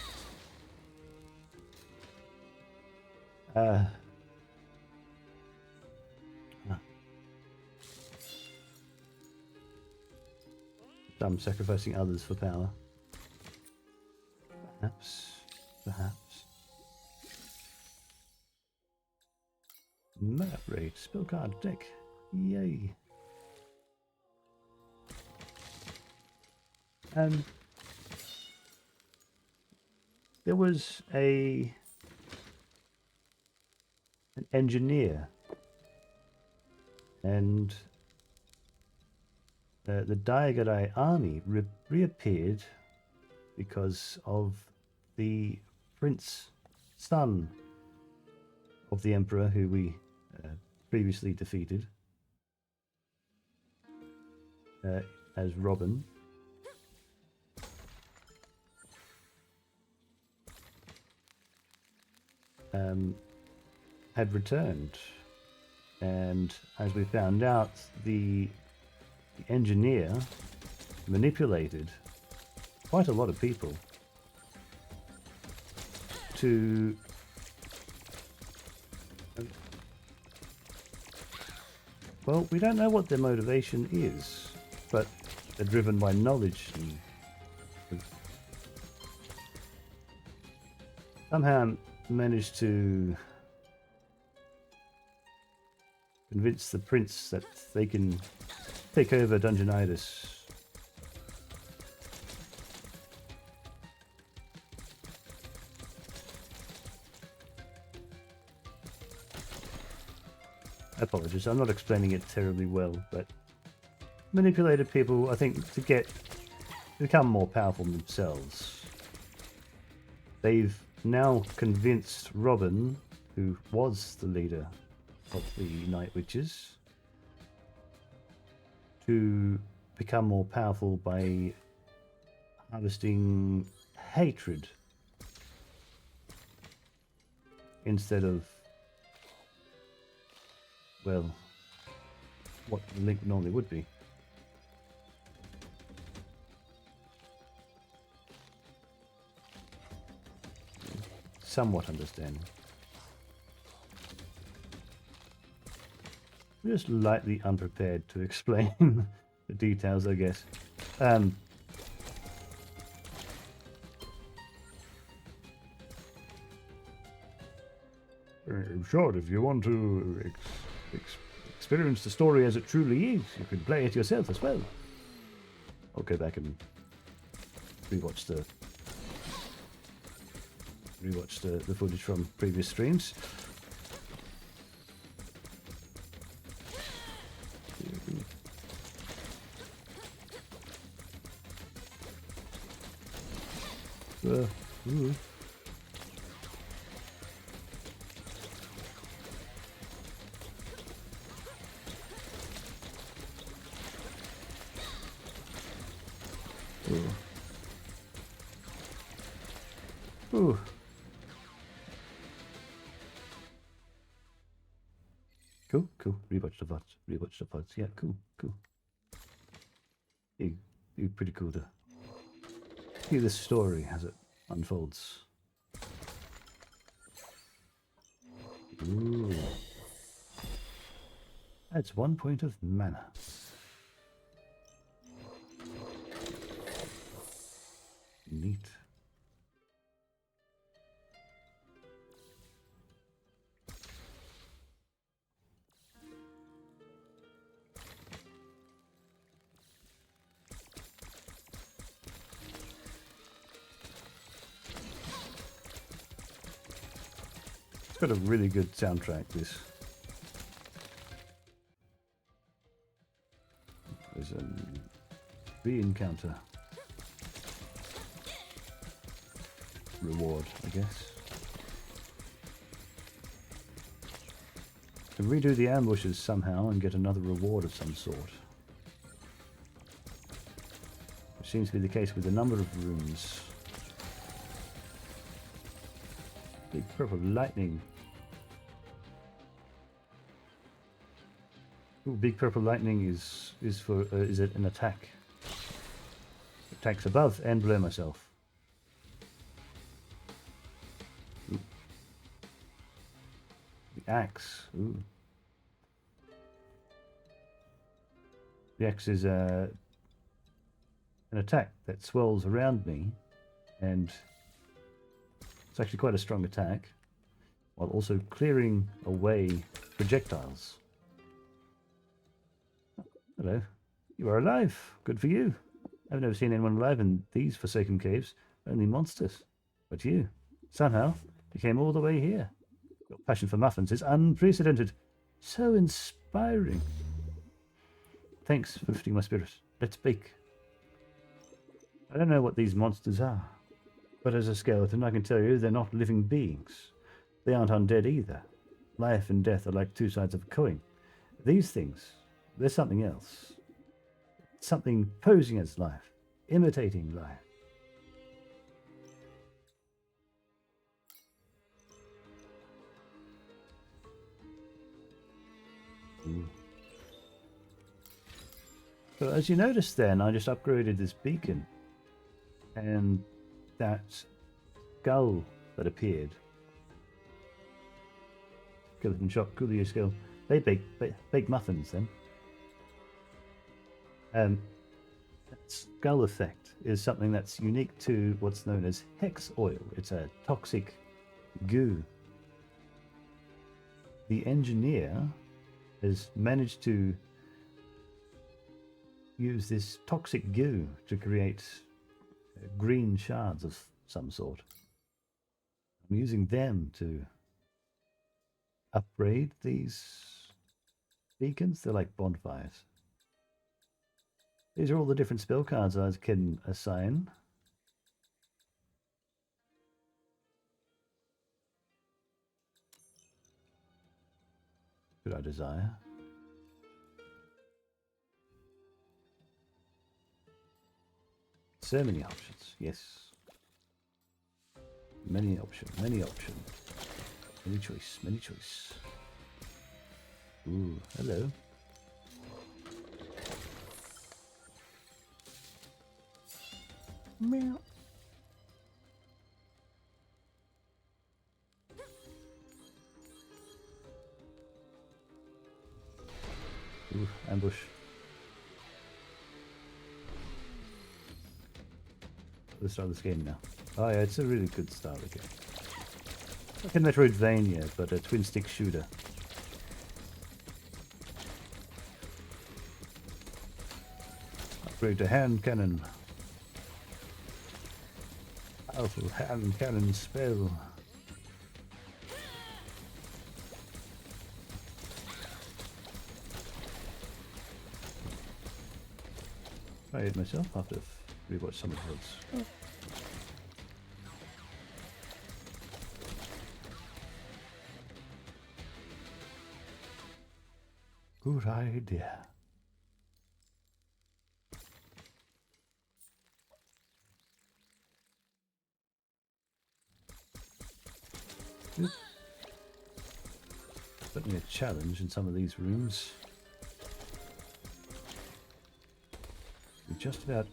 I'm sacrificing others for power. Perhaps. Map raid, spell card deck. Yay. There was an engineer, and the Diagadai army reappeared because of the son of the emperor who we previously defeated as Robin. Had returned, and as we found out, the engineer manipulated quite a lot of people to well, we don't know what their motivation is, but they're driven by knowledge and somehow managed to convince the prince that they can take over Dungeonitis. Apologies, I'm not explaining it terribly well, but manipulated people, I think, to become more powerful themselves. They've now convinced Robin, who was the leader of the Night Witches, to become more powerful by harvesting hatred instead of, well, what the link normally would be. Somewhat understanding. Just lightly unprepared to explain the details, I guess. Sure, if you want to experience the story as it truly is, you can play it yourself as well. I'll go back and rewatch the footage from previous streams. Ooh. Ooh. Cool. Rewatch the VODs. Yeah, cool. You're pretty cool to hear the story as it unfolds. Ooh. That's 1 point of mana. Neat. Got a really good soundtrack, this. There's a re-encounter. Reward, I guess. Can redo the ambushes somehow and get another reward of some sort. Which seems to be the case with a number of rooms. Big purple lightning. Ooh, big purple lightning is for is it an attack? Attacks above and below myself. Ooh. The axe. Ooh. The axe is an attack that swirls around me, and it's actually quite a strong attack, while also clearing away projectiles. Hello. You are alive. Good for you. I've never seen anyone alive in these forsaken caves. Only monsters. But you, somehow, you came all the way here. Your passion for muffins is unprecedented. So inspiring. Thanks for lifting my spirit. Let's bake. I don't know what these monsters are, but as a skeleton, I can tell you they're not living beings. They aren't undead either. Life and death are like two sides of a coin. These things, they're something else. Something posing as life, imitating life. Ooh. So as you notice then, I just upgraded this beacon. And that skull that appeared. Skeleton shop, cooler skill. They bake muffins then. That skull effect is something that's unique to what's known as hex oil. It's a toxic goo. The engineer has managed to use this toxic goo to create green shards of some sort. I'm using them to upgrade these beacons. They're like bonfires. These are all the different spell cards I can assign. Should I desire? So many options, yes. Many options, many options. Many choice, many choice. Ooh, hello. Meow. Ooh, ambush. Let's start this game now. Oh yeah, it's a really good start again. Like a Metroidvania, but a twin stick shooter. Upgrade to hand cannon. Powerful hand cannon spell. I hit myself after I've rewatched some of those. Good idea. Certainly a challenge in some of these rooms. You're just about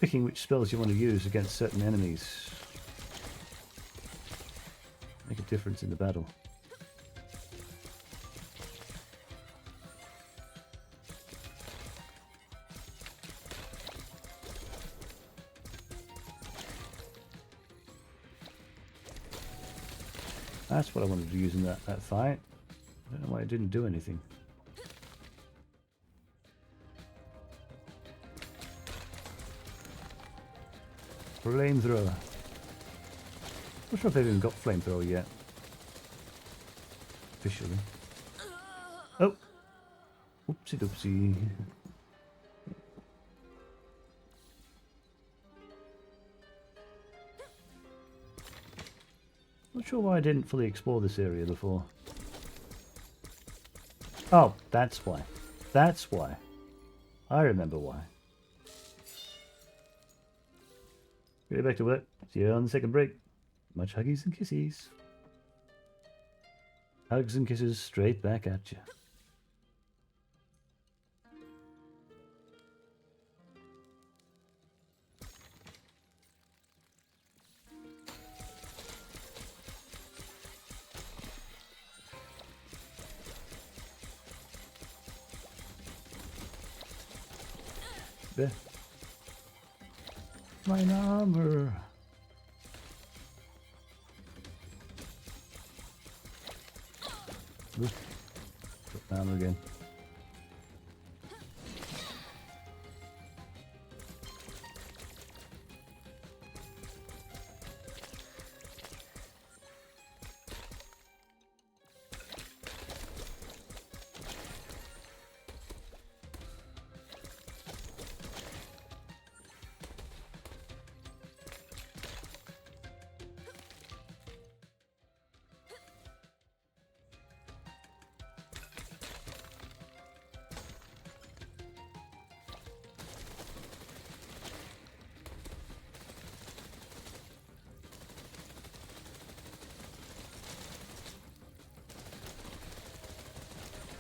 picking which spells you want to use against certain enemies. Make a difference in the battle. That's what I wanted to use in that fight. I don't know why it didn't do anything. Flamethrower. Not sure if they've even got flamethrower yet. Officially. Oh! Oopsie doopsie. Not sure why I didn't fully explore this area before. Oh, that's why. That's why. I remember why. Get back to work. See you on the second break. Much huggies and kisses. Hugs and kisses straight back at you. There. My armor. Oof. Put armor again.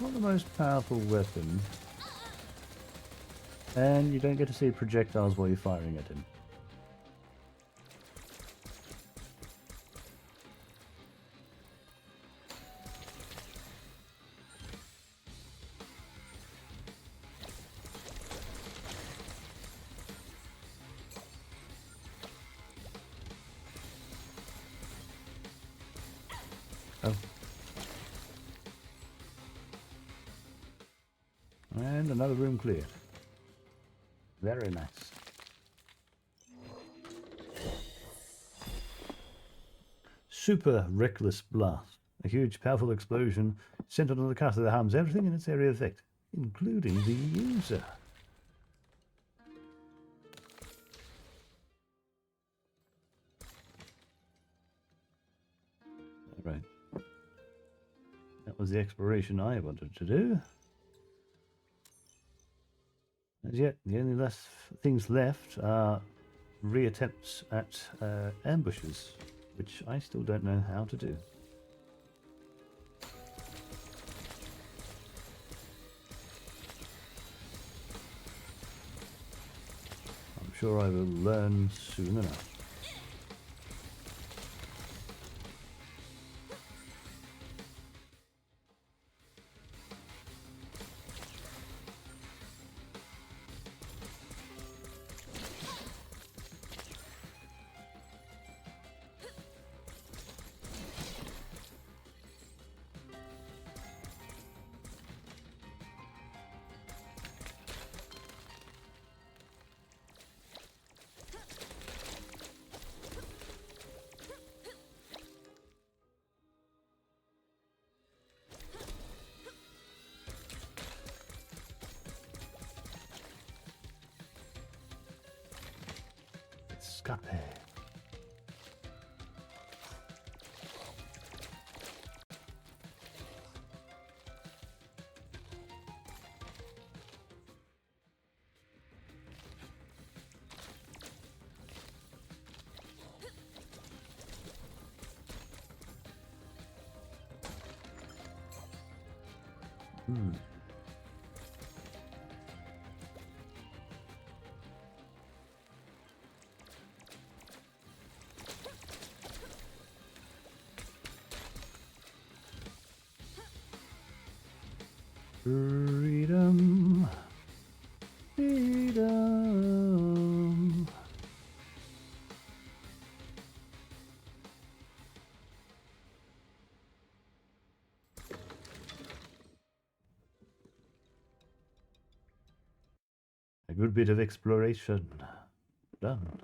Not the most powerful weapon, and you don't get to see projectiles while you're firing at him. Oh. And another room cleared. Very nice. Super reckless blast. A huge, powerful explosion centered on the castle that harms everything in its area of effect, including the user. Right. That was the exploration I wanted to do. As yet, the only things left are re-attempts at ambushes, which I still don't know how to do. I'm sure I will learn soon enough. Escape. Freedom. Freedom. A good bit of exploration done.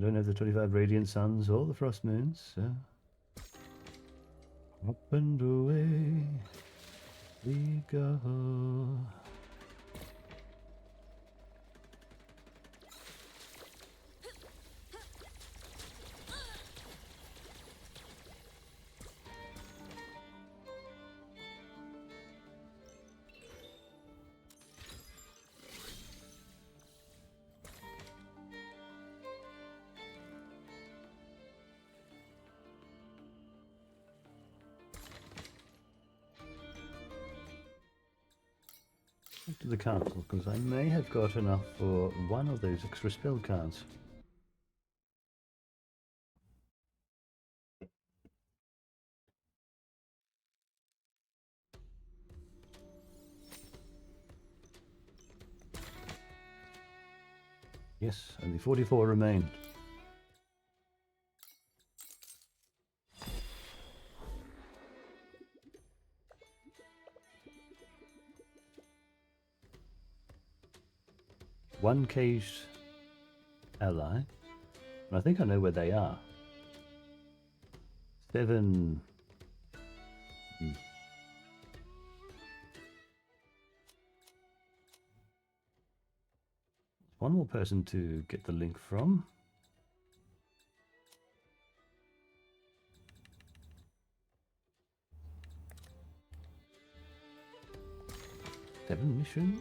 don't have the 25 radiant suns or the frost moons, so up and away we go. To the castle, because I may have got enough for one of those extra spell cards. Yes, only 44 remain. One caged ally. And I think I know where they are. 7. One more person to get the link from. Seven missions.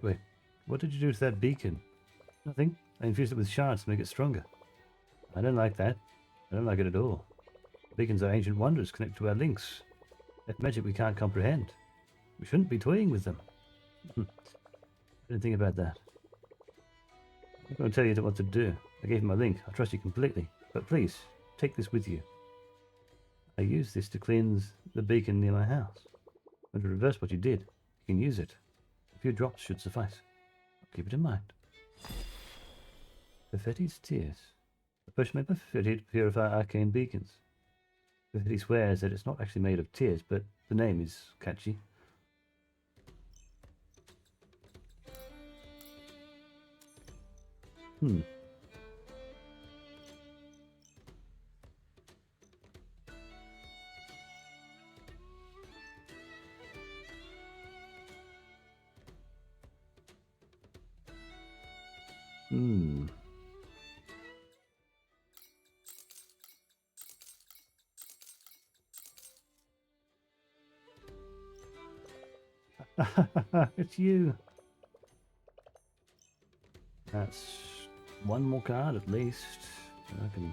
Wait. What did you do to that beacon? Nothing. I infused it with shards to make it stronger. I don't like that. I don't like it at all. Beacons are ancient wonders connected to our links. That magic we can't comprehend. We shouldn't be toying with them. I didn't think about that. I'm not going to tell you what to do. I gave you my link. I trust you completely. But please, take this with you. I used this to cleanse the beacon near my house. And to reverse what you did, you can use it. A few drops should suffice. I'll keep it in mind. Perfetti's tears. A potion made by Perfetti to purify arcane beacons. Perfetti swears that it's not actually made of tears, but the name is catchy. Hmm. It's you. That's one more card at least. I can.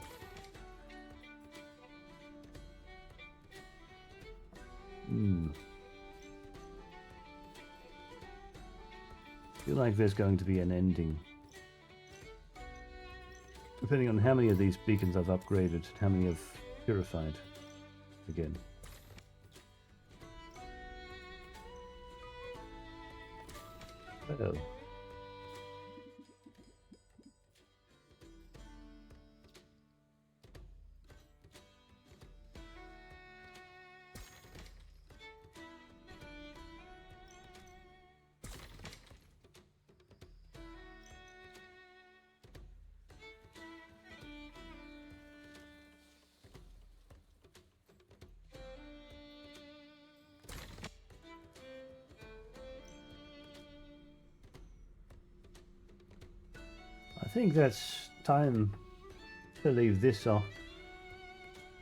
Feel like there's going to be an ending. Depending on how many of these beacons I've upgraded, how many I've purified again. Oh. I think that's time to leave this off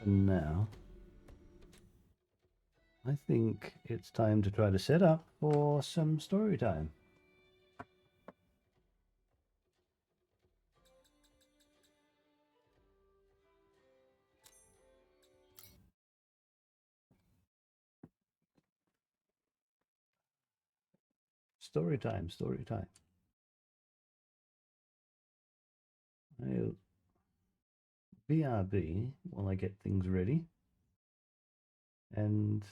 for now. I think it's time to try to set up for some story time. Story time, story time. I'll BRB while I get things ready. And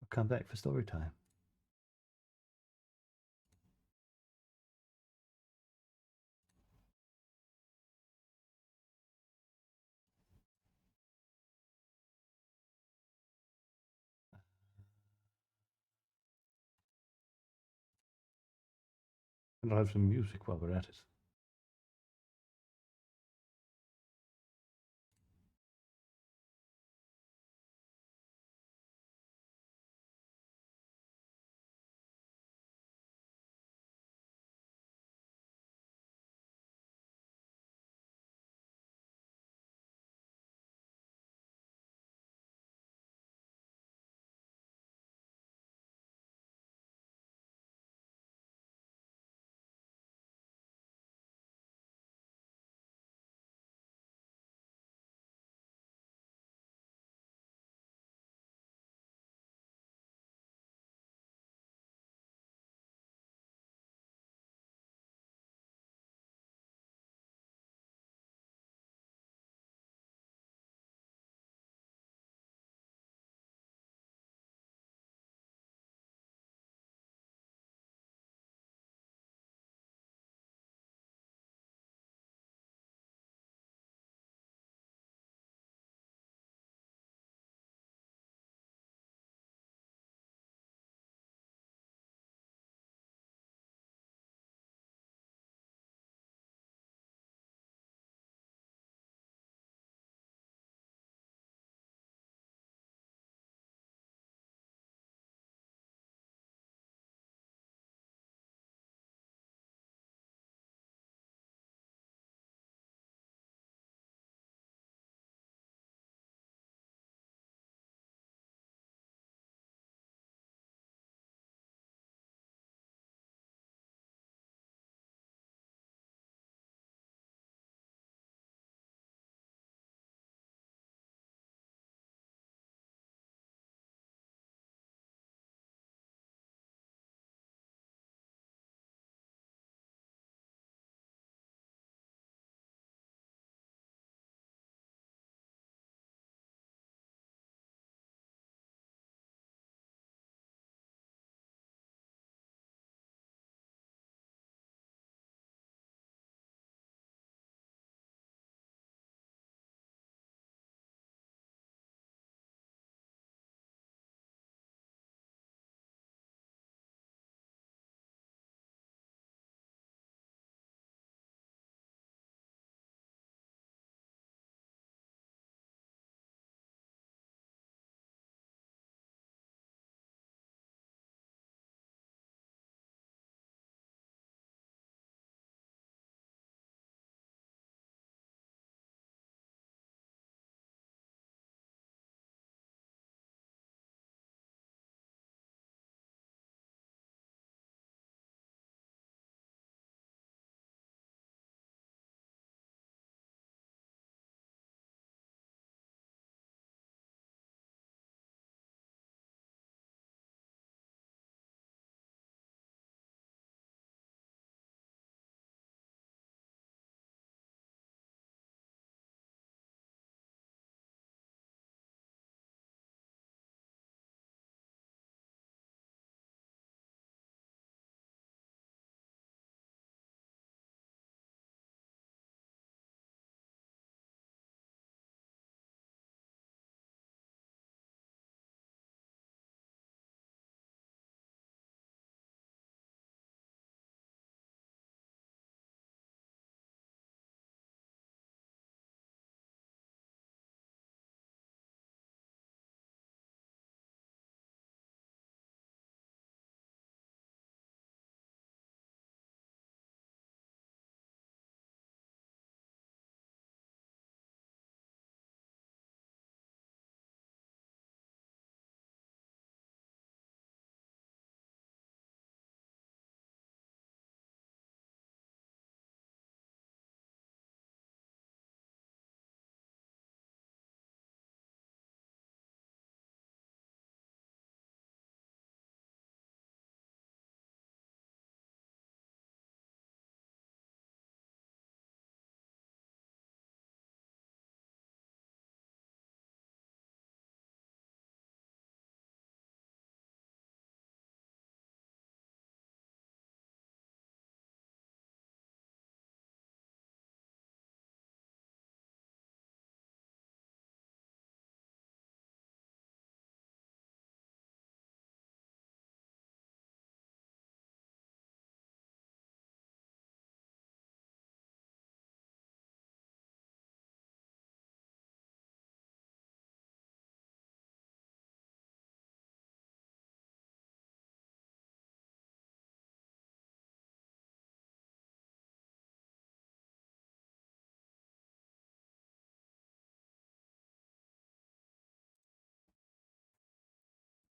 I'll come back for story time. And I'll have some music while we're at it.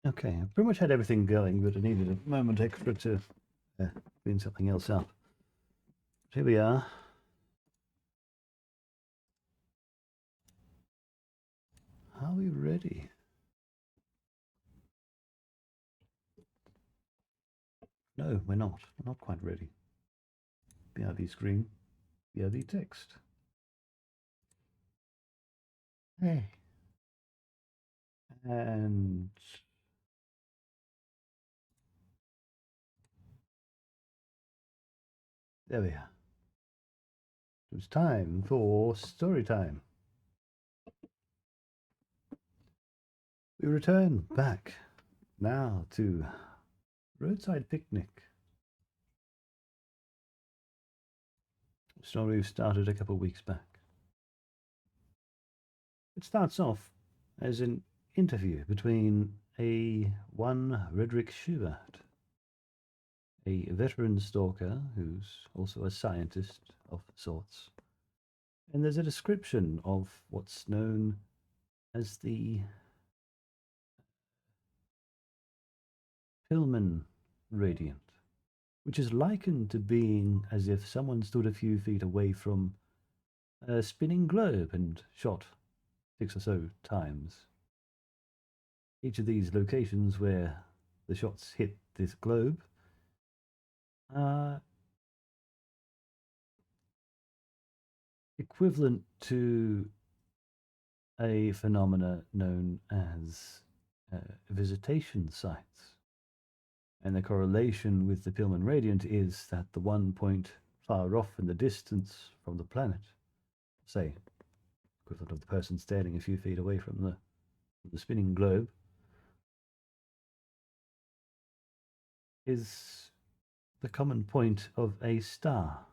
Okay, I pretty much had everything going, but I needed a moment extra to clean something else up. Here we are. Are we ready? No, we're not. We're not quite ready. BRB screen, BRB text. Hey. And there we are. It was time for story time. We return back now to Roadside Picnic. A story we started a couple of weeks back. It starts off as an interview between one Redrick Schubert, a veteran stalker who's also a scientist of sorts. And there's a description of what's known as the Pillman Radiant, which is likened to being as if someone stood a few feet away from a spinning globe and shot 6 or so times. Each of these locations where the shots hit this globe are equivalent to a phenomena known as visitation sites. And the correlation with the Pillman Radiant is that the one point far off in the distance from the planet, say, equivalent of the person standing a few feet away from the spinning globe, is the common point of a star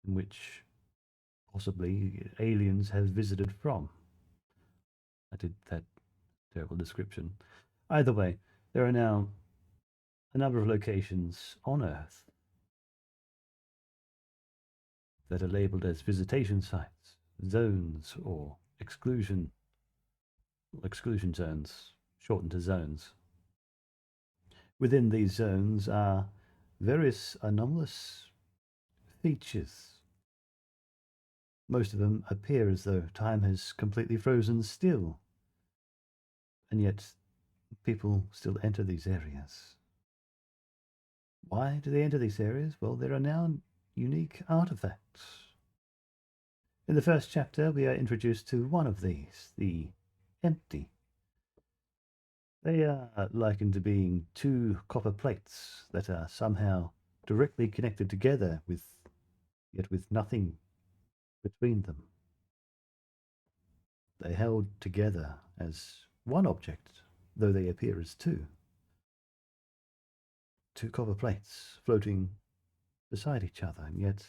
in which possibly aliens have visited from. I did that terrible description. Either way, there are now a number of locations on Earth that are labeled as visitation sites, zones, or exclusion zones, shortened to zones. Within these zones are various anomalous features. Most of them appear as though time has completely frozen still, and yet people still enter these areas. Why do they enter these areas? Well, there are now unique artifacts. In the first chapter, we are introduced to one of these, the empty. They are likened to being two copper plates that are somehow directly connected together yet with nothing between them. They're held together as one object, though they appear as two. Two copper plates floating beside each other, and yet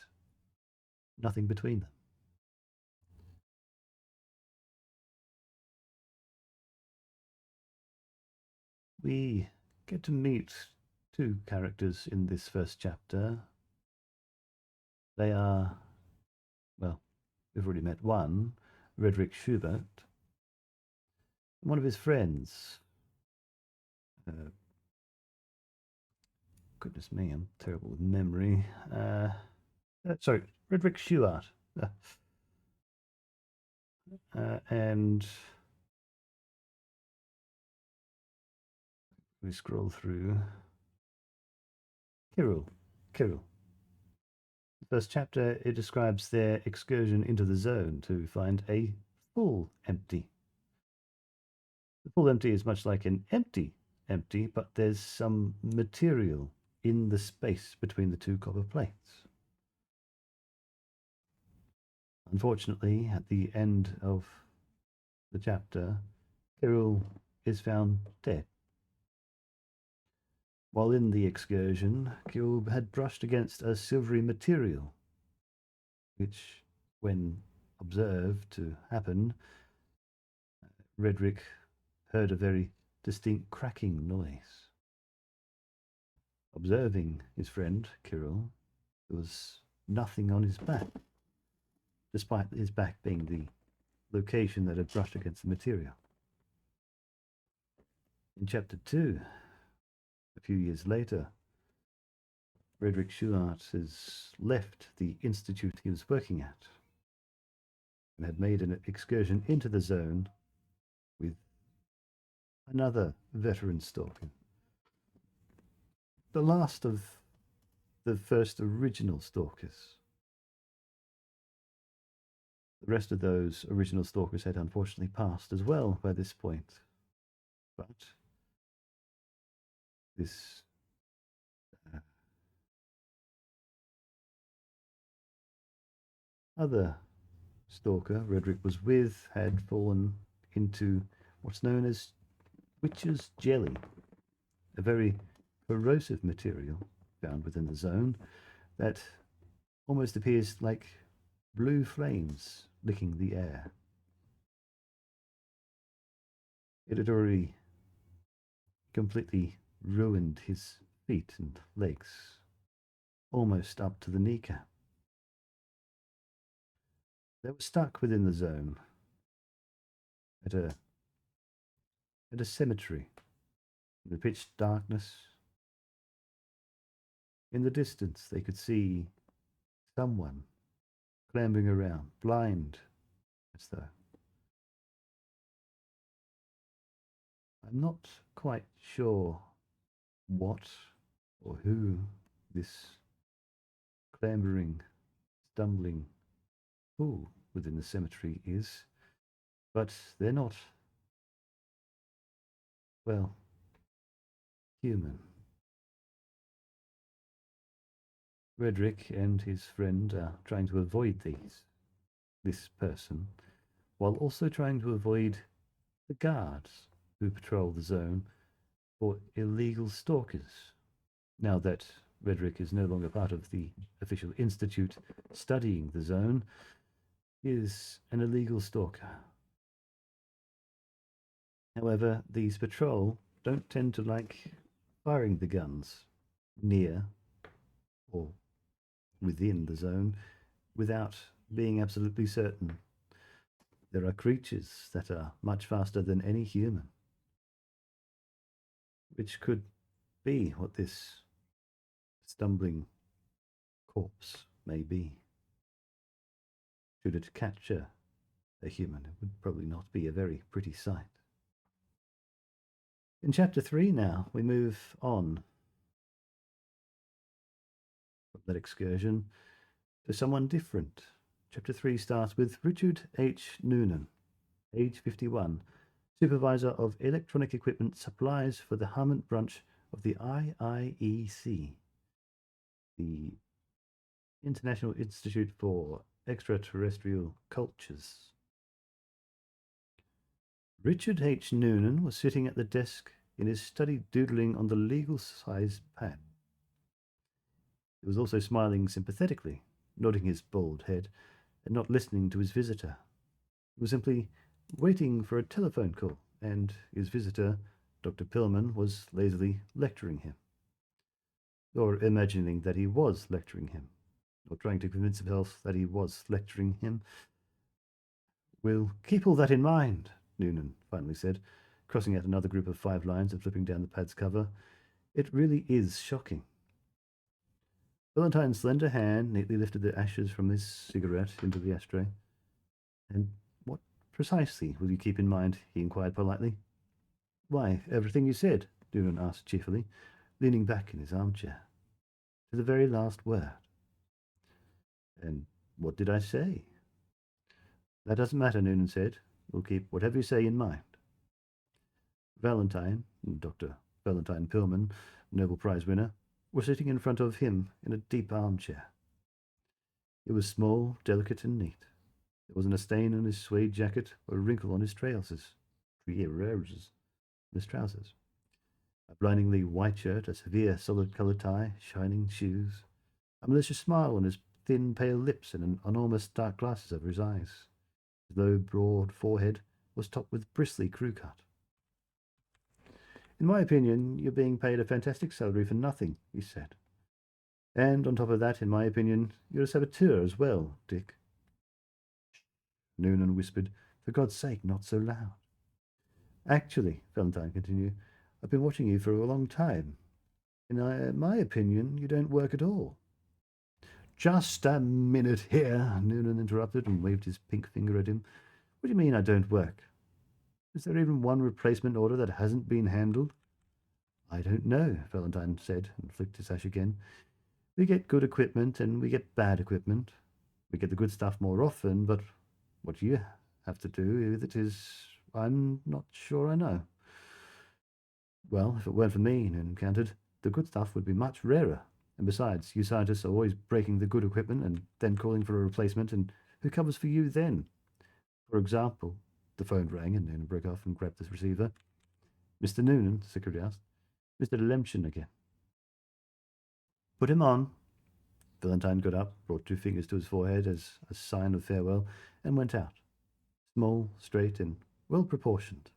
nothing between them. We get to meet two characters in this first chapter. They are, well, we've already met one, Redrick Schubert, and one of his friends. Goodness me, I'm terrible with memory. Sorry, Redrick Schubert. And we scroll through. Kirill. The first chapter, it describes their excursion into the zone to find a full empty. The full empty is much like an empty, but there's some material in the space between the two copper plates. Unfortunately, at the end of the chapter, Kirill is found dead. While in the excursion, Kirill had brushed against a silvery material, which, when observed to happen, Redrick heard a very distinct cracking noise. Observing his friend, Kirill, there was nothing on his back, despite his back being the location that had brushed against the material. In Chapter 2, a few years later, Frederick Schuart has left the institute he was working at and had made an excursion into the zone with another veteran stalker. The last of the first original stalkers. The rest of those original stalkers had unfortunately passed as well by this point. But this other stalker Redrick was with had fallen into what's known as witch's jelly, a very corrosive material found within the zone that almost appears like blue flames licking the air. It had already completely ruined his feet and legs, almost up to the kneecap. They were stuck within the zone at a cemetery in the pitch darkness. In the distance, they could see someone clambering around, blind as though. I'm not quite sure what or who this clambering, stumbling fool within the cemetery is, but they're not, well, human. Redrick and his friend are trying to avoid this person, while also trying to avoid the guards who patrol the zone for illegal stalkers. Now that Redrick is no longer part of the official institute studying the zone, he is an illegal stalker. However, these patrol don't tend to like firing the guns near or within the zone without being absolutely certain. There are creatures that are much faster than any human, which could be what this stumbling corpse may be. Should it capture a human, it would probably not be a very pretty sight. In Chapter 3 now, we move on from that excursion to someone different. Chapter 3 starts with Richard H. Noonan, age 51, supervisor of electronic equipment supplies for the Harmont branch of the IIEC, the International Institute for Extraterrestrial Cultures. Richard H. Noonan was sitting at the desk in his study doodling on the legal size pad. He was also smiling sympathetically, nodding his bald head, and not listening to his visitor. He was simply waiting for a telephone call, and his visitor, Dr. Pillman, was lazily lecturing him. Or imagining that he was lecturing him, or trying to convince himself that he was lecturing him. "We'll keep all that in mind," Noonan finally said, crossing out another group of 5 lines and flipping down the pad's cover. "It really is shocking." Valentine's slender hand neatly lifted the ashes from his cigarette into the ashtray. "And what precisely will you keep in mind?" he inquired politely. "Why, everything you said," Noonan asked cheerfully, leaning back in his armchair. "To the very last word." "And what did I say?" "That doesn't matter," Noonan said. "We'll keep whatever you say in mind." Valentine, Dr. Valentine Pillman, Nobel Prize winner, was sitting in front of him in a deep armchair. It was small, delicate, and neat. There wasn't a stain on his suede jacket or a wrinkle on his trousers. A blindingly white shirt, a severe, solid-colored tie, shining shoes, a malicious smile on his thin, pale lips, and enormous dark glasses over his eyes. His low, broad forehead was topped with bristly crew cut. "In my opinion, you're being paid a fantastic salary for nothing," he said. "And on top of that, in my opinion, you're a saboteur as well, Dick." Noonan whispered, "For God's sake, not so loud." "Actually," Valentine continued, I've been watching you for a long time. In my opinion, you don't work at all. Just a minute here, Noonan interrupted and waved his pink finger at him. What do you mean I don't work? Is there even one replacement order that hasn't been handled? I don't know, Valentine said and flicked his sash again. We get good equipment and we get bad equipment. We get the good stuff more often, but what you have to do with it is, I'm not sure I know. Well, if it weren't for me, Noonan countered, the good stuff would be much rarer. And besides, you scientists are always breaking the good equipment and then calling for a replacement, and who covers for you then? For example, the phone rang and Noonan broke off and grabbed the receiver. Mr. Noonan, the secretary asked. Mr. Lemchen again. Put him on. Valentine got up, brought 2 fingers to his forehead as a sign of farewell, and went out. Small, straight, and well proportioned.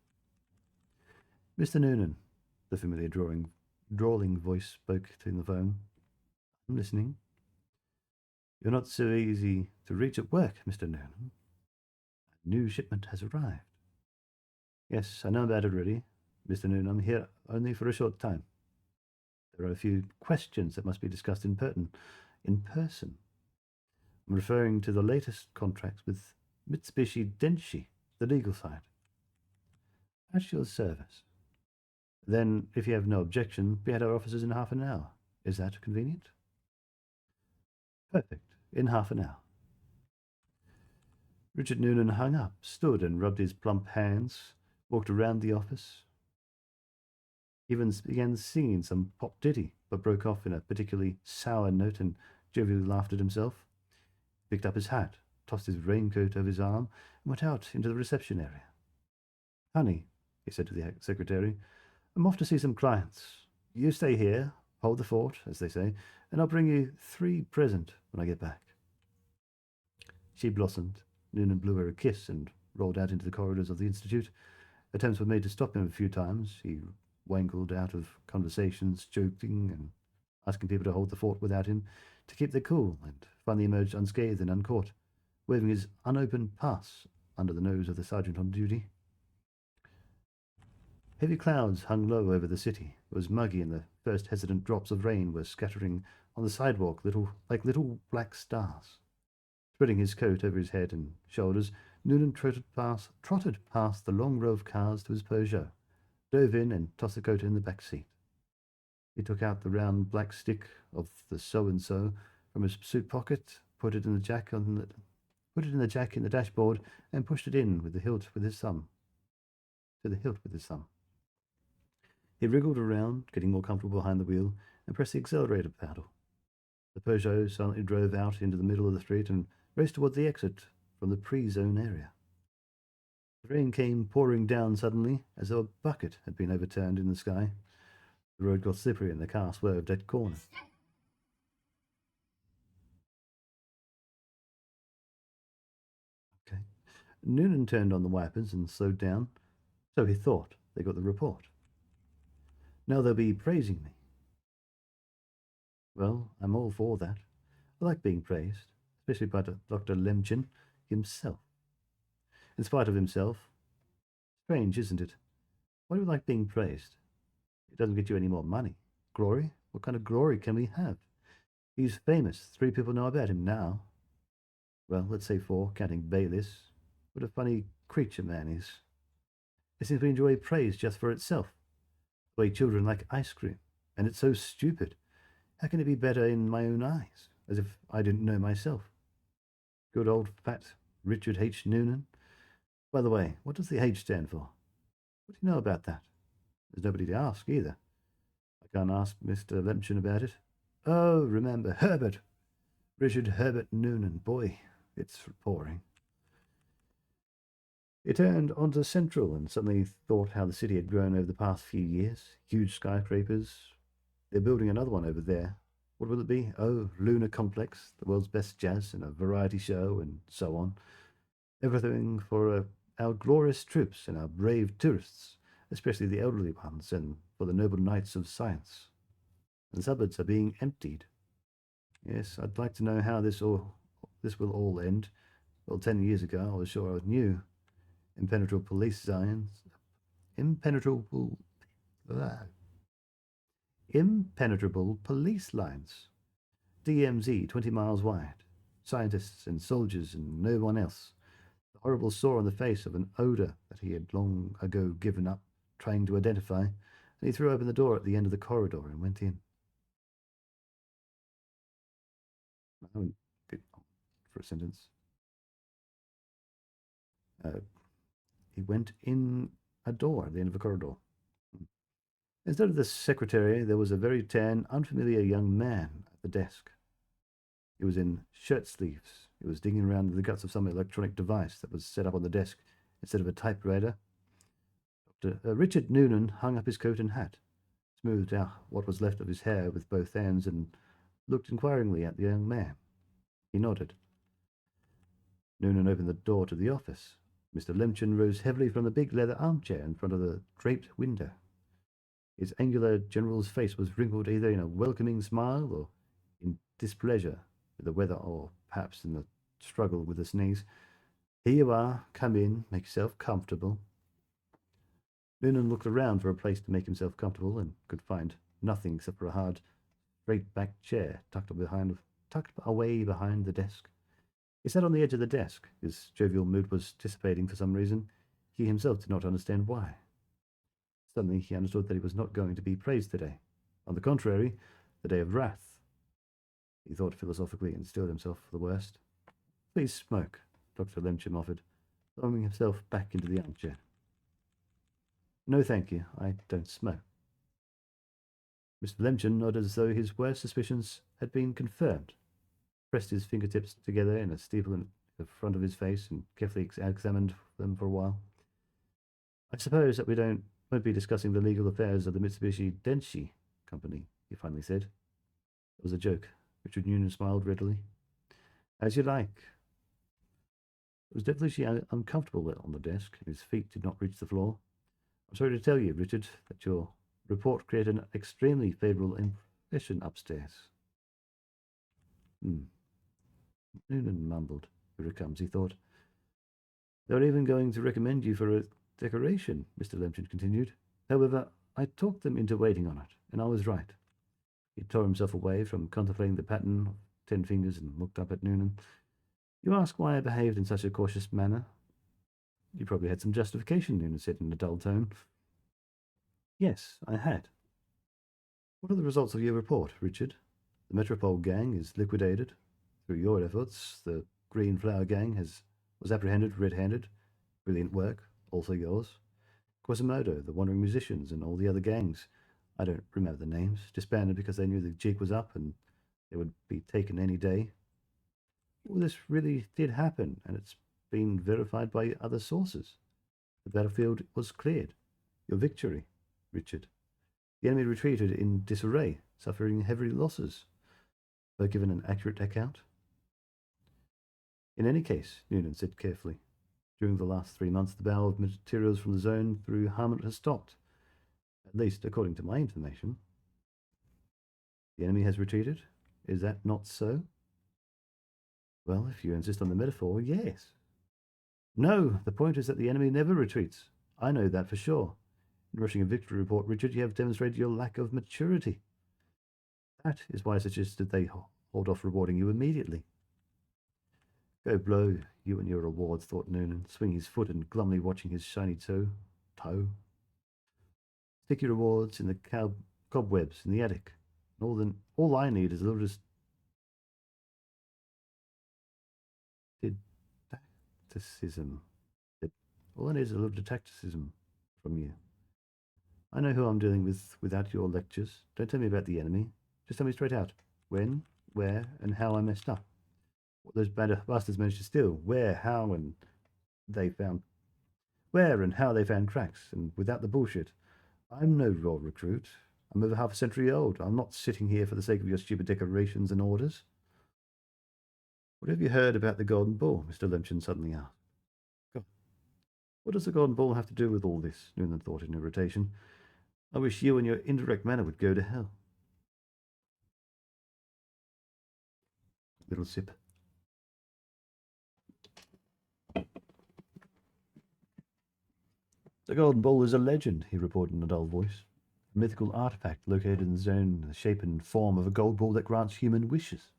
Mr. Noonan, the familiar drawling voice spoke in the phone. I'm listening. You're not so easy to reach at work, Mr. Noonan. A new shipment has arrived. Yes, I know about it already. Mr. Noonan, I'm here only for a short time. There are a few questions that must be discussed in person. I'm referring to the latest contracts with Mitsubishi Denshi, the legal side. At your service. Then, if you have no objection, be at our offices in half an hour. Is that convenient? Perfect. In half an hour. Richard Noonan hung up, stood and rubbed his plump hands, walked around the office, even began singing some pop ditty, but broke off in a particularly sour note and jovially laughed at himself. He picked up his hat, tossed his raincoat over his arm, and went out into the reception area. Honey, he said to the secretary, I'm off to see some clients. You stay here, hold the fort, as they say, and I'll bring you 3 present when I get back. She blossomed. Noonan blew her a kiss and rolled out into the corridors of the Institute. Attempts were made to stop him a few times. He wangled out of conversations, joking and asking people to hold the fort without him, to keep their cool, and finally emerged unscathed and uncaught, waving his unopened pass under the nose of the sergeant on duty. Heavy clouds hung low over the city. It was muggy, and the first hesitant drops of rain were scattering on the sidewalk like little black stars. Spreading his coat over his head and shoulders, Noonan trotted past the long row of cars to his Peugeot, dove in and tossed the coat in the back seat. He took out the round black stick of the so-and-so from his suit pocket, put it in the jack in the dashboard, and pushed it in with the hilt with his thumb. He wriggled around, getting more comfortable behind the wheel, and pressed the accelerator pedal. The Peugeot silently drove out into the middle of the street and raced toward the exit from the pre-zone area. The rain came pouring down suddenly, as though a bucket had been overturned in the sky. The road got slippery and the car swerved at corners. Okay. Noonan turned on the wipers and slowed down. So he thought. They got the report. Now they'll be praising me. Well, I'm all for that. I like being praised, especially by Dr. Lemchen himself. In spite of himself. Strange, isn't it? Why do you like being praised? It doesn't get you any more money. Glory? What kind of glory can we have? He's famous. 3 people know about him now. Well, let's say 4, counting Bayliss. What a funny creature man is. It seems to enjoy praise just for itself. The way children like ice cream. And it's so stupid. How can it be better in my own eyes? As if I didn't know myself. Good old fat Richard H. Noonan. By the way, what does the H stand for? What do you know about that? There's nobody to ask, either. I can't ask Mr. Lemchen about it. Oh, remember, Herbert. Richard Herbert Noonan. Boy, it's pouring. He turned onto Central and suddenly thought how the city had grown over the past few years. Huge skyscrapers. They're building another one over there. What will it be? Oh, Lunar Complex, the world's best jazz and a variety show, and so on. Everything for our glorious troops and our brave tourists, especially the elderly ones, and for the noble knights of science. The suburbs are being emptied. Yes, I'd like to know how this will all end. Well, 10 years ago, I was sure I knew. Impenetrable police signs. Impenetrable. Impenetrable police lines. DMZ 20 miles wide. Scientists and soldiers and no one else. The horrible sore on the face of an odor that he had long ago given up trying to identify, and he threw open the door at the end of the corridor and went in. I haven't been on for a sentence. He went in a door at the end of a corridor. Instead of the secretary, there was a very tan, unfamiliar young man at the desk. He was in shirt sleeves. He was digging around in the guts of some electronic device that was set up on the desk instead of a typewriter. Dr. Richard Noonan hung up his coat and hat, smoothed out what was left of his hair with both hands, and looked inquiringly at the young man. He nodded. Noonan opened the door to the office. Mr. Lemchen rose heavily from the big leather armchair in front of the draped window. His angular general's face was wrinkled either in a welcoming smile or in displeasure with the weather, or perhaps in the struggle with the sneeze. "Here you are. Come in. Make yourself comfortable." Noonan looked around for a place to make himself comfortable and could find nothing except for a hard, straight-backed chair tucked away behind the desk. He sat on the edge of the desk. His jovial mood was dissipating for some reason. He himself did not understand why. Suddenly he understood that he was not going to be praised today. On the contrary, the day of wrath. He thought philosophically and steeled himself for the worst. "Please smoke," Dr. Lemcham offered, throwing himself back into the armchair. "No, thank you. I don't smoke." Mr. Lemcham nodded as though his worst suspicions had been confirmed, pressed his fingertips together in a steeple in the front of his face, and carefully examined them for a while. "I suppose that we won't be discussing the legal affairs of the Mitsubishi Denshi Company," he finally said. It was a joke. Richard Noonan smiled readily. "As you like." It was definitely uncomfortable on the desk. His feet did not reach the floor. "I'm sorry to tell you, Richard, that your report created an extremely favorable impression upstairs." Noonan mumbled. "Here it comes," he thought. "They're even going to recommend you for a decoration," Mr. Lemchen continued. "However, I talked them into waiting on it, and I was right." He tore himself away from contemplating the pattern of 10 fingers and looked up at Noonan. "You ask why I behaved in such a cautious manner?" "You probably had some justification," Noonan said in a dull tone. "Yes, I had." "What are the results of your report, Richard?" "The Metropole gang is liquidated. Through your efforts, the Green Flower gang was apprehended red-handed. Brilliant work, also yours. Quasimodo, the Wandering Musicians, and all the other gangs, I don't remember the names, disbanded because they knew the jig was up and they would be taken any day. All this really did happen, and it's been verified by other sources. The battlefield was cleared. Your victory, Richard. The enemy retreated in disarray, suffering heavy losses. Were given an accurate account?" "In any case," Noonan said carefully, "during the last 3 months, the bow of materials from the zone through Harmon has stopped. At least, according to my information." "The enemy has retreated? Is that not so?" "Well, if you insist on the metaphor, yes." "No, the point is that the enemy never retreats. I know that for sure. In rushing a victory report, Richard, you have demonstrated your lack of maturity. That is why I suggested they hold off rewarding you immediately." "Go blow, you and your rewards," thought Noonan, swinging his foot and glumly watching his shiny toe. "Stick your rewards in the cobwebs in the attic. All I need is a little didacticism. All I need is a little didacticism from you. I know who I'm dealing with without your lectures. Don't tell me about the enemy. Just tell me straight out when, where, and how I messed up. What those bastards managed to steal, where, and how they found cracks, and without the bullshit. I'm no raw recruit. I'm over half a century old. I'm not sitting here for the sake of your stupid decorations and orders." "What have you heard about the Golden Ball?" Mr. Lemchen suddenly asked. "God, what does the Golden Ball have to do with all this?" Noonan thought in irritation. "I wish you and your indirect manner would go to hell." Little sip. "The Golden Ball is a legend," he reported in a dull voice. A mythical artifact located in the zone in the shape and form of a gold ball that grants human wishes.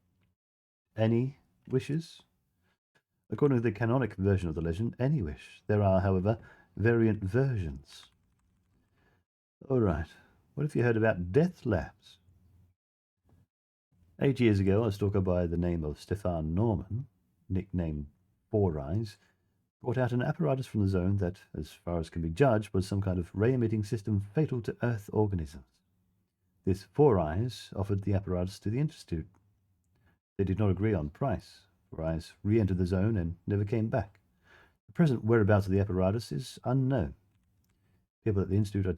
Any wishes? According to the canonic version of the legend, any wish. There are, however, variant versions. All right. What have you heard about death labs? 8 years ago, a stalker by the name of Stefan Norman, nicknamed Four Eyes, brought out an apparatus from the zone that, as far as can be judged, was some kind of ray-emitting system fatal to Earth organisms. This Four Eyes offered the apparatus to the Institute. They did not agree on price. Four Eyes re-entered the zone and never came back. The present whereabouts of the apparatus is unknown. People at the Institute are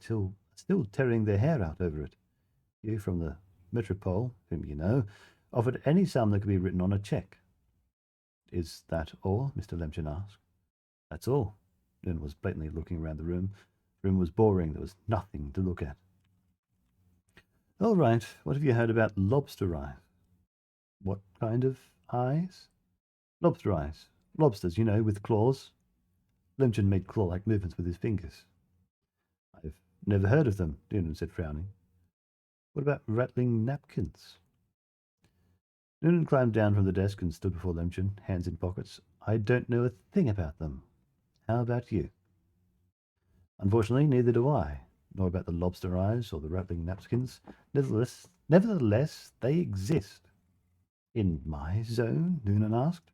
still tearing their hair out over it. You from the Metropole, whom you know, offered any sum that could be written on a cheque. Is that all? Mr. Lemchen asked. That's all. Lynn was blatantly looking around the room. The room was boring. There was nothing to look at. All right. What have you heard about lobster eyes? What kind of eyes? Lobster eyes. Lobsters, you know, with claws. Lemchen made claw-like movements with his fingers. I've never heard of them, Noonan said, frowning. What about rattling napkins? Noonan climbed down from the desk and stood before Lemchen, hands in pockets. I don't know a thing about them. How about you? Unfortunately, neither do I, nor about the lobster eyes or the rattling napkins. Nevertheless, they exist. In my zone? Noonan asked.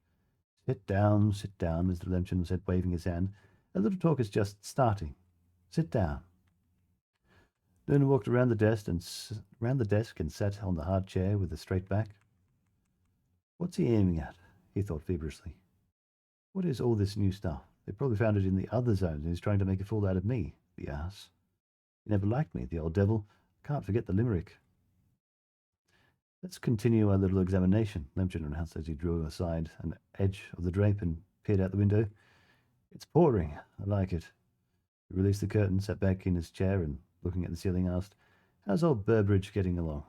Sit down, Mr. Lemchen said, waving his hand. A little talk is just starting. Sit down. Noonan walked around the desk and sat on the hard chair with a straight back. What's he aiming at? He thought feverishly. What is all this new stuff? They probably found it in the other zones and he's trying to make a fool out of me, the ass. He never liked me, the old devil. I can't forget the limerick. Let's continue our little examination, Lemchen announced as he drew aside an edge of the drape and peered out the window. It's pouring. I like it. He released the curtain, sat back in his chair and, looking at the ceiling, asked, How's old Burbridge getting along?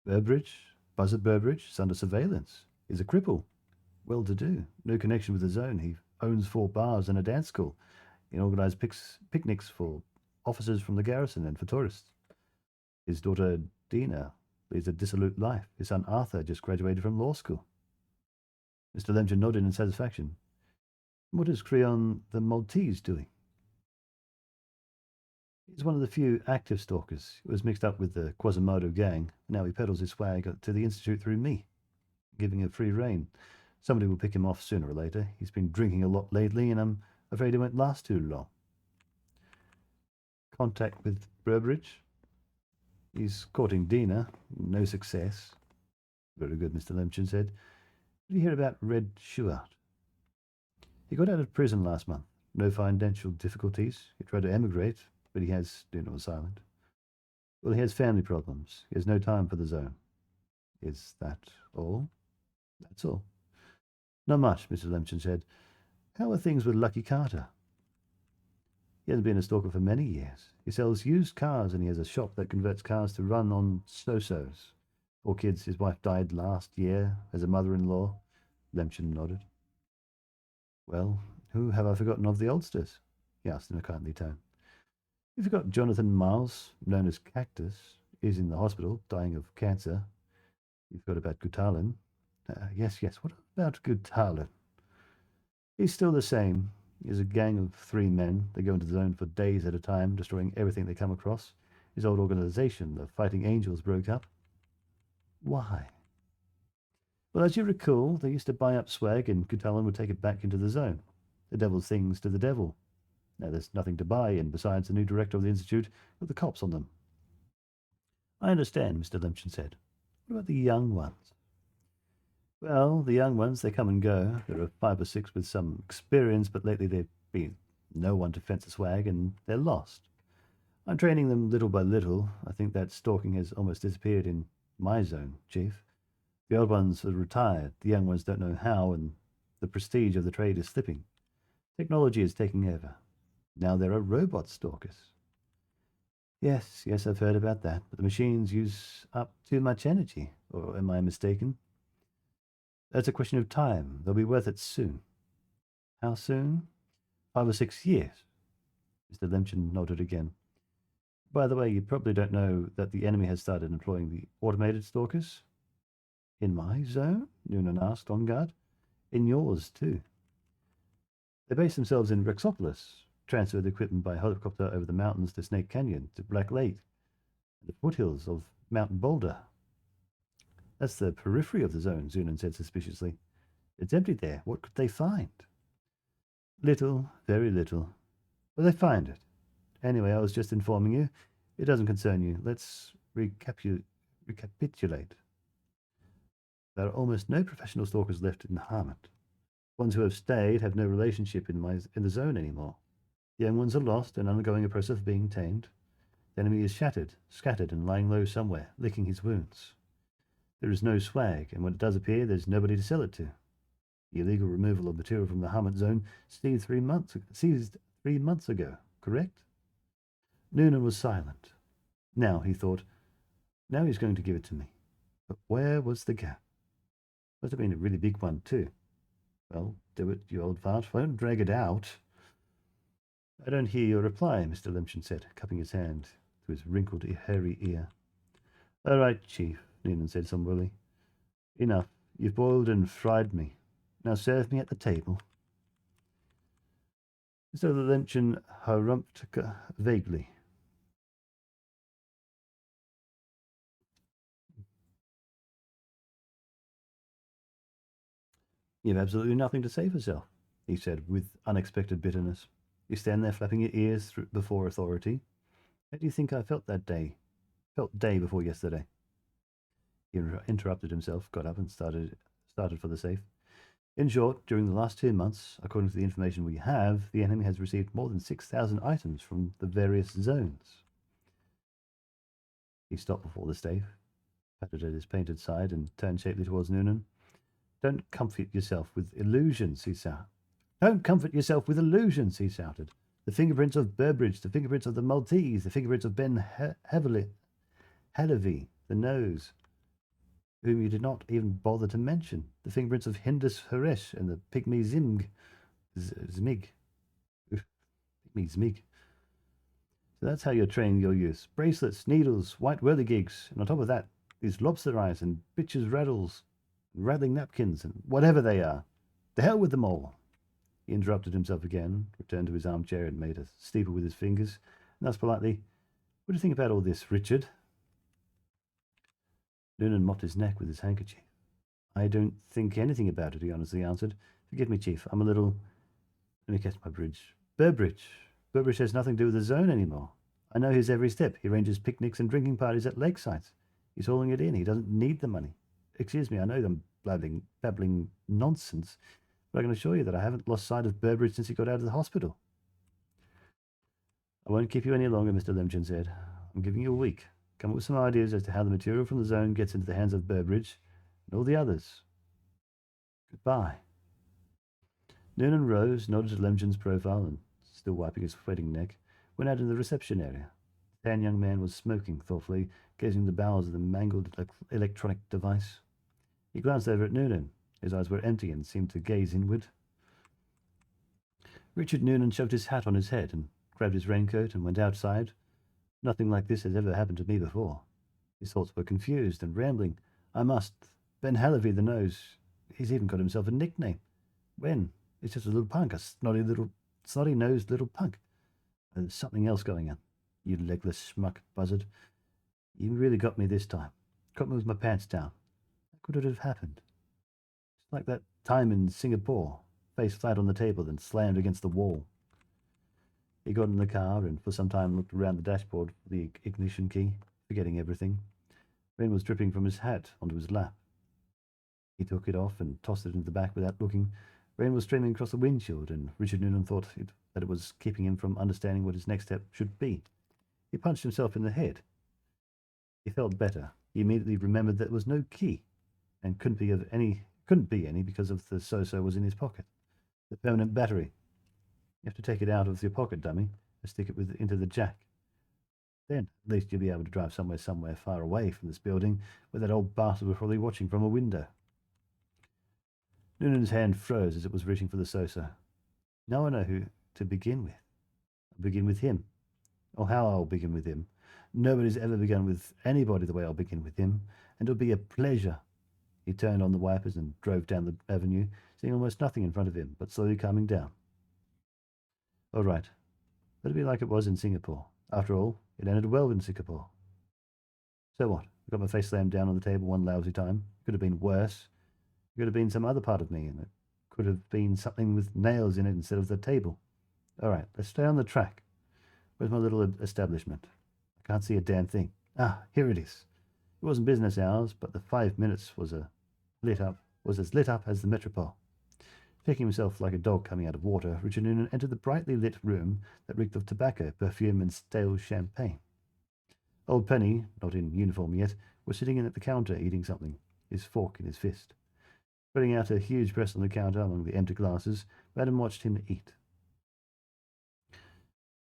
Burbridge? Buzzard Burbridge is under surveillance. He's a cripple. Well-to-do. No connection with the zone. He owns 4 bars and a dance school. He organized picnics for officers from the garrison and for tourists. His daughter, Dina, leads a dissolute life. His son, Arthur, just graduated from law school. Mr. Lemchen nodded in satisfaction. What is Creon the Maltese doing? He's one of the few active stalkers. He was mixed up with the Quasimodo gang. Now he peddles his swag to the Institute through me, giving him free rein. Somebody will pick him off sooner or later. He's been drinking a lot lately, and I'm afraid he won't last too long. Contact with Burbridge? He's courting Dina. No success. Very good, Mr. Lemchen said. Did you hear about Red Shuart? He got out of prison last month. No financial difficulties. He tried to emigrate, but Dina was silent. Well, he has family problems. He has no time for the zone. Is that all? That's all. Not much, Mr. Lemchen said. How are things with Lucky Carter? He hasn't been a stalker for many years. He sells used cars and he has a shop that converts cars to run on so-sos. 4 kids. His wife died last year as a mother-in-law. Lemchen nodded. Well, who have I forgotten of the oldsters? He asked in a kindly tone. You forgot Jonathan Miles, known as Cactus, is in the hospital, dying of cancer. You forgot about Gutalin. Yes, what about Gutalin? He's still the same. He's a gang of 3 men. They go into the zone for days at a time, destroying everything they come across. His old organization, the Fighting Angels, broke up. Why? Well, as you recall, they used to buy up swag and Gutalin would take it back into the zone. The devil's things to the devil. Now there's nothing to buy, and besides the new director of the Institute, with the cops on them. I understand, Mr. Lemchen said. What about the young ones? Well, the young ones, they come and go. There are 5 or 6 with some experience, but lately they've been no one to fence the swag, and they're lost. I'm training them little by little. I think that stalking has almost disappeared in my zone, Chief. The old ones are retired. The young ones don't know how, and the prestige of the trade is slipping. Technology is taking over. Now there are robot stalkers. Yes, I've heard about that, but the machines use up too much energy. Or am I mistaken? That's a question of time. They'll be worth it soon. How soon? 5 or 6 years. Mr. Lemchen nodded again. By the way, you probably don't know that the enemy has started employing the automated stalkers. In my zone? Noonan asked, on guard. In yours, too. They base themselves in Rexopolis, transferred the equipment by helicopter over the mountains to Snake Canyon, to Black Lake, and the foothills of Mount Boulder. That's the periphery of the zone, Zunan said suspiciously. It's empty there. What could they find? Little, very little. But they find it. Anyway, I was just informing you. It doesn't concern you. Let's recapitulate. There are almost no professional stalkers left in Harmont. Ones who have stayed have no relationship in the zone anymore. The young ones are lost and undergoing a process of being tamed. The enemy is scattered and lying low somewhere, licking his wounds. There is no swag, and when it does appear, there's nobody to sell it to. The illegal removal of material from the Harmont zone seized 3 months ago, correct? Noonan was silent. Now, he thought, now he's going to give it to me. But where was the gap? Must have been a really big one, too. Well, do it, you old fart. Won't drag it out. I don't hear your reply, Mr. Lemchen said, cupping his hand to his wrinkled, hairy ear. All right, Chief, Noonan said somberly. Enough. You've boiled and fried me. Now serve me at the table. Mr. Lemchen harumphed vaguely. You've absolutely nothing to say for yourself, he said with unexpected bitterness. You stand there flapping your ears before authority. How do you think I felt that day? Felt day before yesterday. He interrupted himself, got up and started for the safe. In short, during the last 2 months, according to the information we have, the enemy has received more than 6,000 items from the various zones. He stopped before the safe, patted at his painted side, and turned shapely towards Noonan. Don't comfort yourself with illusions, he shouted. Don't comfort yourself with illusions, he shouted. The fingerprints of Burbridge, the fingerprints of the Maltese, the fingerprints of Ben Hallevy, the nose, whom you did not even bother to mention, the fingerprints of Hindus Haresh and the pygmy Zmig. Pygmy Zmig. So that's how you're training your youth. Bracelets, needles, white whirligigs, and on top of that, these lobster eyes and bitches' rattling napkins, and whatever they are. The hell with them all. He interrupted himself again, returned to his armchair and made a steeple with his fingers, and asked politely, what do you think about all this, Richard? Noonan mopped his neck with his handkerchief. I don't think anything about it, he honestly answered. Forgive me, Chief, I'm a little... Let me catch my bridge. Burbridge. Burbridge has nothing to do with the zone anymore. I know his every step. He arranges picnics and drinking parties at lakesides. He's hauling it in. He doesn't need the money. Excuse me, I know I'm babbling nonsense, but I can assure you that I haven't lost sight of Burbridge since he got out of the hospital. I won't keep you any longer, Mr. Lemchen said. I'm giving you a week. Come up with some ideas as to how the material from the zone gets into the hands of Burbridge and all the others. Goodbye. Noonan rose, nodded to Lemchen's profile, and, still wiping his sweating neck, went out into the reception area. The tan young man was smoking thoughtfully, gazing at the bowels of the mangled electronic device. He glanced over at Noonan. His eyes were empty and seemed to gaze inward. Richard Noonan shoved his hat on his head and grabbed his raincoat and went outside. Nothing like this has ever happened to me before. His thoughts were confused and rambling. Ben Hallevy the nose. He's even got himself a nickname. When? It's just a little punk, a snotty-nosed little punk. There's something else going on. You legless schmuck, buzzard. You really got me this time. Caught me with my pants down. How could it have happened? It's like that time in Singapore. Face flat on the table, then slammed against the wall. He got in the car and for some time looked around the dashboard for the ignition key, forgetting everything. Rain was dripping from his hat onto his lap. He took it off and tossed it into the back without looking. Rain was streaming across the windshield, and Richard Noonan thought that it was keeping him from understanding what his next step should be. He punched himself in the head. He felt better. He immediately remembered that there was no key, and couldn't be any because of the so-so was in his pocket. The permanent battery. You have to take it out of your pocket, dummy, and stick it into the jack. Then, at least you'll be able to drive somewhere far away from this building, where that old bastard was probably watching from a window. Noonan's hand froze as it was reaching for the so-so. Now I know who to begin with. I'll begin with him. Or how I'll begin with him. Nobody's ever begun with anybody the way I'll begin with him, and it'll be a pleasure. He turned on the wipers and drove down the avenue, seeing almost nothing in front of him, but slowly calming down. All right. Let it be like it was in Singapore. After all, it ended well in Singapore. So what? I got my face slammed down on the table one lousy time. It could have been worse. It could have been some other part of me, and it could have been something with nails in it instead of the table. All right, let's stay on the track. Where's my little establishment? I can't see a damn thing. Ah, here it is. It wasn't business hours, but the 5 minutes was as lit up as the metropole. Shaking himself like a dog coming out of water, Richard Noonan entered the brightly lit room that reeked of tobacco, perfume, and stale champagne. Old Penny, not in uniform yet, was sitting in at the counter eating something, his fork in his fist. Spreading out a huge breast on the counter among the empty glasses, Madame watched him eat.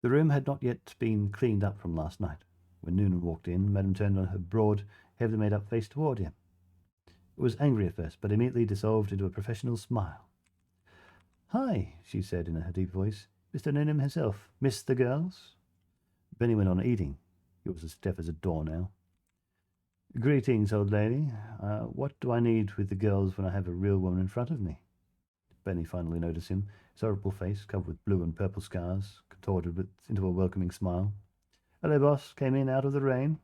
The room had not yet been cleaned up from last night. When Noonan walked in, Madame turned on her broad, heavily made-up face toward him. It was angry at first, but immediately dissolved into a professional smile. "Hi," she said in a deep voice. "Mr. Noonan himself. Miss the girls?" Benny went on eating. He was as deaf as a doornail. "Greetings, old lady. What do I need with the girls when I have a real woman in front of me?" Benny finally noticed him, his horrible face covered with blue and purple scars, contorted into a welcoming smile. "Hello, boss. Came in out of the rain?"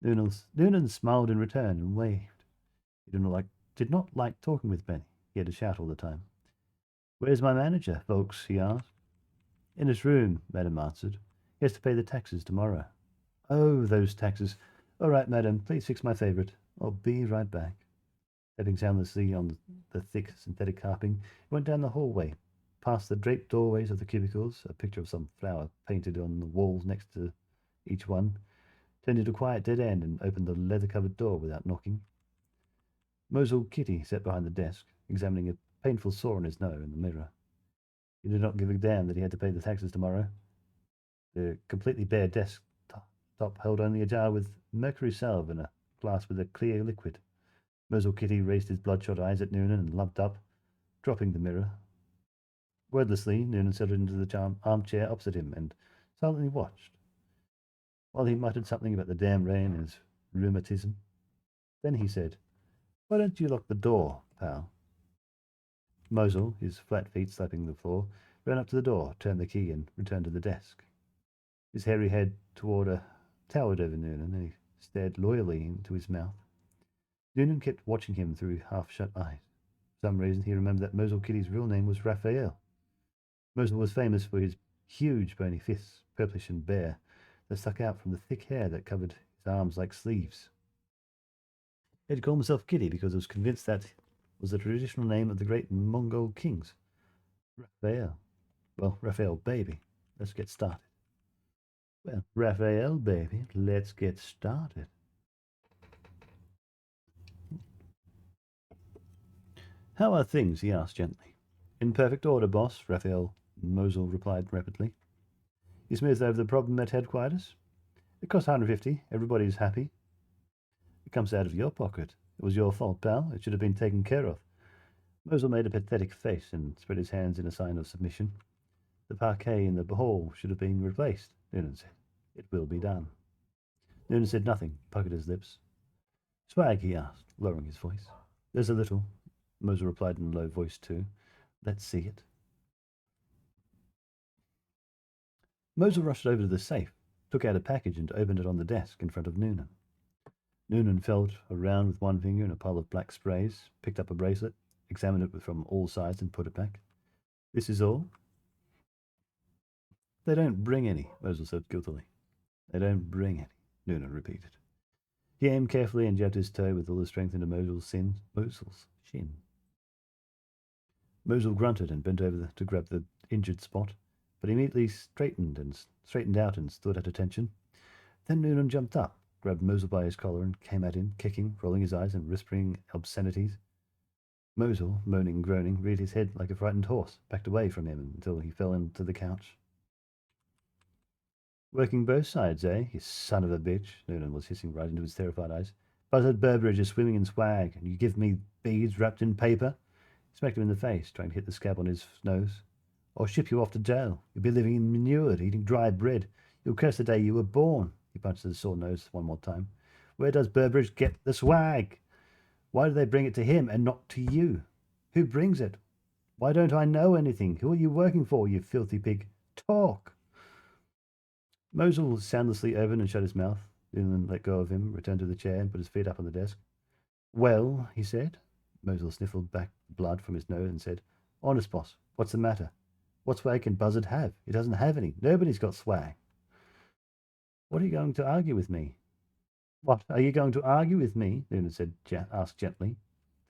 Noonan smiled in return and waved. He did not like talking with Benny. He had to shout all the time. "Where's my manager, folks?" he asked. "In his room," Madame answered. "He has to pay the taxes tomorrow." "Oh, those taxes. All right, madam, please fix my favorite. I'll be right back." Stepping soundlessly on the thick synthetic carpeting, he went down the hallway, past the draped doorways of the cubicles, a picture of some flower painted on the walls next to each one, turned into a quiet dead end and opened the leather-covered door without knocking. Mosul Kitty sat behind the desk, examining a painful sore on his nose in the mirror. He did not give a damn that he had to pay the taxes tomorrow. The completely bare desk top held only a jar with mercury salve and a glass with a clear liquid. Mosul Kitty raised his bloodshot eyes at Noonan and lumped up, dropping the mirror. Wordlessly, Noonan settled into the armchair opposite him and silently watched, while he muttered something about the damn rain and his rheumatism. Then he said, "Why don't you lock the door, pal?" Mosul, his flat feet slapping the floor, ran up to the door, turned the key, and returned to the desk. His hairy head towered over Noonan, and he stared loyally into his mouth. Noonan kept watching him through half-shut eyes. For some reason, he remembered that Mosul Kitty's real name was Raphael. Mosul was famous for his huge bony fists, purplish and bare, that stuck out from the thick hair that covered his arms like sleeves. He had called himself Kitty because he was convinced that was the traditional name of the great Mongol kings. Raphael. Well, Raphael, baby. Let's get started. Well, Raphael, baby, let's get started. "How are things?" he asked gently. "In perfect order, boss," Raphael Mosul replied rapidly. He smoothed over the problem at headquarters. "It cost 150. Everybody's happy." "It comes out of your pocket. It was your fault, pal. It should have been taken care of." Mosul made a pathetic face and spread his hands in a sign of submission. "The parquet in the hall should have been replaced," Noonan said. "It will be done." Noonan said nothing, puckered his lips. "Swag?" he asked, lowering his voice. "There's a little," Mosul replied in a low voice too. "Let's see it." Mosul rushed over to the safe, took out a package and opened it on the desk in front of Noonan. Noonan felt around with one finger in a pile of black sprays, picked up a bracelet, examined it from all sides and put it back. "This is all?" "They don't bring any," Mosul said guiltily. "They don't bring any," Noonan repeated. He aimed carefully and jabbed his toe with all his strength into Mosul's shin. Mosul grunted and bent over to grab the injured spot, but immediately straightened out and stood at attention. Then Noonan jumped up, grabbed Mosul by his collar and came at him, kicking, rolling his eyes and whispering obscenities. Mosul, moaning, groaning, reared his head like a frightened horse, backed away from him until he fell into the couch. "Working both sides, eh, you son of a bitch?" Noonan was hissing right into his terrified eyes. "Buzzard Burbridge is swimming in swag, and you give me beads wrapped in paper?" He smacked him in the face, trying to hit the scab on his nose. "I'll ship you off to jail. You'll be living in manure, eating dry bread. You'll curse the day you were born. He punched his sore nose one more time. Where does Burbridge get the swag? Why do they bring it to him and not to you? Who brings it? Why don't I know anything? Who are you working for, you filthy pig? Talk! Mosul soundlessly opened and shut his mouth, then let go of him, returned to the chair, and put his feet up on the desk. Well, he said. Mosul sniffled back blood from his nose and said, Honest, boss, what's the matter? What swag can Buzzard have? He doesn't have any. Nobody's got swag. What are you going to argue with me? What, are you going to argue with me? Noonan asked gently,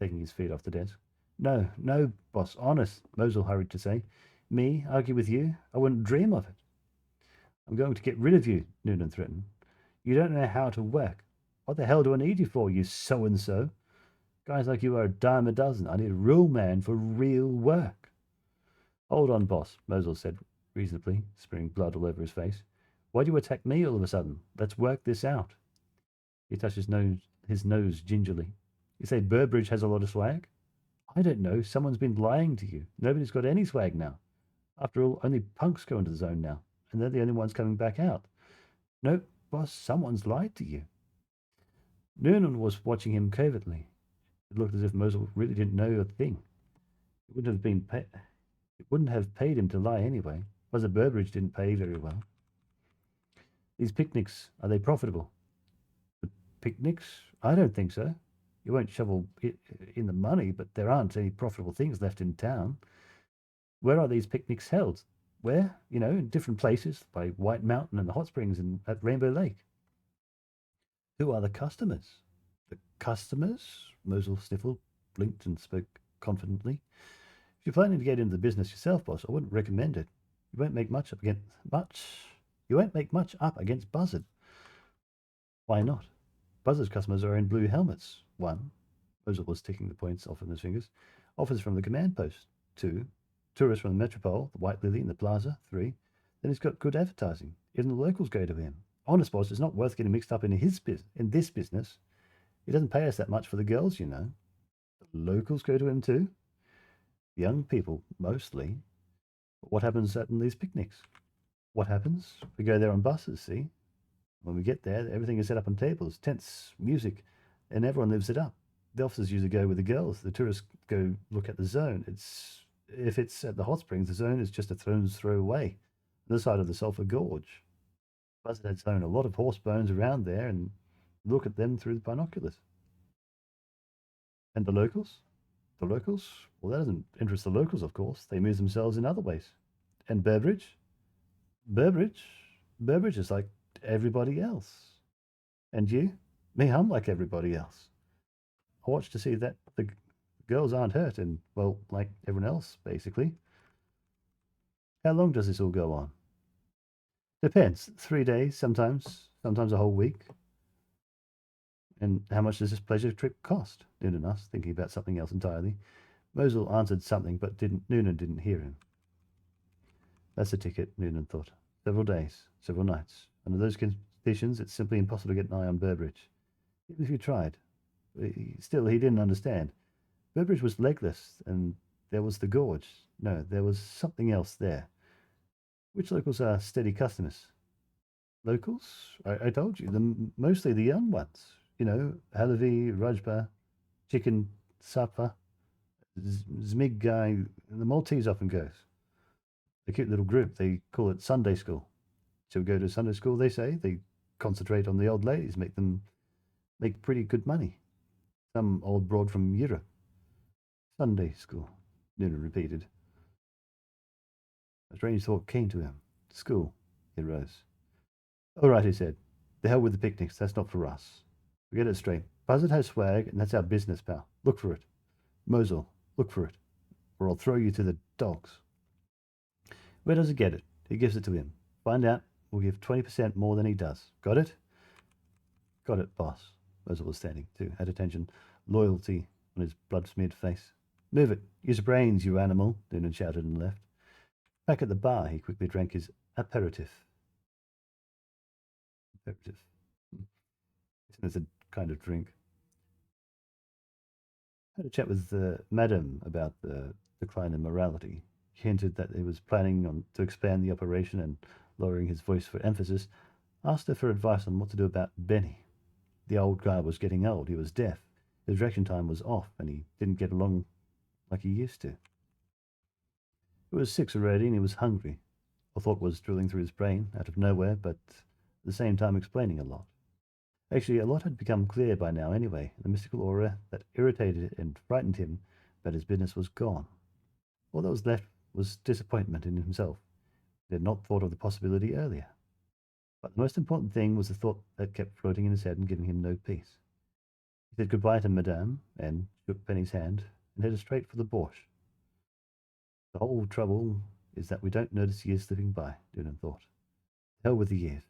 taking his feet off the desk. No, no, boss, honest, Mosul hurried to say. Me argue with you? I wouldn't dream of it. I'm going to get rid of you, Noonan threatened. You don't know how to work. What the hell do I need you for, you so-and-so? Guys like you are a dime a dozen. I need a real man for real work. Hold on, boss, Mosul said reasonably, spraying blood all over his face. Why do you attack me all of a sudden? Let's work this out. He touched his nose gingerly. You say Burbridge has a lot of swag? I don't know. Someone's been lying to you. Nobody's got any swag now. After all, only punks go into the zone now, and they're the only ones coming back out. No, boss, someone's lied to you. Noonan was watching him covertly. It looked as if Mosul really didn't know a thing. It wouldn't have paid him to lie anyway. Buzzard Burbridge didn't pay very well. These picnics, are they profitable? The picnics? I don't think so. You won't shovel it in the money, but there aren't any profitable things left in town. Where are these picnics held? Where? You know, in different places, by White Mountain and the hot springs and at Rainbow Lake. Who are the customers? The customers? Mosul sniffled, blinked, and spoke confidently. If you're planning to get into the business yourself, boss, I wouldn't recommend it. You won't make much up against Buzzard. Why not? Buzzard's customers are in blue helmets. 1. Mosul was ticking the points off in his fingers. Offers from the command post. 2. Tourists from the Metropole, the White Lily, and the Plaza. 3. Then he's got good advertising. Even the locals go to him. Honest, boss, it's not worth getting mixed up in this business. He doesn't pay us that much for the girls, you know. The locals go to him too. Young people, mostly. But what happens at these picnics? What happens? We go there on buses, see? When we get there, everything is set up on tables, tents, music, and everyone lives it up. The officers usually go with the girls. The tourists go look at the zone. If it's at the hot springs, the zone is just a stone's throw away, on the side of the Sulphur Gorge. Buzzard had thrown a lot of horse bones around there and look at them through the binoculars. And the locals? The locals? Well, that doesn't interest the locals, of course. They amuse themselves in other ways. And Burbridge? Burbridge is like everybody else. And you? Me, I'm like everybody else. I watch to see that the girls aren't hurt and, well, like everyone else, basically. How long does this all go on? Depends. 3 days, sometimes a whole week. And how much does this pleasure trip cost? Noonan asked, thinking about something else entirely. Mosul answered something, but Noonan didn't hear him. That's the ticket, Noonan thought. Several days, several nights. Under those conditions, it's simply impossible to get an eye on Burbridge. Even if you tried. Still, he didn't understand. Burbridge was legless, and there was the gorge. No, there was something else there. Which locals are steady customers? Locals? I told you, mostly the young ones. You know, Halavi, Rajba, Chicken Supper, Zmig guy, the Maltese often goes. A cute little group. They call it Sunday school. So we go to Sunday school, they say. They concentrate on the old ladies, make them make pretty good money. Some old broad from Europe. Sunday school, Noonan repeated. A strange thought came to him. School, he rose. All right, he said. The hell with the picnics. That's not for us. We get it straight. Buzzard has swag, and that's our business, pal. Look for it. Mosul, look for it, or I'll throw you to the dogs. Where does he get it? He gives it to him. Find out. We'll give 20% more than he does. Got it? Got it, boss. Mosul was standing, too, at attention, loyalty on his blood-smeared face. Move it. Use your brains, you animal, Noonan shouted and left. Back at the bar, he quickly drank his aperitif. It's a kind of drink. I had a chat with Madam about the decline in morality. He hinted that he was planning to expand the operation and, lowering his voice for emphasis, Asked her for advice on what to do about Benny. The old guy was getting old. He was deaf. His reaction time was off, and he didn't get along like he used to. He was 6 already, and he was hungry. A thought was drilling through his brain, out of nowhere, but at the same time explaining a lot. Actually, a lot had become clear by now anyway. The mystical aura that irritated and frightened him about his business was gone. All that was left was disappointment in himself. He had not thought of the possibility earlier. But the most important thing was the thought that kept floating in his head and giving him no peace. He said goodbye to Madame and shook Penny's hand and headed straight for the Borscht. The whole trouble is that we don't notice years slipping by, Noonan thought. Hell with the years.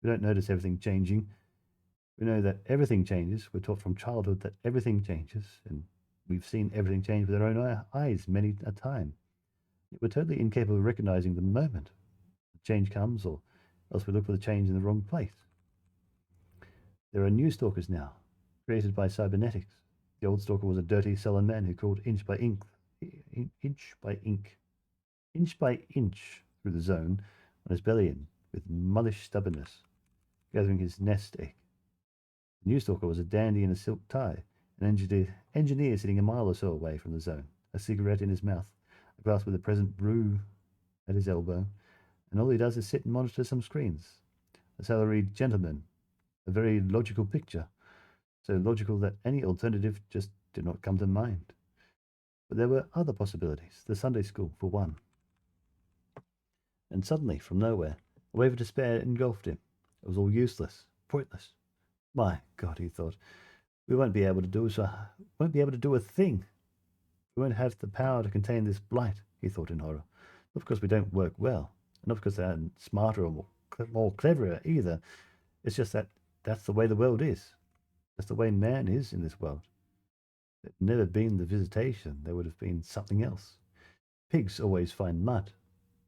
We don't notice everything changing. We know that everything changes. We're taught from childhood that everything changes, and we've seen everything change with our own eyes many a time. Yet we're totally incapable of recognizing the moment the change comes, or else we look for the change in the wrong place. There are new stalkers now, created by cybernetics. The old stalker was a dirty, sullen man who crawled inch by inch through the zone on his belly in, with mullish stubbornness, gathering his nest egg. The new stalker was a dandy in a silk tie, an engineer sitting a mile or so away from the zone, a cigarette in his mouth, a glass with a present brew at his elbow, and all he does is sit and monitor some screens. A salaried gentleman, a very logical picture, so logical that any alternative just did not come to mind. But there were other possibilities, the Sunday school, for one. And suddenly, from nowhere, a wave of despair engulfed him. It was all useless, pointless. My God, he thought, we won't be able to do a thing. We won't have the power to contain this blight, he thought in horror. Not because we don't work well, and not because they're smarter or more cleverer either. It's just that that's the way the world is. That's the way man is in this world. If it had never been the visitation, there would have been something else. Pigs always find mud.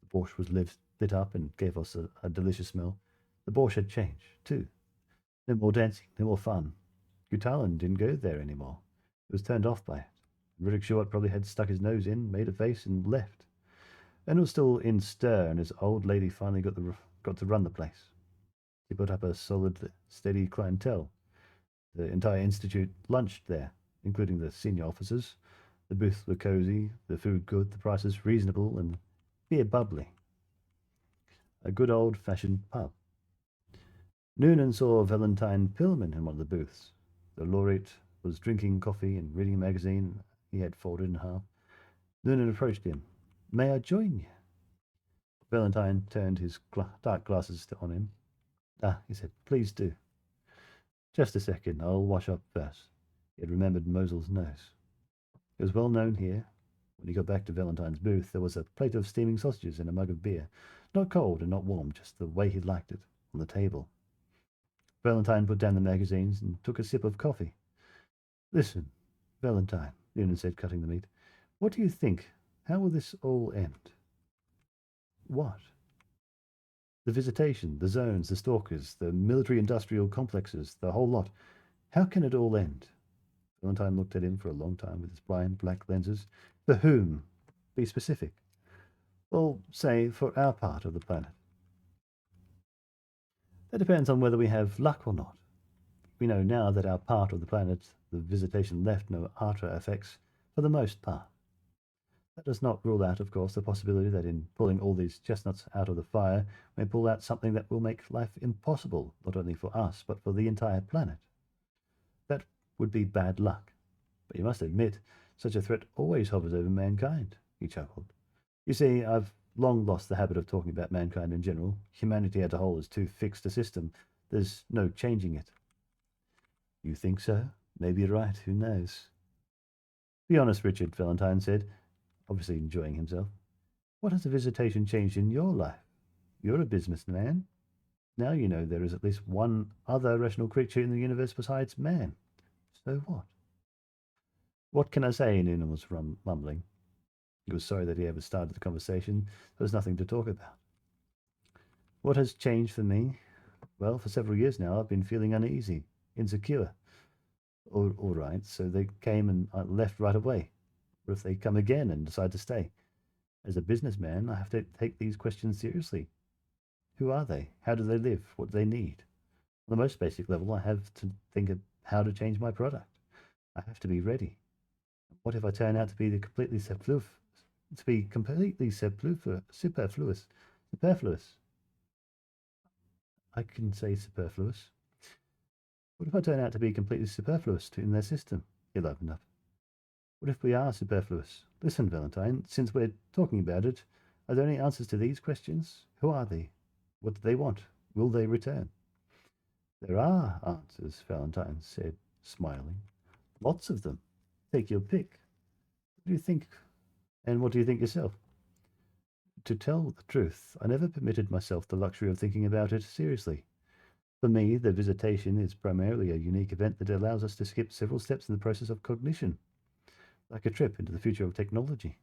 The Borscht was lit up and gave us a delicious smell. The Borscht had changed, too. No more dancing, no more fun. Gutalin didn't go there anymore. He was turned off by it. Riddick Short probably had stuck his nose in, made a face, and left. And was still in stir, and his old lady finally got to run the place. He put up a solid, steady clientele. The entire institute lunched there, including the senior officers. The booths were cozy, the food good, the prices reasonable, and beer bubbly. A good old-fashioned pub. Noonan saw Valentine Pillman in one of the booths. The laureate was drinking coffee and reading a magazine he had folded in half. Noonan approached him. "May I join you?" Valentine turned his dark glasses on him. "Ah," he said, "please do." "Just a second, I'll wash up first." He had remembered Mosel's nose. It was well known here. When he got back to Valentine's booth, there was a plate of steaming sausages and a mug of beer. Not cold and not warm, just the way he liked it, on the table. Valentine put down the magazines and took a sip of coffee. "Listen, Valentine," Noonan said, cutting the meat. "What do you think? How will this all end?" "What?" "The visitation, the zones, the stalkers, the military-industrial complexes, the whole lot. How can it all end?" Valentine looked at him for a long time with his blind black lenses. "For whom? Be specific." "Well, say, for our part of the planet." "That depends on whether we have luck or not. We know now that our part of the planet, the visitation left no after effects for the most part. That does not rule out, of course, the possibility that in pulling all these chestnuts out of the fire, we may pull out something that will make life impossible, not only for us, but for the entire planet. That would be bad luck. But you must admit, such a threat always hovers over mankind," he chuckled. "You see, I've long lost the habit of talking about mankind in general. Humanity as a whole is too fixed a system. There's no changing it." "You think so? Maybe you're right. Who knows?" "Be honest, Richard," Valentine said, obviously enjoying himself. "What has the visitation changed in your life? You're a businessman. Now you know there is at least one other rational creature in the universe besides man. So what?" "What can I say?" Noonan was mumbling. He was sorry that he ever started the conversation. There was nothing to talk about. "What has changed for me? Well, for several years now, I've been feeling uneasy, insecure. All right, so they came and I left right away. What if they come again and decide to stay? As a businessman, I have to take these questions seriously. Who are they? How do they live? What do they need? On the most basic level, I have to think of how to change my product. I have to be ready. What if I turn out to be completely superfluous? Superfluous. I can say superfluous. What if I turn out to be completely superfluous in their system? He'll open up. What if we are superfluous? Listen, Valentine, since we're talking about it, are there any answers to these questions? Who are they? What do they want? Will they return? There are answers, Valentine said, smiling. Lots of them. Take your pick. What do you think? And what do you think yourself? To tell the truth, I never permitted myself the luxury of thinking about it seriously. For me, the visitation is primarily a unique event that allows us to skip several steps in the process of cognition, like a trip into the future of technology,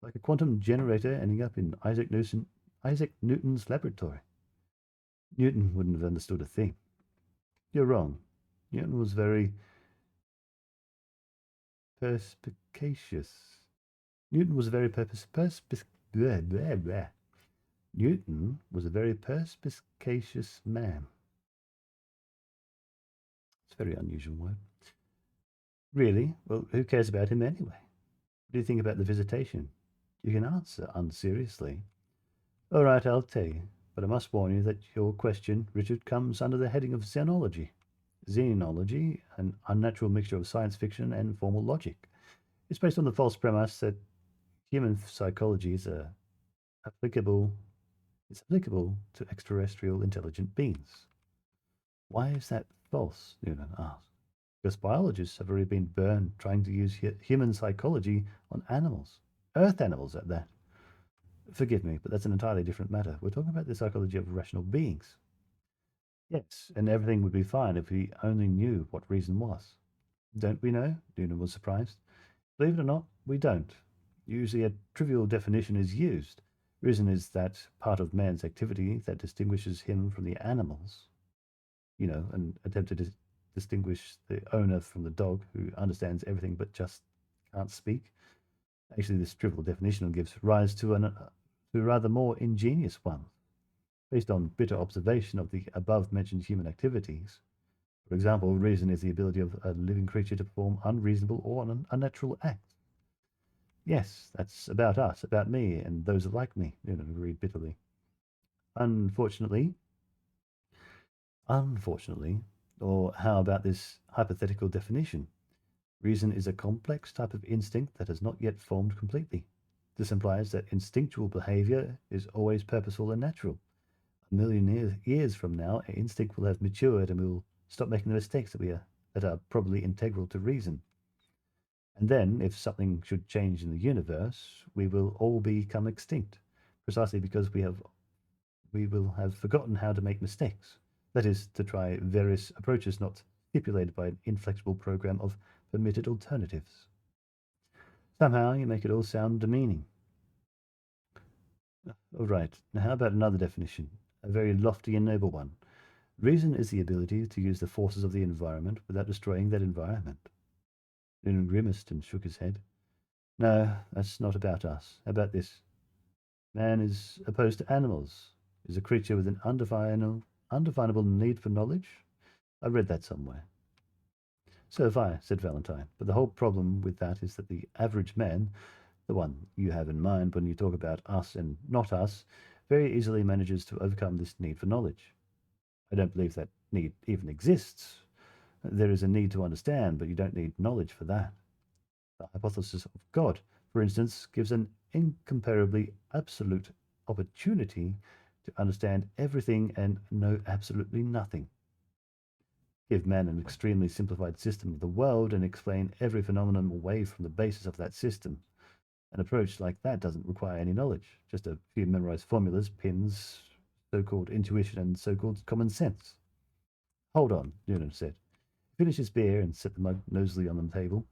like a quantum generator ending up in Isaac Newton's laboratory. Newton wouldn't have understood a thing. You're wrong. Newton was very perspicacious. Newton was a very Newton was a very perspicacious man. It's a very unusual word. Really? Well, who cares about him anyway? What do you think about the visitation? You can answer unseriously. All right, I'll tell you, but I must warn you that your question, Richard, comes under the heading of xenology. Xenology, an unnatural mixture of science fiction and formal logic. It's based on the false premise that human psychology is applicable to extraterrestrial intelligent beings. Why is that false? Newton asked. Because biologists have already been burned trying to use human psychology on animals, earth animals at that. Forgive me, but that's an entirely different matter. We're talking about the psychology of rational beings. Yes, and everything would be fine if we only knew what reason was. Don't we know? Newton was surprised. Believe it or not, we don't. Usually a trivial definition is used. Reason is that part of man's activity that distinguishes him from the animals. An attempt to distinguish the owner from the dog who understands everything but just can't speak. Actually, this trivial definition gives rise to a rather more ingenious one, based on bitter observation of the above-mentioned human activities. For example, reason is the ability of a living creature to perform unreasonable or unnatural acts. Yes, that's about us, about me, and those like me, Newton agreed bitterly. Unfortunately, or how about this hypothetical definition? Reason is a complex type of instinct that has not yet formed completely. This implies that instinctual behavior is always purposeful and natural. A million years from now, our instinct will have matured and we will stop making the mistakes that are probably integral to reason. And then, if something should change in the universe, we will all become extinct, precisely because we will have forgotten how to make mistakes. That is, to try various approaches not stipulated by an inflexible program of permitted alternatives. Somehow you make it all sound demeaning. All right, now how about another definition? A very lofty and noble one. Reason is the ability to use the forces of the environment without destroying that environment. Newton grimaced and shook his head. No, that's not about us. How about this? Man is opposed to animals, is a creature with an undefinable need for knowledge. I read that somewhere. So have I, said Valentine, but the whole problem with that is that the average man, the one you have in mind when you talk about us and not us, very easily manages to overcome this need for knowledge. I don't believe that need even exists. There is a need to understand, but you don't need knowledge for that. The hypothesis of God, for instance, gives an incomparably absolute opportunity to understand everything and know absolutely nothing. Give man an extremely simplified system of the world and explain every phenomenon away from the basis of that system. An approach like that doesn't require any knowledge, just a few memorized formulas, pins, so-called intuition, and so-called common sense. Hold on, Newton said. Finish his beer and set the mug nosily on the table.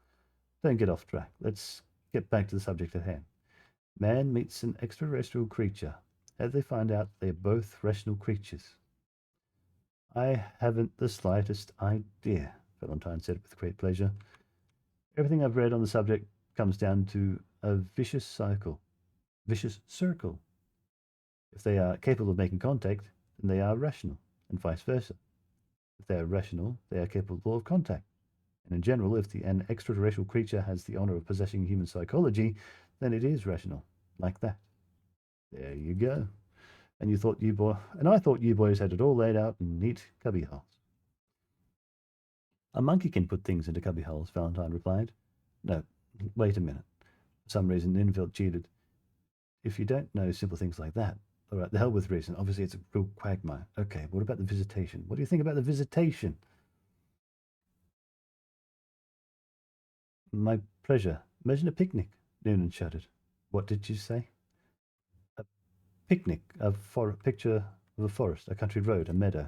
Don't get off track. Let's get back to the subject at hand. Man meets an extraterrestrial creature. How do they find out they're both rational creatures? I haven't the slightest idea, Valentine said with great pleasure. Everything I've read on the subject comes down to a vicious circle. If they are capable of making contact, then they are rational, and vice versa. If they are rational, they are capable of contact. And in general, if an extraterrestrial creature has the honor of possessing human psychology, then it is rational, like that. There you go. And I thought you boys had it all laid out in neat cubbyholes. A monkey can put things into cubbyholes, Valentine replied. No, wait a minute. For some reason, Nineville cheated. If you don't know simple things like that, all right, the hell with reason. Obviously, it's a real quagmire. Okay, what about the visitation? What do you think about the visitation? My pleasure. Imagine a picnic, Noonan shuddered. What did you say? A picnic, picture of a forest, a country road, a meadow.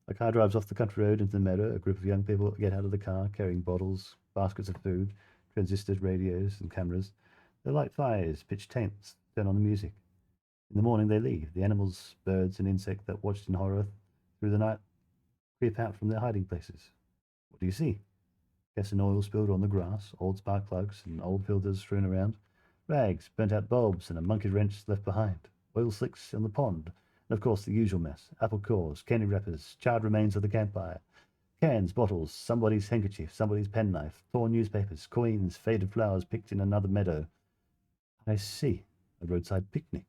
A car drives off the country road into the meadow. A group of young people get out of the car carrying bottles, baskets of food, transistors, radios, and cameras. They light fires, pitch tents, turn on the music. In the morning they leave. The animals, birds, and insects that watched in horror through the night creep out from their hiding places. What do you see? Gasoline oil spilled on the grass, old spark plugs and old filters strewn around, rags, burnt out bulbs, and a monkey wrench left behind, oil slicks in the pond, and of course the usual mess, apple cores, candy wrappers, charred remains of the campfire, cans, bottles, somebody's handkerchief, somebody's penknife, torn newspapers, coins, faded flowers picked in another meadow. I see. A roadside picnic.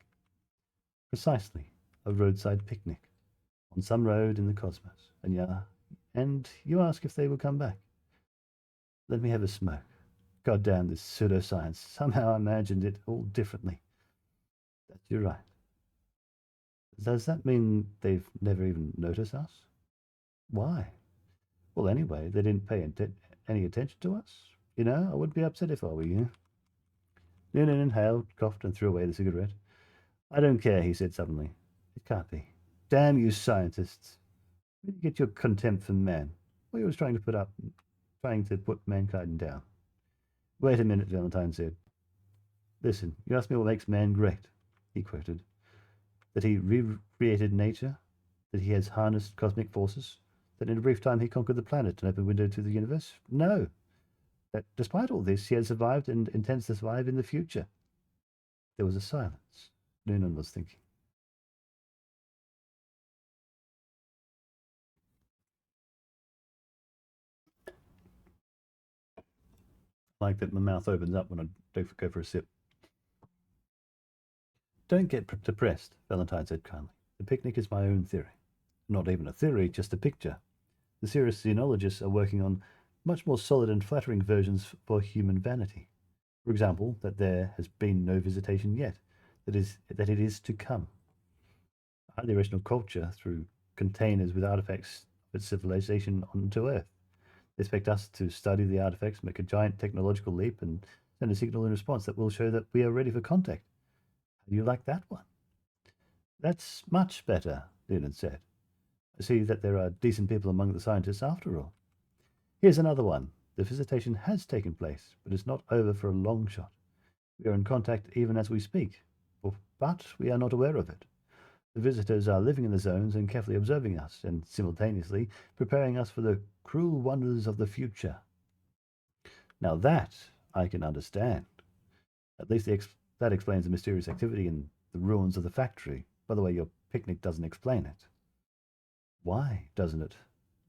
Precisely. A roadside picnic. On some road in the cosmos. And you ask if they will come back. Let me have a smoke. God damn this pseudoscience. Somehow I imagined it all differently. That's you're right. Does that mean they've never even noticed us? Why? Well, anyway, they didn't pay any attention to us. You know, I wouldn't be upset if I were you. Noonan inhaled, coughed, and threw away the cigarette. I don't care, he said suddenly. It can't be. Damn you scientists. Where do you get your contempt for man? What are you always trying to put mankind down? Wait a minute, Valentine said. Listen, you asked me what makes man great, he quoted. That he recreated nature, that he has harnessed cosmic forces, that in a brief time he conquered the planet and opened a window to the universe? No. That despite all this, he has survived and intends to survive in the future. There was a silence. Noonan was thinking. Like that my mouth opens up when I go for a sip. Don't get depressed, Valentine said kindly. The picnic is my own theory. Not even a theory, just a picture. The serious xenologists are working on much more solid and flattering versions for human vanity. For example, that there has been no visitation yet, that it is to come. The original culture through containers with artifacts of its civilization onto Earth. They expect us to study the artifacts, make a giant technological leap, and send a signal in response that will show that we are ready for contact. How do you like that one? That's much better, Noonan said. I see that there are decent people among the scientists after all. Here's another one. The visitation has taken place, but it's not over for a long shot. We are in contact even as we speak, but we are not aware of it. The visitors are living in the zones and carefully observing us, and simultaneously preparing us for the cruel wonders of the future. Now that I can understand. At least that explains the mysterious activity in the ruins of the factory. By the way, your picnic doesn't explain it. Why doesn't it?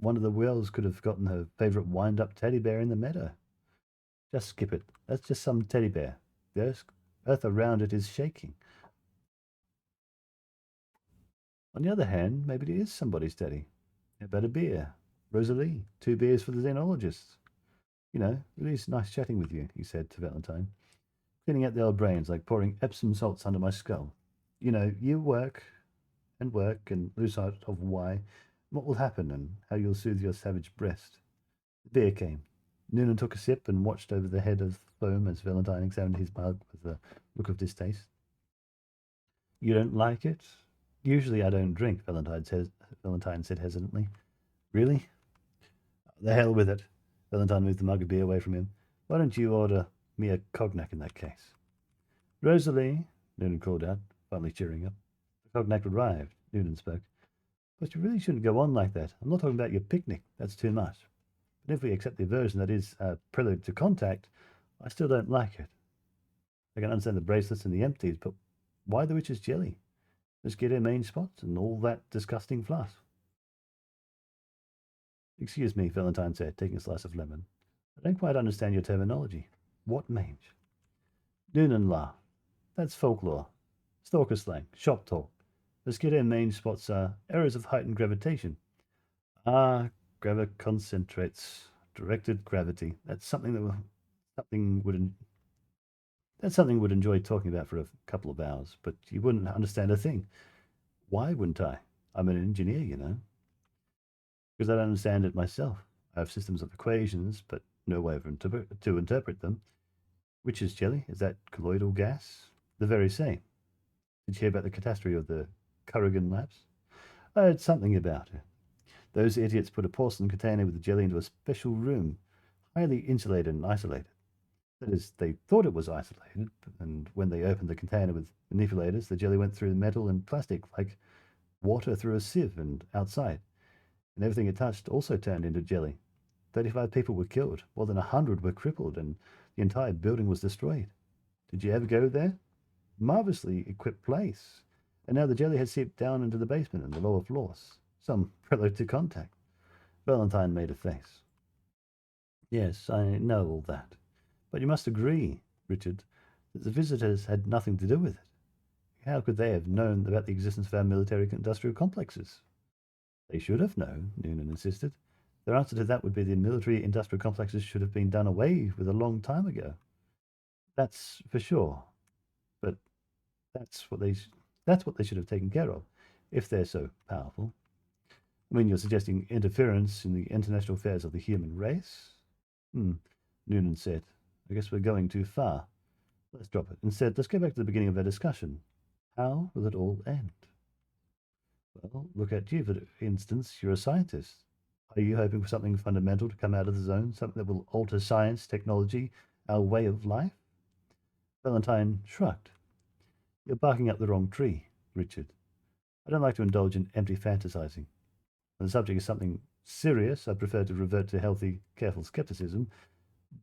One of the whales could have gotten her favorite wind-up teddy bear in the meadow. Just skip it. That's just some teddy bear. The earth around it is shaking. On the other hand, maybe it is somebody's teddy. How about a beer? Rosalie, 2 beers for the xenologists. You know, really nice chatting with you, he said to Valentine. Cleaning out the old brains like pouring Epsom salts under my skull. You know, you work and lose sight of why, what will happen, and how you'll soothe your savage breast. The beer came. Noonan took a sip and watched over the head of foam as Valentine examined his mug with a look of distaste. You don't like it? Usually I don't drink, Valentine said hesitantly. Really? The hell with it. Valentine moved the mug of beer away from him. Why don't you order me a cognac in that case? Rosalie, Noonan called out, finally cheering up. The cognac arrived. Noonan spoke. But you really shouldn't go on like that. I'm not talking about your picnic. That's too much. But if we accept the version that is a prelude to contact, I still don't like it. I can understand the bracelets and the empties, but why the witch's jelly? Let's get our main spot and all that disgusting fluff. Excuse me, Valentine said, taking a slice of lemon. I don't quite understand your terminology. What mange? Noonan laughed. That's folklore. Stalker slang. Shop talk. Let's get our main spots are errors of height and gravitation. Ah, graviconcentrates. Directed gravity. That's something would enjoy talking about for a couple of hours, but you wouldn't understand a thing. Why wouldn't I? I'm an engineer, you know. Because I don't understand it myself. I have systems of equations, but no way to interpret them. Which is jelly? Is that colloidal gas? The very same. Did you hear about the catastrophe of the Currigan labs? I heard something about it. Those idiots put a porcelain container with the jelly into a special room, highly insulated and isolated. That is, they thought it was isolated, and when they opened the container with manipulators, the jelly went through the metal and plastic like water through a sieve and outside. And everything it touched also turned into jelly. 35 people were killed, more than 100 were crippled, and the entire building was destroyed. Did you ever go there? Marvelously equipped place. And now the jelly has seeped down into the basement and the lower floors. Some prelude to contact. Valentine made a face. Yes, I know all that. But you must agree, Richard, that the visitors had nothing to do with it. How could they have known about the existence of our military-industrial complexes? They should have known, Noonan insisted. Their answer to that would be the military-industrial complexes should have been done away with a long time ago. That's for sure. But that's what they should have taken care of, if they're so powerful. I mean, you're suggesting interference in the international affairs of the human race? Noonan said. I guess we're going too far. Let's drop it. Instead, let's go back to the beginning of our discussion. How will it all end? Well, look at you, for instance. You're a scientist. Are you hoping for something fundamental to come out of the zone, something that will alter science, technology, our way of life? Valentine shrugged. You're barking up the wrong tree, Richard. I don't like to indulge in empty fantasizing. When the subject is something serious, I prefer to revert to healthy, careful skepticism.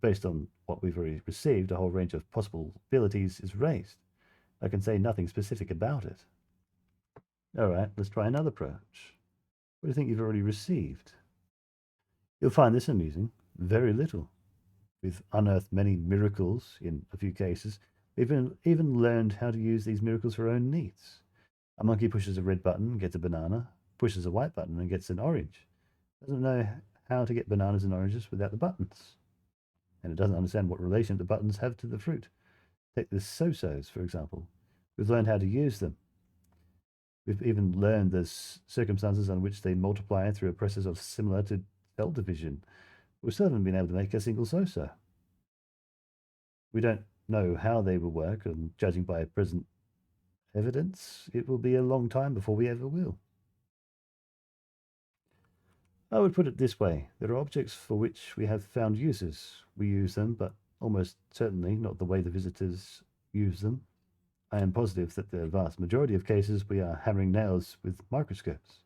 Based on what we've already received, a whole range of possibilities is raised. I can say nothing specific about it. All right, let's try another approach. What do you think you've already received? You'll find this amusing. Very little. We've unearthed many miracles in a few cases. We've even learned how to use these miracles for our own needs. A monkey pushes a red button and gets a banana, pushes a white button and gets an orange. Doesn't know how to get bananas and oranges without the buttons. And it doesn't understand what relation the buttons have to the fruit. Take the so-sos, for example. We've learned how to use them. We've even learned the circumstances on which they multiply through a process of similar to cell division. We still haven't been able to make a single so-so. We don't know how they will work, and judging by present evidence, it will be a long time before we ever will. I would put it this way. There are objects for which we have found uses. We use them, but almost certainly not the way the visitors use them. I am positive that the vast majority of cases we are hammering nails with microscopes,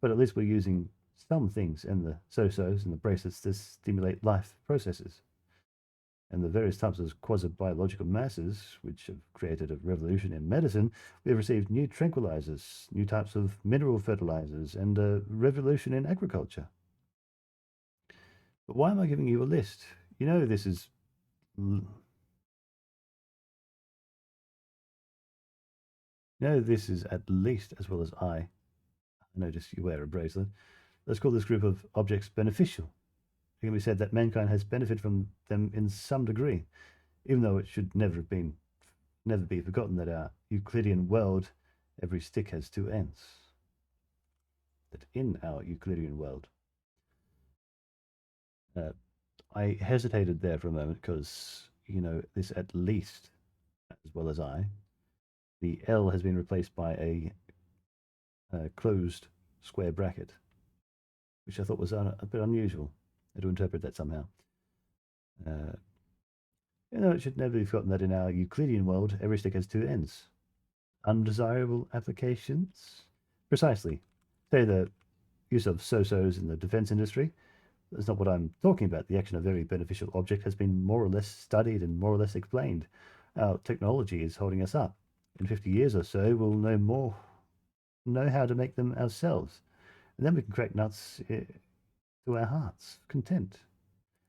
but at least we're using some things in the so-sos and the bracelets to stimulate life processes. And the various types of quasi-biological masses, which have created a revolution in medicine, we have received new tranquilizers, new types of mineral fertilizers, and a revolution in agriculture. But why am I giving you a list? You know this is... this is at least as well as I notice you wear a bracelet. Let's call this group of objects beneficial. It can be said that mankind has benefited from them in some degree, even though it should never be forgotten that our Euclidean world, every stick has two ends. That in our Euclidean world, I hesitated there for a moment because, this at least, as well as I, the L has been replaced by a closed square bracket, which I thought was a bit unusual to interpret that somehow. It should never be forgotten that in our Euclidean world, every stick has two ends. Undesirable applications? Precisely. Say the use of so-sos in the defense industry. That's not what I'm talking about. The action of every beneficial object has been more or less studied and more or less explained. Our technology is holding us up. In 50 years or so, we'll know more know how to make them ourselves. And then we can crack nuts to our heart's content.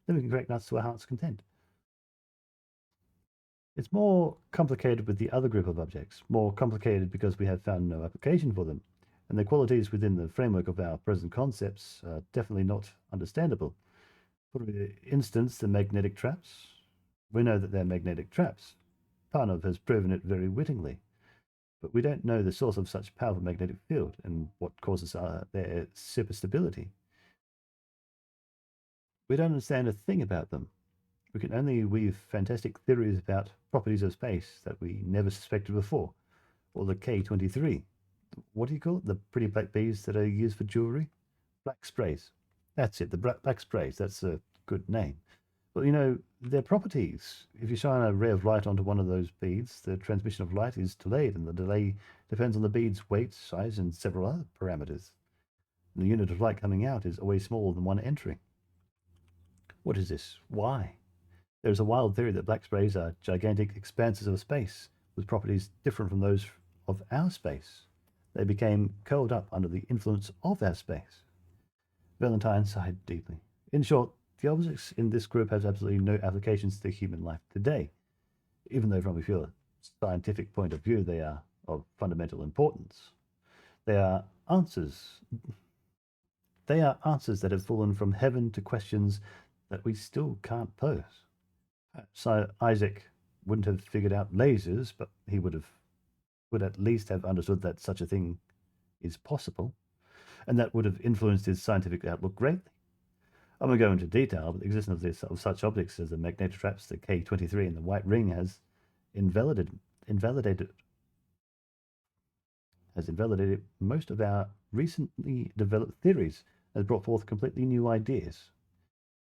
Then we can crack nuts to our heart's content. It's more complicated with the other group of objects, more complicated because we have found no application for them, and their qualities within the framework of our present concepts are definitely not understandable. For instance, the magnetic traps. We know that they're magnetic traps. Parnov has proven it very wittingly, but we don't know the source of such powerful magnetic field and what causes their superstability. We don't understand a thing about them. We can only weave fantastic theories about properties of space that we never suspected before, or the K-23. What do you call it? The pretty black beads that are used for jewelry? Black sprays. That's it, the black sprays. That's a good name. But you know, their properties. If you shine a ray of light onto one of those beads, the transmission of light is delayed, and the delay depends on the bead's weight, size, and several other parameters. The unit of light coming out is always smaller than one entering. What is this? Why? There is a wild theory that black sprays are gigantic expanses of space with properties different from those of our space. They became curled up under the influence of our space. Valentine sighed deeply. In short, the objects in this group have absolutely no applications to human life today, even though from a pure scientific point of view they are of fundamental importance. They are answers. They are answers that have fallen from heaven to questions that we still can't pose. So Isaac wouldn't have figured out lasers, but he would at least have understood that such a thing is possible, and that would have influenced his scientific outlook greatly. I won't go into detail, but the existence of such objects as the magnetic traps, the K-23, and the White Ring invalidated most of our recently developed theories, has brought forth completely new ideas.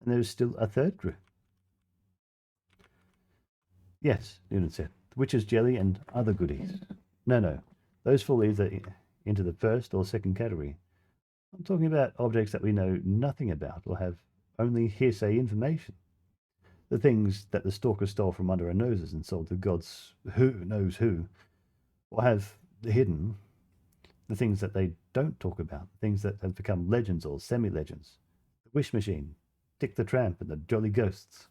And there is still a third group. Yes, Noonan said. Witch's jelly and other goodies. No. Those fall either into the first or second category. I'm talking about objects that we know nothing about or have only hearsay information. The things that the stalker stole from under our noses and sold to gods who knows who, or have hidden. The things that they don't talk about, things that have become legends or semi-legends. The Wish Machine, Dick the Tramp, and the Jolly Ghosts.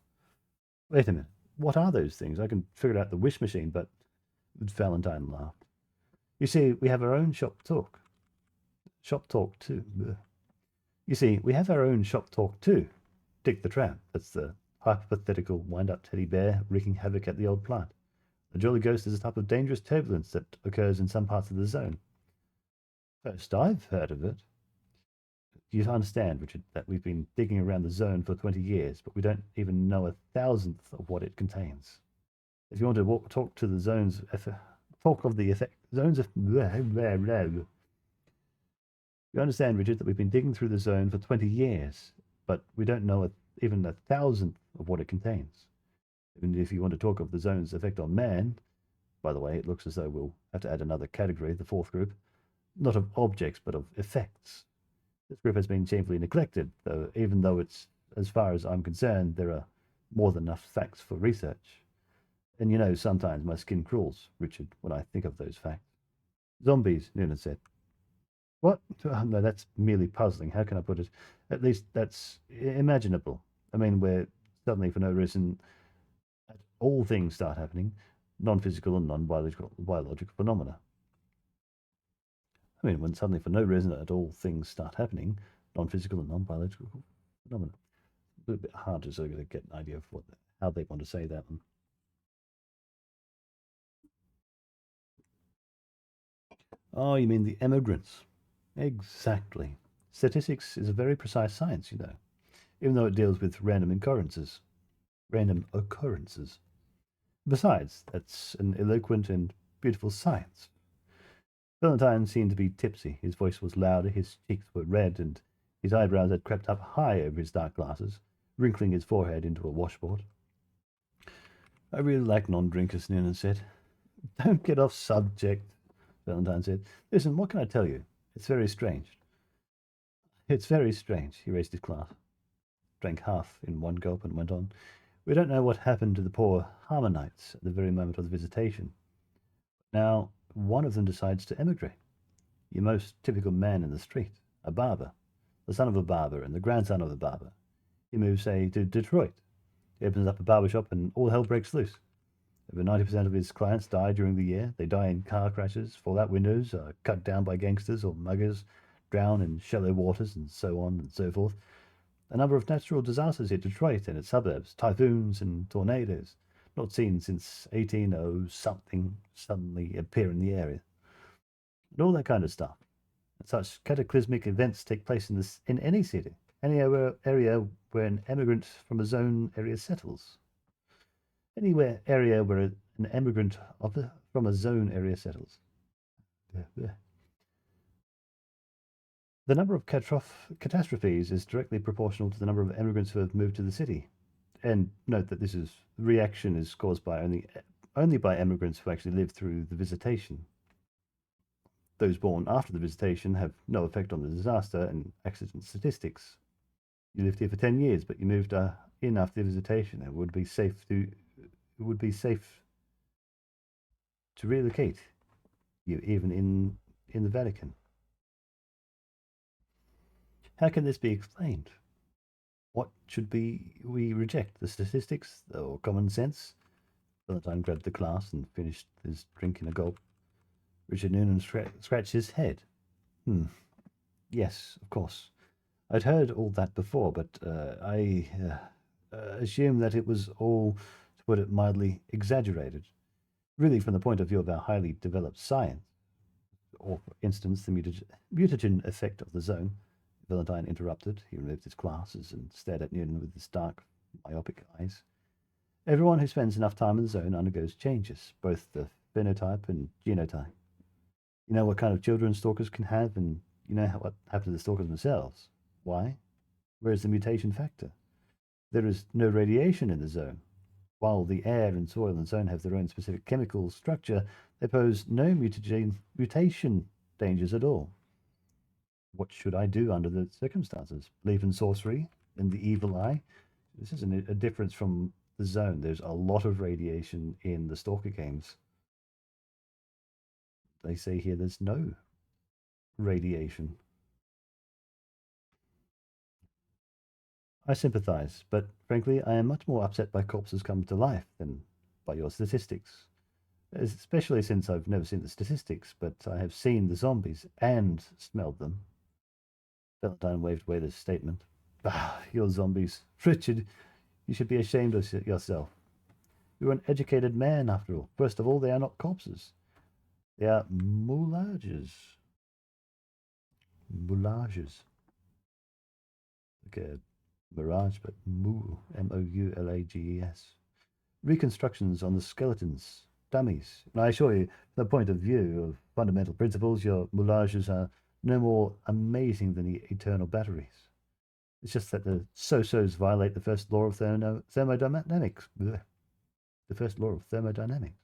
Wait a minute. What are those things? I can figure out the Wish Machine, but Valentine laughed. You see, we have our own shop talk. Shop talk too. You see, we have our own shop talk too. Dick the Tramp, that's the hypothetical wind-up teddy bear wreaking havoc at the old plant. The Jolly Ghost is a type of dangerous turbulence that occurs in some parts of the zone. First I've heard of it. You understand, Richard, that we've been digging around the zone for 20 years, but we don't even know a thousandth of what it contains. If you want to talk to the zones, talk of the effect, zones of... You understand, Richard, that we've been digging through the zone for 20 years, but we don't know even a thousandth of what it contains. Even if you want to talk of the zone's effect on man, by the way, it looks as though we'll have to add another category, the fourth group, not of objects, but of effects. This group has been shamefully neglected, though, even though it's, as far as I'm concerned, there are more than enough facts for research. And you know, sometimes my skin crawls, Richard, when I think of those facts. Zombies, Noonan said. What? Oh, no, that's merely puzzling. How can I put it? At least that's imaginable. I mean, where suddenly, for no reason at all, things start happening, non-physical and non-biological phenomena. I mean, when suddenly, for no reason at all, things start happening, non-physical and non-biological phenomena. A little bit hard to sort of get an idea of how they want to say that one. Oh, you mean the emigrants? Exactly. Statistics is a very precise science, you know, even though it deals with random occurrences. Random occurrences. Besides, that's an eloquent and beautiful science. Valentine seemed to be tipsy. His voice was louder, his cheeks were red, and his eyebrows had crept up high over his dark glasses, wrinkling his forehead into a washboard. I really like non-drinkers, Noonan said. Don't get off subject, Valentine said. Listen, what can I tell you? It's very strange. It's very strange. He raised his glass, drank half in one gulp, and went on. We don't know what happened to the poor Harmonites at the very moment of the visitation. Now, one of them decides to emigrate. Your most typical man in the street, a barber, the son of a barber and the grandson of a barber. He moves, say, to Detroit. He opens up a barber shop and all hell breaks loose. Over 90% of his clients die during the year. They die in car crashes, fall out windows, are cut down by gangsters or muggers, drown in shallow waters, and so on and so forth. A number of natural disasters hit Detroit and its suburbs, typhoons and tornadoes, not seen since 1800 something, suddenly appear in the area. And all that kind of stuff. And such cataclysmic events take place in any city, any area where an emigrant from a zone area settles. Anywhere area where an emigrant from a zone area settles. The number of catastrophes is directly proportional to the number of immigrants who have moved to the city. And note that reaction is caused by only by immigrants who actually live through the visitation. Those born after the visitation have no effect on the disaster and accident statistics. You lived here for 10 years, but you moved in after the visitation. It would be safe to relocate you, even in the Vatican. How can this be explained? What should we reject? The statistics or common sense? Valentine grabbed the glass and finished his drink in a gulp. Richard Noonan scratched his head. Yes, of course. I'd heard all that before, but I assumed that it was all, to put it mildly, exaggerated. Really, from the point of view of our highly developed science, or for instance, the mutagen effect of the zone. Valentine interrupted. He removed his glasses and stared at Noonan with his dark, myopic eyes. Everyone who spends enough time in the zone undergoes changes, both the phenotype and genotype. You know what kind of children stalkers can have, and you know what happened to the stalkers themselves. Why? Where is the mutation factor? There is no radiation in the zone. While the air and soil in the zone have their own specific chemical structure, they pose no mutation dangers at all. What should I do under the circumstances? Believe in sorcery? In the evil eye? This isn't a difference from the zone. There's a lot of radiation in the Stalker games. They say here there's no radiation. I sympathize, but frankly, I am much more upset by corpses come to life than by your statistics. Especially since I've never seen the statistics, but I have seen the zombies and smelled them. Valentine waved away this statement. Bah, you're zombies. Richard, you should be ashamed of yourself. You're an educated man, after all. First of all, they are not corpses. They are moulages. Moulages. Like a mirage, but Moulages. Reconstructions on the skeletons, dummies. And I assure you, from the point of view of fundamental principles, your moulages are no more amazing than the eternal batteries. It's just that the so-sos violate the first law of thermodynamics. Blech. The first law of thermodynamics.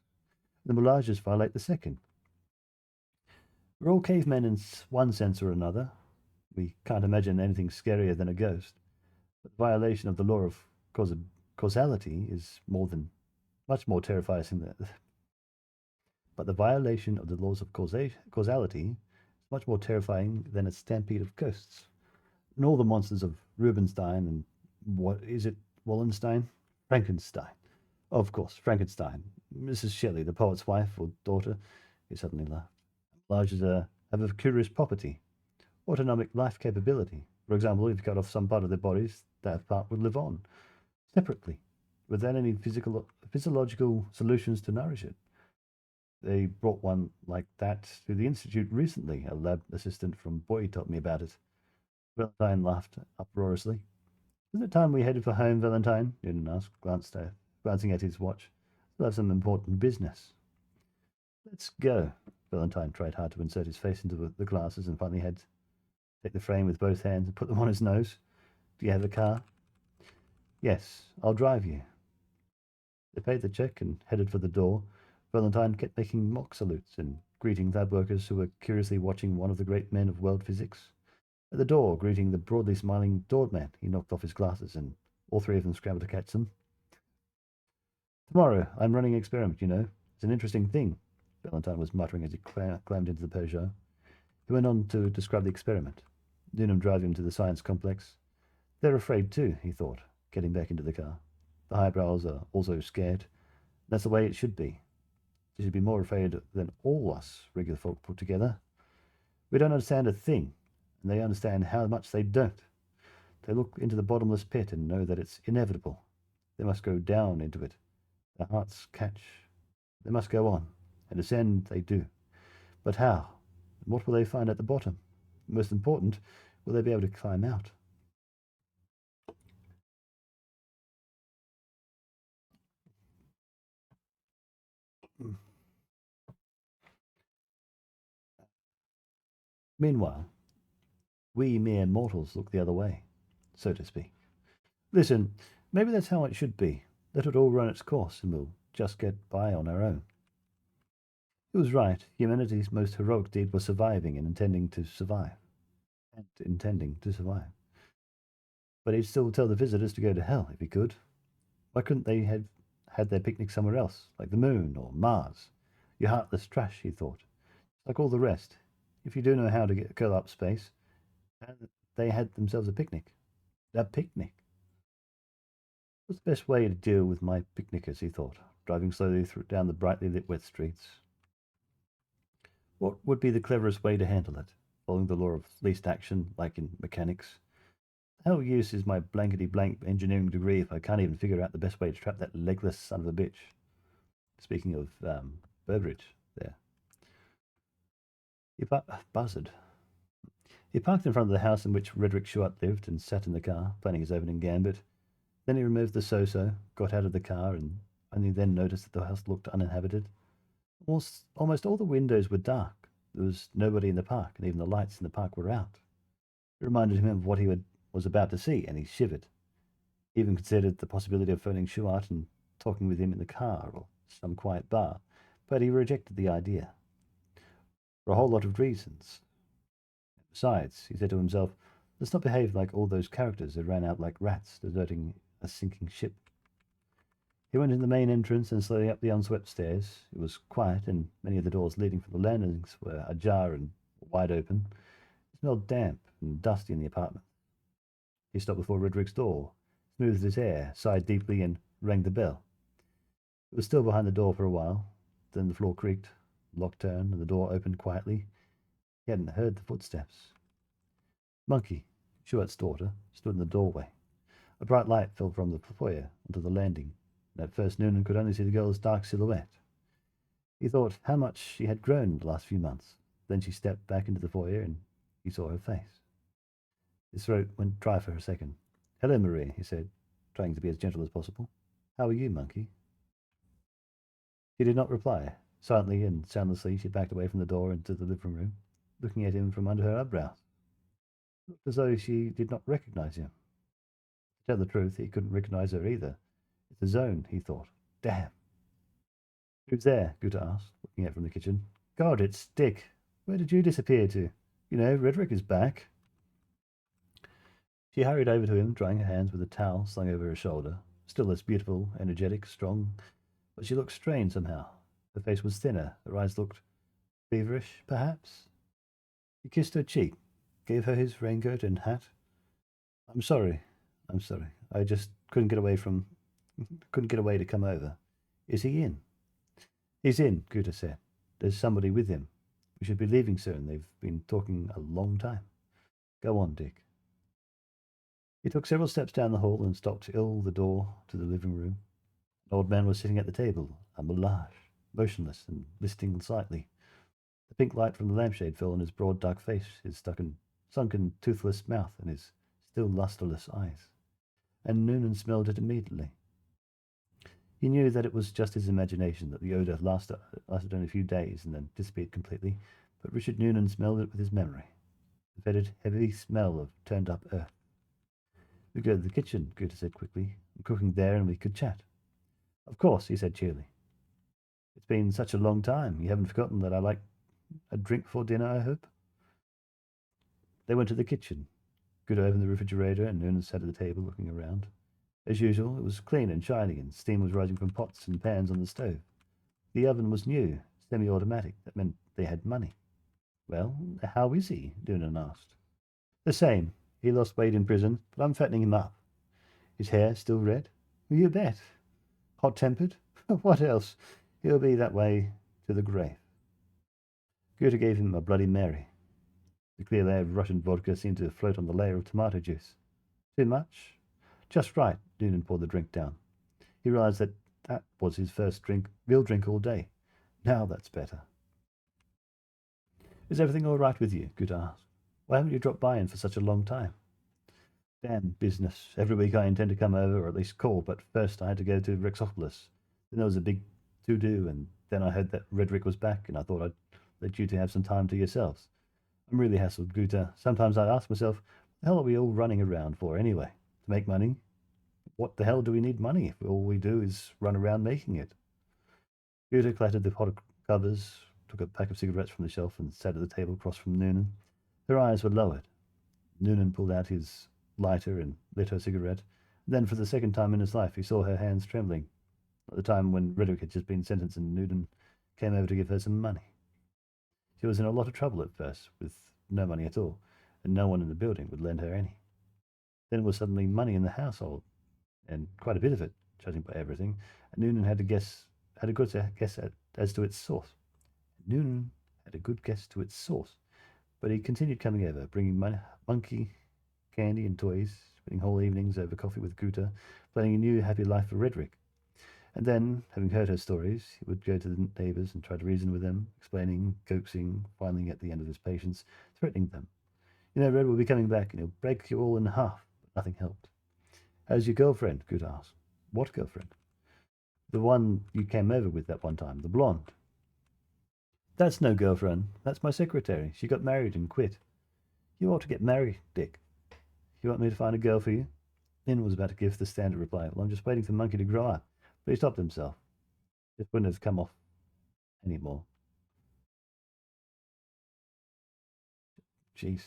The moulages violate the second. We're all cavemen in one sense or another. We can't imagine anything scarier than a ghost. But the violation of the law of causality is much more terrifying than But the violation of the laws of causality is much more terrifying than a stampede of ghosts. And all the monsters of Rubinstein and what is it, Wallenstein? Frankenstein. Of course, Frankenstein. Mrs. Shelley, the poet's wife or daughter. He suddenly laughed. Moulages have a curious property. Autonomic life capability. For example, if you cut off some part of their bodies, that part would live on, separately, without any physiological solutions to nourish it. They brought one like that to the Institute recently. A lab assistant from Boy told me about it. Valentine laughed uproariously. Isn't it time we headed for home, Valentine? Noonan asked, glancing at his watch. We'll have some important business. Let's go. Valentine tried hard to insert his face into the glasses and finally had to take the frame with both hands and put them on his nose. Do you have a car? Yes, I'll drive you. They paid the check and headed for the door. Valentine kept making mock salutes and greeting lab workers who were curiously watching one of the great men of world physics. At the door, greeting the broadly smiling doorman, he knocked off his glasses, and all three of them scrambled to catch them. Tomorrow, I'm running an experiment, you know. It's an interesting thing, Valentine was muttering as he climbed into the Peugeot. He went on to describe the experiment. Noonan driving him to the science complex. They're afraid too, he thought, getting back into the car. The highbrows are also scared. That's the way it should be. They should be more afraid than all us regular folk put together. We don't understand a thing, and they understand how much they don't. They look into the bottomless pit and know that it's inevitable. They must go down into it. Their hearts catch. They must go on, and ascend they do. But how? And what will they find at the bottom? Most important, will they be able to climb out? Meanwhile, we mere mortals look the other way, so to speak. Listen, maybe that's how it should be. Let it all run its course, and we'll just get by on our own. He was right. Humanity's most heroic deed was surviving and intending to survive. And intending to survive. But he'd still tell the visitors to go to hell if he could. Why couldn't they have had their picnic somewhere else, like the moon or Mars? You heartless trash, he thought. Like all the rest. If you do know how to curl up space, they had themselves a picnic. A picnic. What's the best way to deal with my picnickers, he thought, driving slowly down the brightly lit wet streets. What would be the cleverest way to handle it? Following the law of least action, like in mechanics? Hell use is my blankety-blank engineering degree if I can't even figure out the best way to trap that legless son of a bitch? Speaking of Burbridge, there. He buzzed. He parked in front of the house in which Redrick Schuart lived and sat in the car, planning his opening gambit. Then he removed the so-so, got out of the car, and only then noticed that the house looked uninhabited. Almost all the windows were dark. There was nobody in the park, and even the lights in the park were out. It reminded him of what he was about to see, and he shivered. He even considered the possibility of phoning Schuart and talking with him in the car or some quiet bar, but he rejected the idea. For a whole lot of reasons. Besides, he said to himself, let's not behave like all those characters who ran out like rats deserting a sinking ship. He went in the main entrance and slowly up the unswept stairs. It was quiet, and many of the doors leading from the landings were ajar and wide open. It smelled damp and dusty in the apartment. He stopped before Redrick's door, smoothed his hair, sighed deeply, and rang the bell. It was still behind the door for a while. Then the floor creaked, the lock turned, and the door opened quietly. He hadn't heard the footsteps. Monkey, Schuart's daughter, stood in the doorway. A bright light fell from the foyer onto the landing, and at first Noonan could only see the girl's dark silhouette. He thought how much she had grown in the last few months. Then she stepped back into the foyer, and he saw her face. His throat went dry for a second. Hello, Marie, he said, trying to be as gentle as possible. How are you, Monkey? She did not reply. Silently and soundlessly, she backed away from the door into the living room, looking at him from under her eyebrows. It looked as though she did not recognize him. To tell the truth, he couldn't recognize her either. It's a zone, he thought. Damn. Who's there? Guta asked, looking out from the kitchen. God, it's Dick. Where did you disappear to? You know, Redrick is back. She hurried over to him, drying her hands with a towel slung over her shoulder. Still as beautiful, energetic, strong, but she looked strained somehow. Her face was thinner, her eyes looked feverish, perhaps. He kissed her cheek, gave her his raincoat and hat. I'm sorry. I just couldn't get away to come over. Is he in? He's in, Guta said. There's somebody with him. We should be leaving soon. They've been talking a long time. Go on, Dick. He took several steps down the hall and stopped ill the door to the living room. An old man was sitting at the table, a mirage, motionless and listing slightly. The pink light from the lampshade fell on his broad dark face, his sunken, toothless mouth, and his still lustreless eyes. And Noonan smelled it immediately. He knew that it was just his imagination, that the odour lasted only a few days and then disappeared completely, but Richard Noonan smelled it with his memory. The fetid, heavy smell of turned-up earth. We go to the kitchen, Guta said quickly. I'm cooking there and we could chat. Of course, he said cheerily. It's been such a long time. You haven't forgotten that I like a drink before dinner, I hope? They went to the kitchen. Guta opened the refrigerator and Noonan sat at the table looking around. As usual, it was clean and shiny, and steam was rising from pots and pans on the stove. The oven was new, semi-automatic. That meant they had money. Well, how is he? Noonan asked. The same. He lost weight in prison, but I'm fattening him up. His hair still red? You bet. Hot-tempered? What else? He'll be that way to the grave. Goethe gave him a Bloody Mary. The clear layer of Russian vodka seemed to float on the layer of tomato juice. Too much? Just right. Noonan poured the drink down. He realized that that was his first real drink all day. Now that's better. Is everything all right with you? Goethe asked. Why haven't you dropped by in for such a long time? Damn business. Every week I intend to come over, or at least call, but first I had to go to Rexopolis. Then there was a big to-do, and then I heard that Redrick was back, and I thought I'd let you two have some time to yourselves. I'm really hassled, Guta. Sometimes I ask myself, what the hell are we all running around for anyway? To make money? What the hell do we need money if all we do is run around making it? Guta clattered the pot of covers, took a pack of cigarettes from the shelf, and sat at the table across from Noonan. Her eyes were lowered. Noonan pulled out his lighter and lit her cigarette. Then, for the second time in his life, he saw her hands trembling. At the time when Redrick had just been sentenced and Noonan came over to give her some money. She was in a lot of trouble at first, with no money at all, and no one in the building would lend her any. Then there was suddenly money in the household, and quite a bit of it, judging by everything, and Noonan had a good guess as to its source. Noonan had a good guess to its source, but he continued coming over, bringing monkey, candy, and toys, spending whole evenings over coffee with Guta, planning a new happy life for Redrick. And then, having heard her stories, he would go to the neighbours and try to reason with them, explaining, coaxing, finally at the end of his patience, threatening them. You know, Red will be coming back and he'll break you all in half, but nothing helped. How's your girlfriend? Good asked. What girlfriend? The one you came over with that one time, the blonde. That's no girlfriend. That's my secretary. She got married and quit. You ought to get married, Dick. You want me to find a girl for you? Nin was about to give the standard reply. Well, I'm just waiting for Monkey to grow up. But he stopped himself. It wouldn't have come off anymore. Jeez.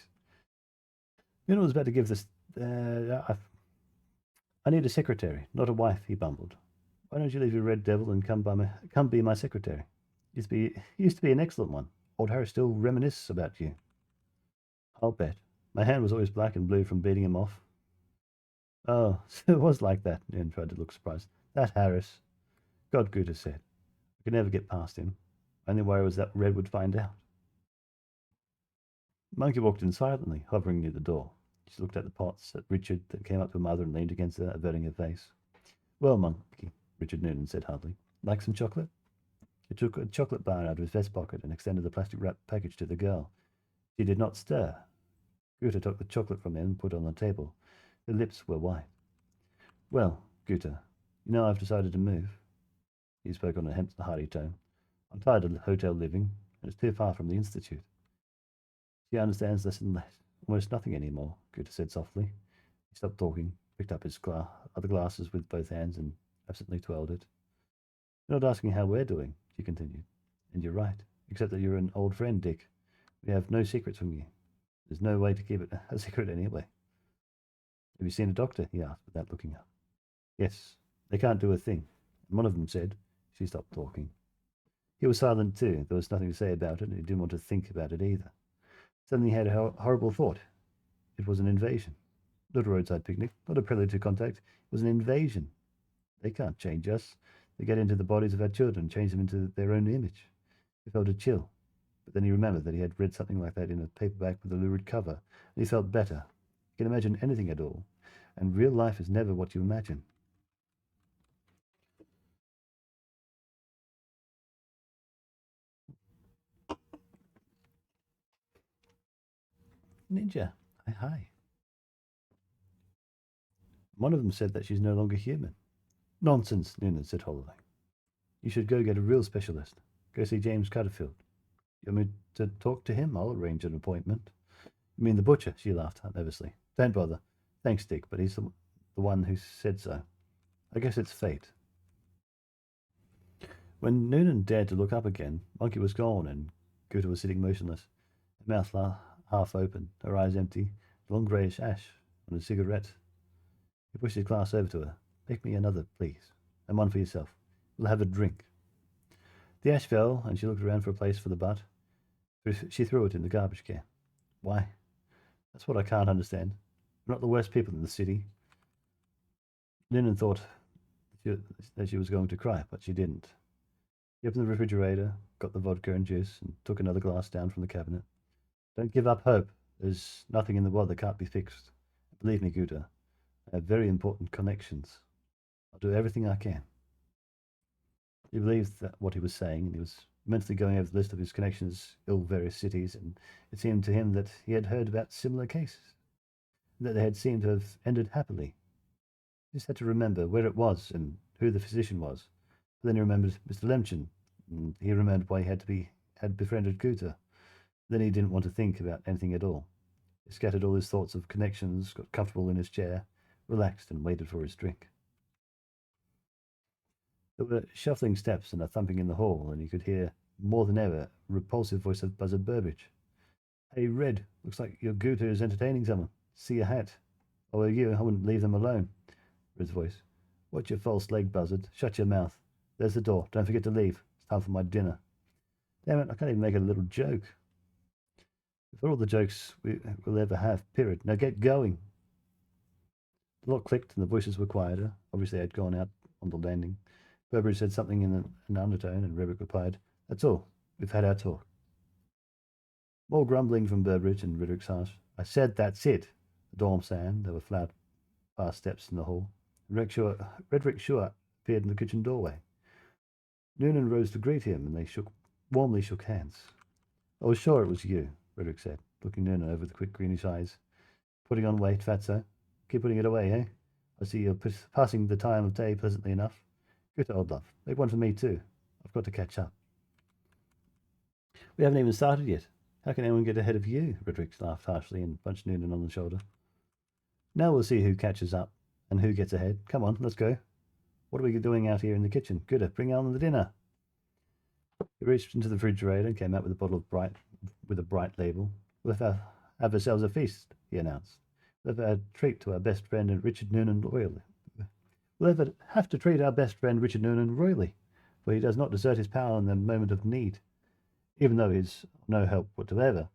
Nin was about to give this. I need a secretary, not a wife, he bumbled. Why don't you leave your red devil and come be my secretary? Used to be an excellent one. Old Harry still reminisces about you. I'll bet. My hand was always black and blue from beating him off. Oh, so it was like that, Nin tried to look surprised. That Harris. God, Guta said. I could never get past him. My only worry was that Red would find out. Monkey walked in silently, hovering near the door. She looked at the pots, at Richard, then came up to her mother and leaned against her, averting her face. Well, Monkey, Richard Noonan said hardly. Like some chocolate? He took a chocolate bar out of his vest pocket and extended the plastic wrapped package to the girl. She did not stir. Guta took the chocolate from him and put it on the table. Her lips were white. Well, Guta, you know I've decided to move. He spoke on a hearty tone. I'm tired of hotel living, and it's too far from the Institute. She understands less and less, almost nothing anymore, Guta said softly. He stopped talking, picked up his other glasses with both hands, and absently twirled it. You're not asking how we're doing, she continued. And you're right, except that you're an old friend, Dick. We have no secrets from you. There's no way to keep it a secret anyway. Have you seen a doctor? He asked, without looking up. Yes, they can't do a thing. And one of them said, she stopped talking. He was silent too. There was nothing to say about it, and he didn't want to think about it either. Suddenly he had a horrible thought. It was an invasion. Not a roadside picnic, not a prelude to contact. It was an invasion. They can't change us. They get into the bodies of our children, change them into their own image. He felt a chill. But then he remembered that he had read something like that in a paperback with a lurid cover, and he felt better. He can imagine anything at all, and real life is never what you imagine. Ninja, hi. One of them said that she's no longer human. Nonsense, Noonan said hollowly. You should go get a real specialist. Go see James Cutterfield. You want me to talk to him? I'll arrange an appointment. You mean the butcher? She laughed nervously. Don't bother. Thanks, Dick, but he's the one who said so. I guess it's fate. When Noonan dared to look up again, Monkey was gone and Guta was sitting motionless, her mouth half open, her eyes empty, long greyish ash on a cigarette. He pushed his glass over to her. Make me another, please, and one for yourself. We'll have a drink. The ash fell, and she looked around for a place for the butt. She threw it in the garbage can. Why? That's what I can't understand. We're not the worst people in the city. Noonan thought that she was going to cry, but she didn't. She opened the refrigerator, got the vodka and juice, and took another glass down from the cabinet. Don't give up hope. There's nothing in the world that can't be fixed. Believe me, Guta, I have very important connections. I'll do everything I can. He believed that what he was saying, and he was mentally going over the list of his connections in various cities, and it seemed to him that he had heard about similar cases, that they had seemed to have ended happily. He just had to remember where it was and who the physician was. But then he remembered Mr. Lemchin, and he remembered why he had befriended Guta. Then he didn't want to think about anything at all. He scattered all his thoughts of connections, got comfortable in his chair, relaxed, and waited for his drink. There were shuffling steps and a thumping in the hall, and he could hear, more than ever, repulsive voice of Buzzard Burbage. Hey, Red, looks like your Guta is entertaining someone. See a hat. If I were you, I wouldn't leave them alone. Red's voice. Watch your false leg, Buzzard. Shut your mouth. There's the door. Don't forget to leave. It's time for my dinner. Damn it, I can't even make a little joke. For all the jokes we'll ever have, period. Now get going. The lock clicked and the voices were quieter. Obviously, they had gone out on the landing. Burbage said something in an undertone, and Redrick replied, That's all. We've had our talk. More grumbling from Burbage and Redrick's house. I said that's it. The dorm sang. There were flat fast steps in the hall. Redrick Short appeared in the kitchen doorway. Noonan rose to greet him, and they warmly shook hands. I was sure it was you, Redrick said, looking Noonan over the quick greenish eyes. Putting on weight, fatso? Keep putting it away, eh? I see you're passing the time of day pleasantly enough. Good old love. Make one for me, too. I've got to catch up. We haven't even started yet. How can anyone get ahead of you? Redrick laughed harshly and punched Noonan on the shoulder. Now we'll see who catches up and who gets ahead. Come on, let's go. What are we doing out here in the kitchen? Good, bring on the dinner. He reached into the refrigerator and came out with a bottle of bright label. We'll have ourselves a feast, he announced. We'll have a treat to our best friend and Richard Noonan royally. We'll have to treat our best friend Richard Noonan royally, for he does not desert his power in the moment of need, even though he's no help whatsoever.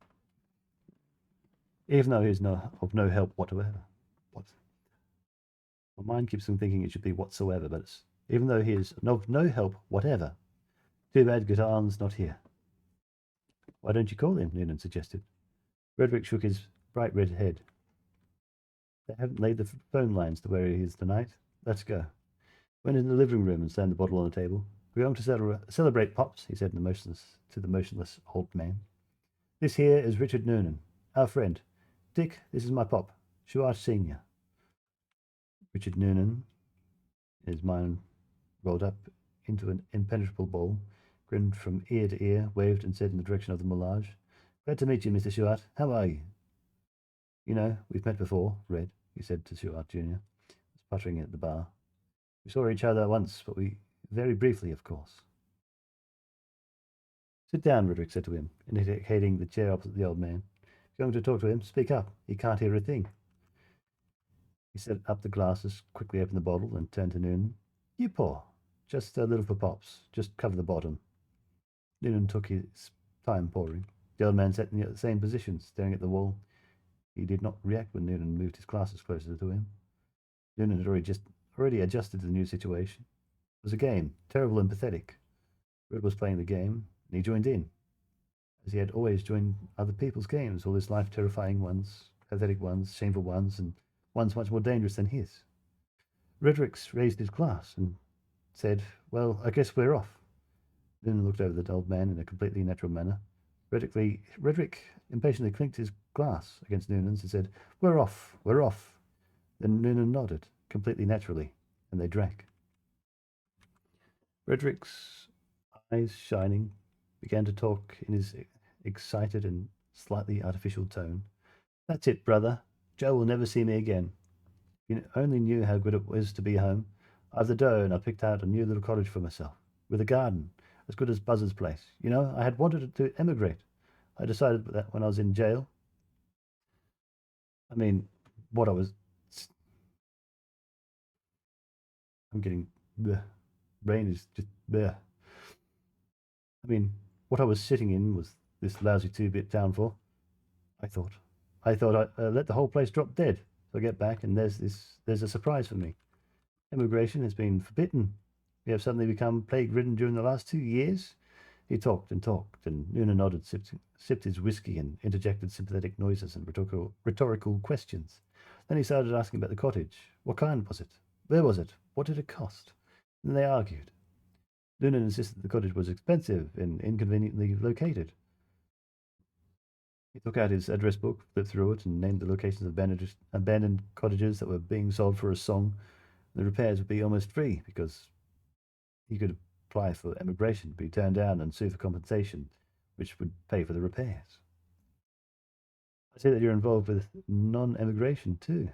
Of no help whatsoever. What? My mind keeps on thinking it should be whatsoever, but it's even though he is of no help whatever. Too bad Guitar's not here. Why don't you call him? Noonan suggested. Redrick shook his bright red head. They haven't laid the phone lines to where he is tonight. Let's go. Went into the living room and slammed the bottle on the table. We're going to celebrate Pops, he said to the motionless old man. This here is Richard Noonan, our friend. Dick, this is my pop, Shuart Sr. Richard Noonan, his mind rolled up into an impenetrable ball, grinned from ear to ear, waved and said in the direction of the Millage, Glad to meet you, Mr. Shuart. How are you? You know, we've met before, Red, he said to Shuart Jr., sputtering at the bar. We saw each other once, but very briefly, of course. Sit down, Redrick said to him, indicating the chair opposite the old man. If you're going to talk to him, speak up. He can't hear a thing. He set up the glasses, quickly opened the bottle, and turned to Noonan. You pour. Just a little for Pops. Just cover the bottom. Noonan took his time pouring. The old man sat in the same position, staring at the wall. He did not react when Noonan moved his glasses closer to him. Noonan had already adjusted to the new situation. It was a game, terrible and pathetic. Red was playing the game, and he joined in, as he had always joined other people's games, all his life, terrifying ones, pathetic ones, shameful ones, and ones much more dangerous than his. Redrick raised his glass and said, Well, I guess we're off. Noonan looked over the old man in a completely natural manner. Redrick impatiently clinked his glass against Noonan's and said, We're off, we're off. Then Noonan nodded, completely naturally, and they drank. Redrick's eyes shining, began to talk in his excited and slightly artificial tone. That's it, brother. Joe will never see me again. If you only knew how good it was to be home. I've the dough, and I picked out a new little cottage for myself, with a garden, as good as Buzzard's place. You know, I had wanted to emigrate. I decided that when I was in jail. I mean, what I was... I'm getting... Bleh. Brain is just... Bleh. I mean, what I was sitting in was this lousy 2-bit town for? I thought. I'd let the whole place drop dead. So I get back, and there's a surprise for me. Immigration has been forbidden. We have suddenly become plague-ridden during the last 2 years. He talked, and Nuna nodded, sipped his whiskey, and interjected sympathetic noises and rhetorical questions. Then he started asking about the cottage. What kind was it? Where was it? What did it cost? Then they argued. Noonan insisted the cottage was expensive and inconveniently located. He took out his address book, flipped through it, and named the locations of abandoned cottages that were being sold for a song. The repairs would be almost free because he could apply for emigration, be turned down, and sue for compensation, which would pay for the repairs. I see that you're involved with non-emigration too.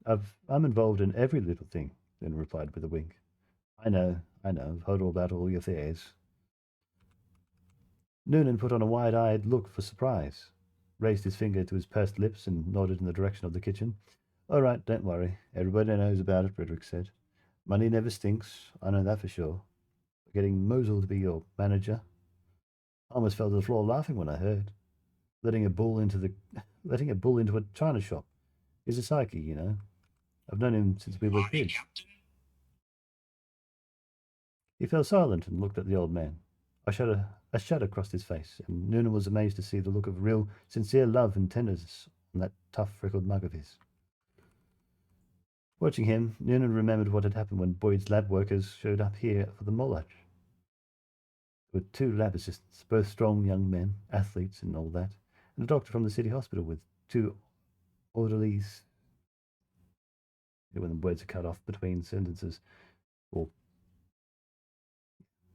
I'm involved in every little thing, Lynn replied with a wink. I know, I've heard all about all your affairs. Noonan put on a wide-eyed look for surprise, raised his finger to his pursed lips, and nodded in the direction of the kitchen. All right, don't worry. Everybody knows about it, Frederick said. Money never stinks, I know that for sure. Getting Mosul to be your manager. I almost fell to the floor laughing when I heard. Letting a bull into a china shop. He's a psyche, you know. I've known him since we were kids. Captain? He fell silent and looked at the old man. A shudder crossed his face, and Noonan was amazed to see the look of real, sincere love and tenderness on that tough, freckled mug of his. Watching him, Noonan remembered what had happened when Boyd's lab workers showed up here for the Molach. There were 2 lab assistants, both strong young men, athletes and all that, and a doctor from the city hospital with 2 orderlies. When the words are cut off between sentences, or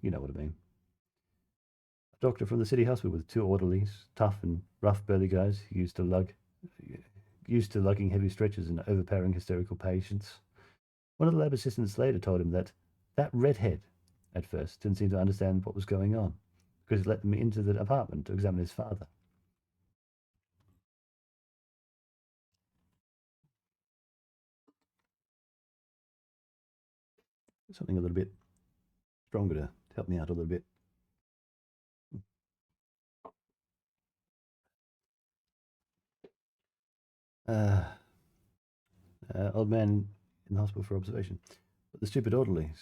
you know what I mean. A doctor from the city hospital with 2 orderlies, tough and rough burly guys used to lugging heavy stretchers and overpowering hysterical patients. One of the lab assistants later told him that redhead, at first, didn't seem to understand what was going on, because he let them into the apartment to examine his father. Something a little bit stronger to help me out a little bit. Old man in the hospital for observation. But the stupid orderlies.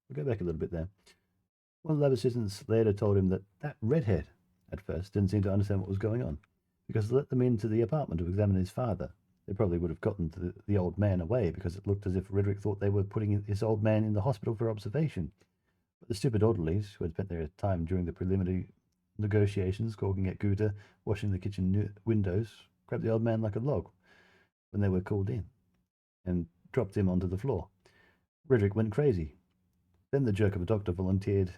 We'll go back a little bit there. One of the lab assistants later told him that redhead, at first, didn't seem to understand what was going on, because they let them into the apartment to examine his father. They probably would have gotten the old man away, because it looked as if Redrick thought they were putting his old man in the hospital for observation. But the stupid orderlies, who had spent their time during the preliminary negotiations, caulking at Guta, washing the kitchen windows, grabbed the old man like a log when they were called in, and dropped him onto the floor. Redrick went crazy. Then the jerk of a doctor volunteered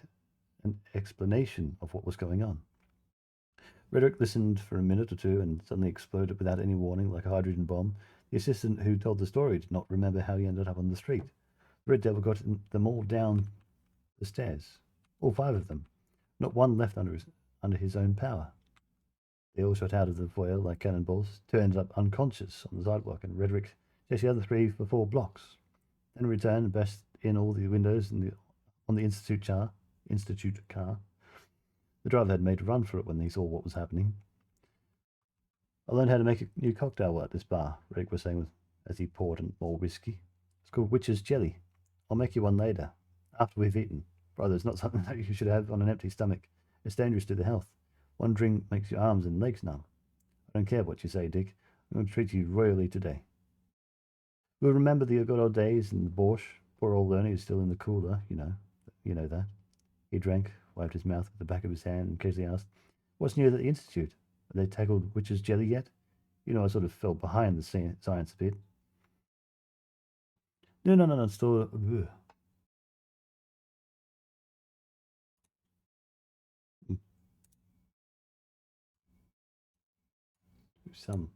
an explanation of what was going on. Redrick listened for a minute or two and suddenly exploded without any warning like a hydrogen bomb. The assistant who told the story did not remember how he ended up on the street. The Red Devil got them all down the stairs. All 5 of them. Not one left under his own power. They all shot out of the foyer like cannonballs. 2 ended up unconscious on the sidewalk, and Redrick chased the other 3 for 4 blocks. Then returned and bashed in all the windows on the Institute car. The driver had made a run for it when he saw what was happening. I learned how to make a new cocktail at this bar, Redrick was saying as he poured in more whiskey. It's called Witch's Jelly. I'll make you one later, after we've eaten. Brother, it's not something that you should have on an empty stomach. It's dangerous to the health. One drink makes your arms and legs numb. I don't care what you say, Dick. I'm going to treat you royally today. We'll remember the good old days and the borscht. Poor old Ernie is still in the cooler, you know. You know that. He drank, wiped his mouth with the back of his hand, and occasionally asked, "What's new at the Institute? Have they tackled Witch's Jelly yet?" You know, I sort of fell behind the science a bit. No, still... Some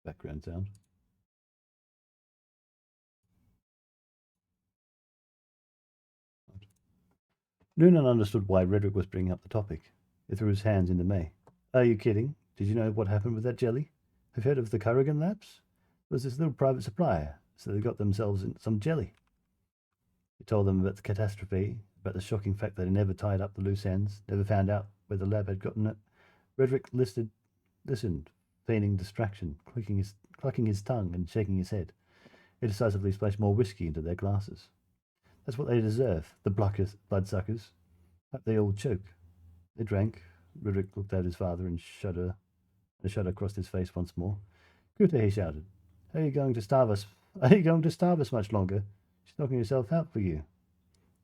background sound. Noonan understood why Redrick was bringing up the topic. He threw his hands into May. Are you kidding? Did you know what happened with that jelly? Have you heard of the Currigan Labs? It was this little private supplier, so they got themselves some jelly. He told them about the catastrophe, about the shocking fact that he never tied up the loose ends, never found out where the lab had gotten it. Redrick listened, feigning distraction, clucking his tongue and shaking his head. He decisively splashed more whiskey into their glasses. That's what they deserve, the bloodsuckers. Hope they all choke. They drank. Redrick looked at his father and a shudder crossed his face once more. Guta, he shouted. How are you going to starve us? Are you going to starve us much longer? She's knocking herself out for you.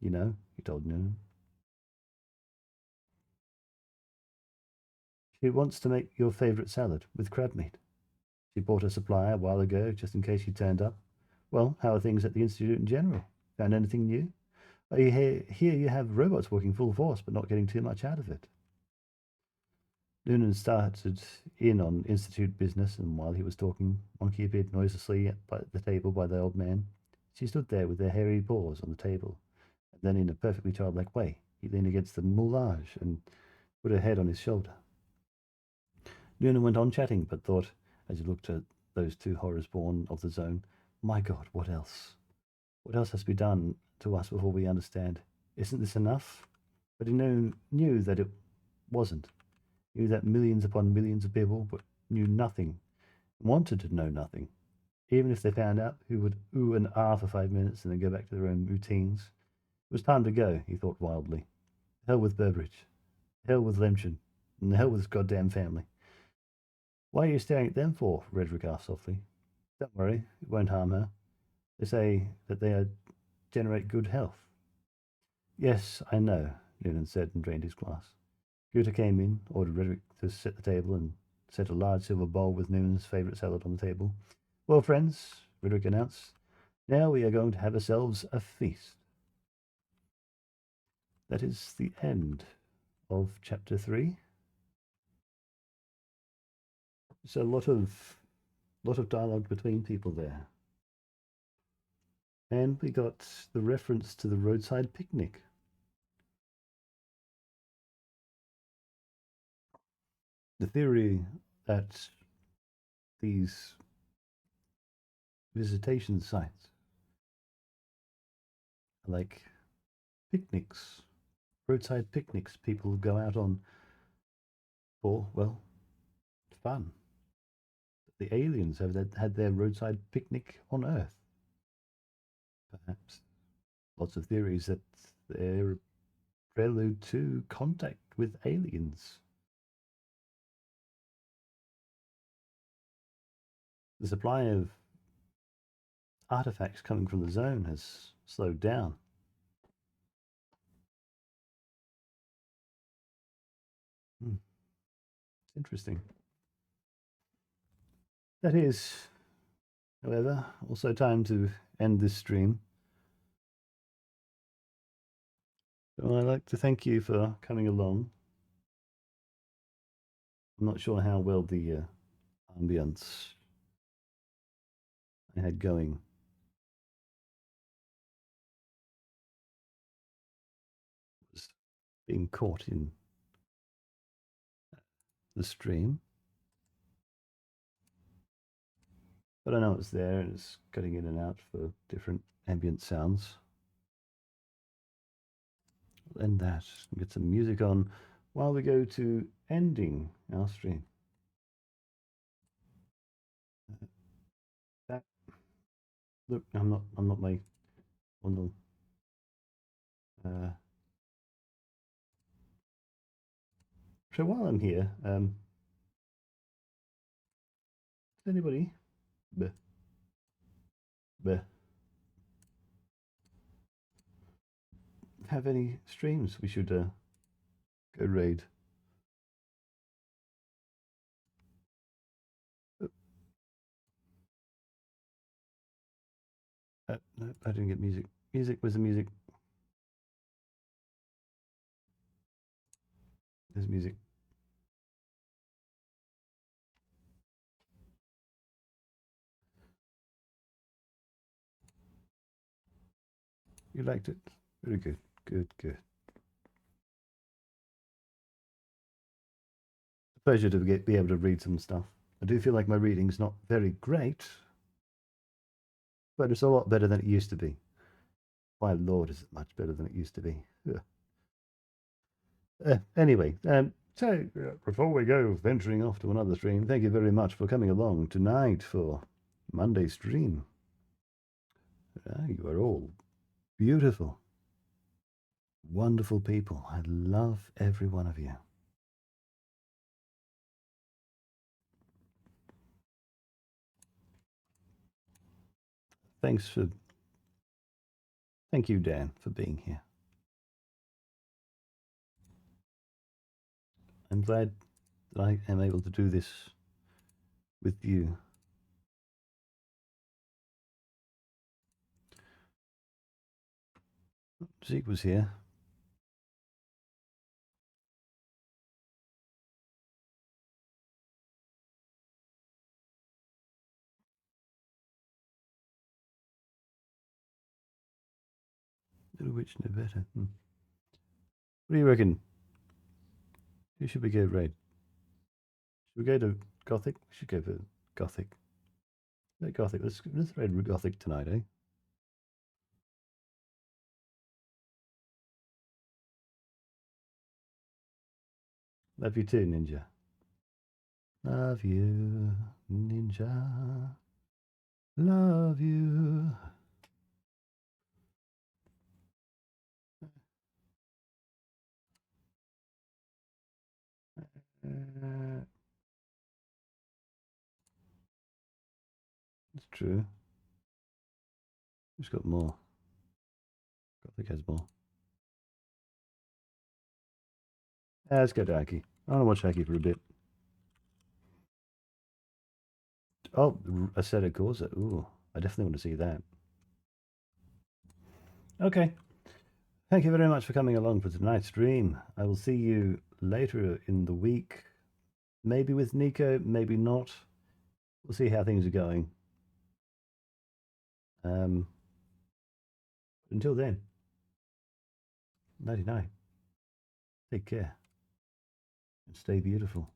You know, he told Noonan. She wants to make your favourite salad with crab meat. She bought a supply a while ago, just in case you turned up. Well, how are things at the Institute in general? Found anything new? Here you have robots working full force, but not getting too much out of it. Noonan started in on Institute business, and while he was talking, Monkey appeared noiselessly at the table by the old man. She stood there with her hairy paws on the table, and then in a perfectly childlike way, he leaned against the moulage and put her head on his shoulder. Noonan went on chatting, but thought, as he looked at those two horrors born of the zone, my God, what else? What else has to be done to us before we understand? Isn't this enough? But he knew that it wasn't. Knew that millions upon millions of people knew nothing, wanted to know nothing. Even if they found out, who would ooh and ah for 5 minutes and then go back to their own routines. It was time to go, he thought wildly. Hell with Burbridge. Hell with Lemchen. And the hell with his goddamn family. Why are you staring at them for? Redrick asked softly. Don't worry, it won't harm her. They say that they generate good health. Yes, I know, Noonan said and drained his glass. Guta came in, ordered Redrick to set the table, and set a large silver bowl with Noonan's favourite salad on the table. Well, friends, Redrick announced, now we are going to have ourselves a feast. That is the end of chapter 3. It's a lot of dialogue between people there. And we got the reference to the Roadside Picnic. The theory that these visitation sites are like picnics, roadside picnics people go out on for, well, fun. The aliens have had their roadside picnic on Earth. Perhaps. Lots of theories that they're a prelude to contact with aliens. The supply of artifacts coming from the zone has slowed down. It's interesting. That is, however, also time to end this stream. So I'd like to thank you for coming along. I'm not sure how well the ambience I had going was being caught in the stream. But I know it's there and it's cutting in and out for different ambient sounds. We'll end that and get some music on while we go to ending our stream. That look, I'm not my one. So while I'm here, does anybody have any streams we should go raid? No, I didn't get music. Music, where's the music? There's music. You liked it? Very good. Good. Pleasure to be able to read some stuff. I do feel like my reading's not very great, but it's a lot better than it used to be. My lord, is it much better than it used to be? Anyway, so before we go venturing off to another stream, thank you very much for coming along tonight for Monday stream. You are all beautiful, wonderful people. I love every one of you. Thank you, Dan, for being here. I'm glad that I am able to do this with you. Zeke was here. Little witch no better. What do you reckon? Who should we go raid? Should we go to Gothic? We should go for Gothic. Yeah, Gothic. Let's raid Gothic tonight, eh? Love you too, Ninja. Love you, Ninja. Love you. It's true. Who's got more? Gothic has more. Let's go to Aki. I want to watch Aki for a bit. Oh, a set of Corsa. Ooh, I definitely want to see that. Okay. Thank you very much for coming along for tonight's stream. I will see you later in the week. Maybe with Nico, maybe not. We'll see how things are going. Until then, 99. Take care and stay beautiful.